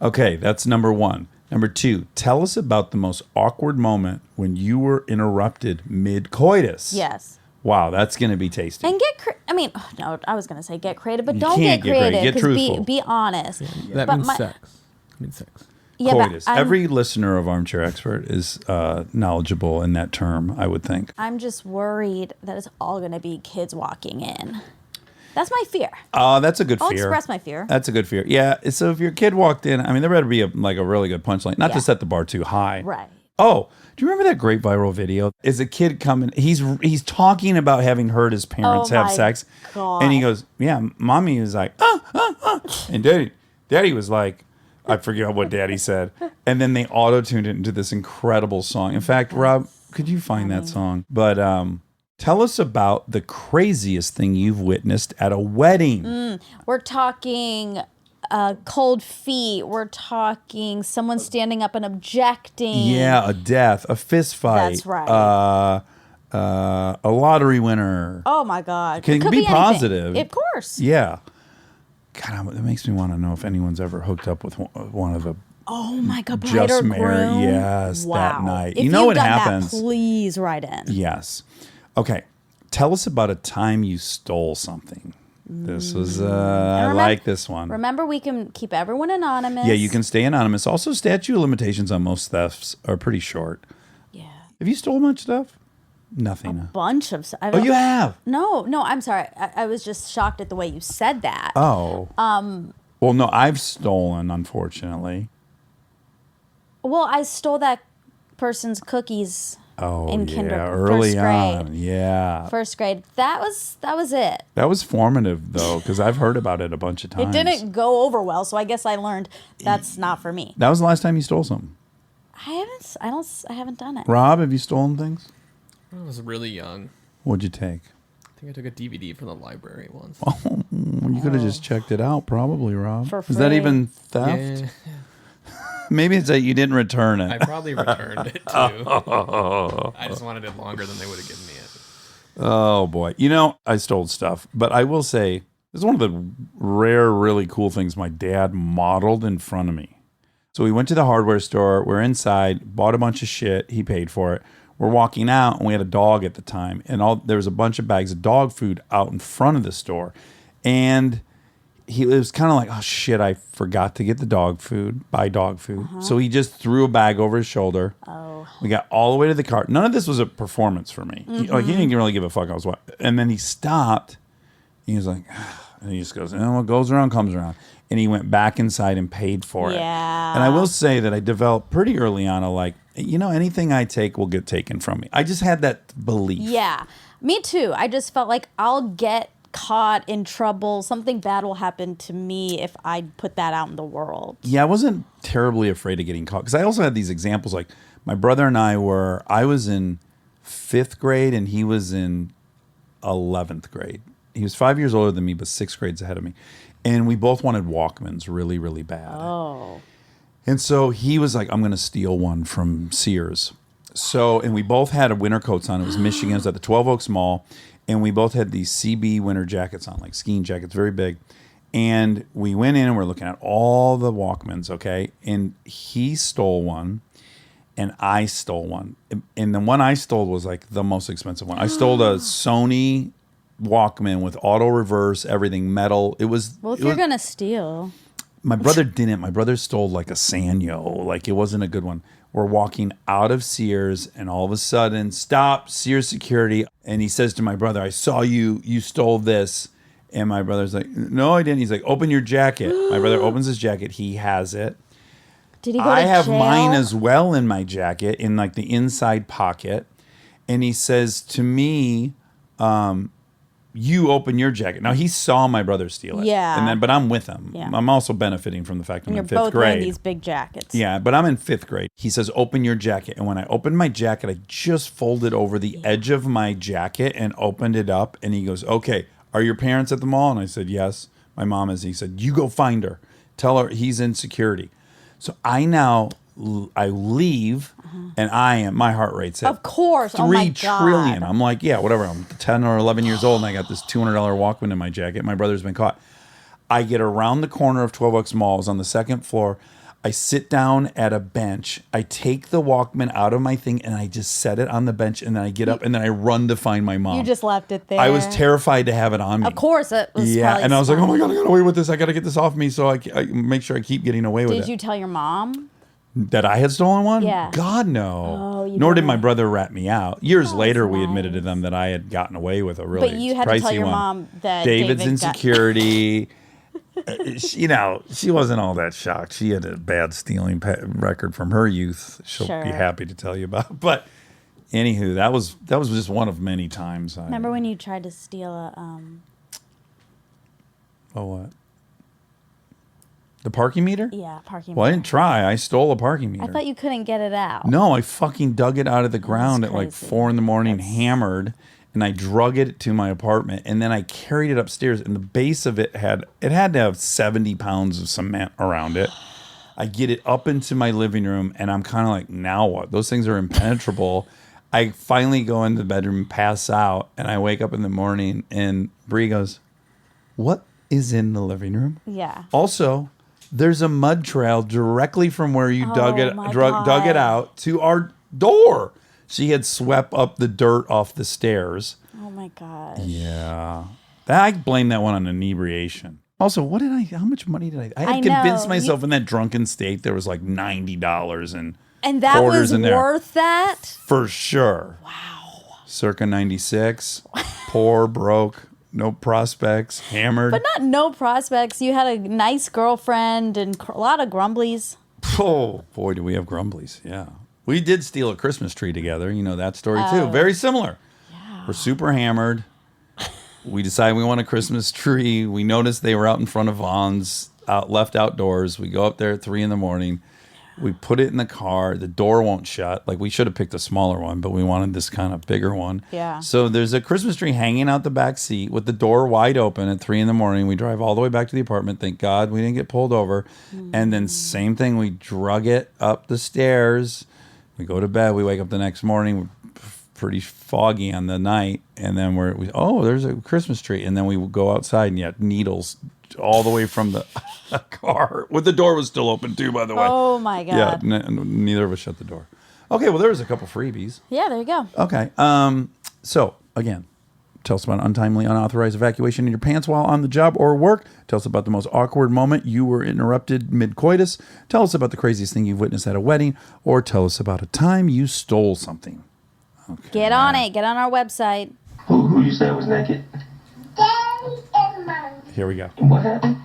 Okay, that's number 1. Number 2, tell us about the most awkward moment when you were interrupted mid-coitus. Yes. Wow, that's going to be tasty. And I was going to say get creative, but don't can't get creative. Get truthful. Be honest. That But means sex. I mean sex. Yeah, Coitus. but Every listener of Armchair Expert is knowledgeable in that term, I would think. I'm just worried that it's all going to be kids walking in. That's my fear. That's a good fear. I'll express my fear. That's a good fear. Yeah, so if your kid walked in, I mean, there better be a really good punchline. Not to set the bar too high. Right. Oh, do you remember that great viral video? Is a kid coming, he's talking about having heard his parents have sex. God. And he goes, yeah, mommy was like, and daddy was like, I forget what daddy said. And then they auto-tuned it into this incredible song. In fact, Rob, could you find that song? But tell us about the craziest thing you've witnessed at a wedding. We're talking cold feet. We're talking someone standing up and objecting. Yeah, a death, a fist fight. That's right. A lottery winner. Oh my God. Can Could be anything. positive. Of course. Yeah. God, that makes me want to know if anyone's ever hooked up with one of the Oh my God, bride or just married. groom? Yes, Wow. that night. If You know you've what done happens? That, please write in. Yes. Okay. Tell us about a time you stole something. This was, I like this one. Remember, we can keep everyone anonymous. Yeah, you can stay anonymous. Also, statute of limitations on most thefts are pretty short. Yeah. Have you stolen much stuff? Nothing. Bunch of. Oh, you have? No, I'm sorry. I was just shocked at the way you said that. Oh. Well, no, I've stolen, unfortunately. Well, I stole that person's cookies. Oh, in early first grade. on. Yeah. First grade. That was it. That was formative, though, because I've heard about it a bunch of times. It didn't go over well, so I guess I learned that's not for me. That was the last time you stole something. I haven't done it. Rob, have you stolen things? I was really young. What'd you take? I think I took a DVD from the library once. Oh, you could have just checked it out, probably, Rob. For Is that free. even theft? Yeah, Maybe it's that you didn't return it. I probably returned it too. I just wanted it longer than they would have given me it. Oh, boy. You know, I stole stuff, but I will say, this is one of the rare, really cool things my dad modeled in front of me. So we went to the hardware store. We're inside, bought a bunch of shit. He paid for it. We're walking out, and we had a dog at the time, and there was a bunch of bags of dog food out in front of the store. And it was kind of like, oh, shit, I forgot to get the dog food, buy dog food. So he just threw a bag over his shoulder. Oh. We got all the way to the car. None of this was a performance for me. He didn't really give a fuck. And then he stopped. He was like, and he just goes, what goes around comes around. And he went back inside and paid for it. Yeah. And I will say that I developed pretty early on anything I take will get taken from me. I just had that belief. Yeah, me too. I just felt like I'll get caught in trouble. Something bad will happen to me if I put that out in the world. Yeah, I wasn't terribly afraid of getting caught. Because I also had these examples, like my brother and I was in 5th grade and he was in 11th grade. He was 5 years older than me, but 6 grades ahead of me. And we both wanted Walkmans really, really bad. Oh. And so he was like, I'm going to steal one from Sears. And we both had winter coats on. It was Michigan. It was at the 12 Oaks Mall. And we both had these CB winter jackets on, like skiing jackets, very big. And we went in and we're looking at all the Walkmans, okay? And he stole one and I stole one. And the one I stole was like the most expensive one. I stole a Sony Walkman with auto reverse, everything metal. Well, if you're going to steal. My brother didn't. My brother stole like a Sanyo. Like it wasn't a good one. We're walking out of Sears and all of a sudden, stop, Sears security. And he says to my brother, I saw you stole this. And my brother's like, no, I didn't. He's like, open your jacket. My brother opens his jacket. He has it. Did he go to I have jail? mine as well in my jacket in like the inside pocket. And he says to me, you open your jacket. Now he saw my brother steal it. Yeah. But I'm with him. Yeah. I'm also benefiting from the fact I'm And in you're 5th both grade. wearing these big jackets. Yeah, but I'm in 5th grade. He says, open your jacket. And when I opened my jacket, I just folded over the edge of my jacket and opened it up. And he goes, okay, are your parents at the mall? And I said, yes. My mom is. He said, you go find her. Tell her he's in security. So I now I leave, and my heart rate's at Of course. 3 Oh my trillion. God. I'm like, yeah, whatever. I'm 10 or 11 years old, and I got this $200 Walkman in my jacket. My brother's been caught. I get around the corner of 12 Bucks Mall. I was on the second floor. I sit down at a bench. I take the Walkman out of my thing, and I just set it on the bench, and then I get up, and then I run to find my mom. You just left it there. I was terrified to have it on me. Of course, it was. Yeah, probably and I was like, oh my smart. God, I got away with this. I got to get this off me so I make sure I keep getting away with it. Did you tell your mom? That I had stolen one? Yeah. God, no. Oh, you Nor did didn't. my brother rat me out. Years later, we nice. admitted to them that I had gotten away with a really But you had to pricey tell your one. mom that David's David got- insecurity. She wasn't all that shocked. She had a bad stealing record from her youth. She'll Sure. be happy to tell you about. But anywho, that was just one of many times. Remember when you tried to steal a Oh, what? The parking meter? parking Well, I meter? didn't try. I stole a parking meter. I thought you couldn't get it out. No, I fucking dug it out of the ground at like crazy. 4 a.m, hammered, and I drug it to my apartment, and then I carried it upstairs, and the base of it had to have 70 pounds of cement around it. I get it up into my living room, and I'm kind of like, now what? Those things are impenetrable. I finally go into the bedroom, pass out, and I wake up in the morning, and Bree goes, what is in the living room? Yeah. Also, there's a mud trail directly from where you dug it my dug it God. out to our door. She had swept up the dirt off the stairs. Oh my gosh. Yeah. I blame that one on inebriation. Also, how much money did I had I convinced know. myself in that drunken state there was like $90 And that quarters was in there. worth that? for sure. Wow. Circa 96. Poor, broke, no prospects, hammered. But not no prospects. You had a nice girlfriend and a lot of grumblies. Oh, boy, do we have grumblies. Yeah. We did steal a Christmas tree together. You know that story, too. Very similar. Yeah. We're super hammered. We decided we want a Christmas tree. We noticed they were out in front of Vaughn's, left outdoors. We go up there at 3 a.m. We put it in the car. The door won't shut. Like, we should have picked a smaller one, but we wanted this kind of bigger one. Yeah. So there's a Christmas tree hanging out the back seat with the door wide open at 3 a.m. We drive all the way back to the apartment. Thank God we didn't get pulled over. And then same thing. We drug it up the stairs. We go to bed. We wake up the next morning. We're pretty foggy on the night. And then there's a Christmas tree. And then we would go outside and yet needles all the way from the car. With the door was still open too, by the way. Oh my God. Yeah, neither of us shut the door. Okay, well, there was a couple freebies. Yeah, there you go. Okay. So, again, tell us about untimely, unauthorized evacuation in your pants while on the job or work. Tell us about the most awkward moment you were interrupted mid-coitus. Tell us about the craziest thing you've witnessed at a wedding. Or tell us about a time you stole something. Okay. Get on it. Get on our website. Who you said was naked? Daddy and Mommy. Here we go. What happened?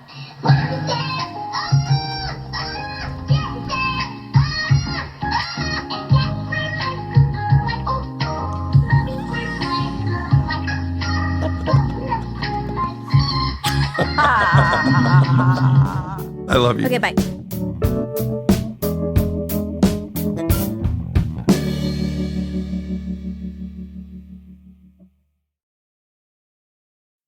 I love you. Okay, bye.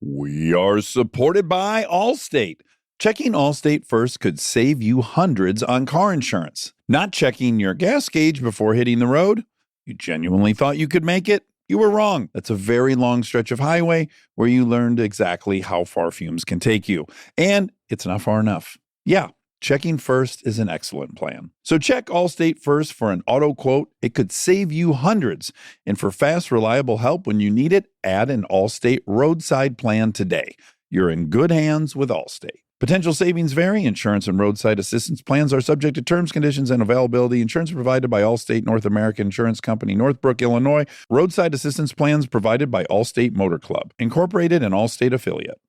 We are supported by Allstate. Checking Allstate first could save you hundreds on car insurance. Not checking your gas gauge before hitting the road? You genuinely thought you could make it? You were wrong. That's a very long stretch of highway where you learned exactly how far fumes can take you. And it's not far enough. Yeah, checking first is an excellent plan. So check Allstate first for an auto quote. It could save you hundreds. And for fast, reliable help when you need it, add an Allstate roadside plan today. You're in good hands with Allstate. Potential savings vary. Insurance and roadside assistance plans are subject to terms, conditions, and availability. Insurance provided by Allstate North American Insurance Company, Northbrook, Illinois. Roadside assistance plans provided by Allstate Motor Club, Incorporated, an Allstate affiliate.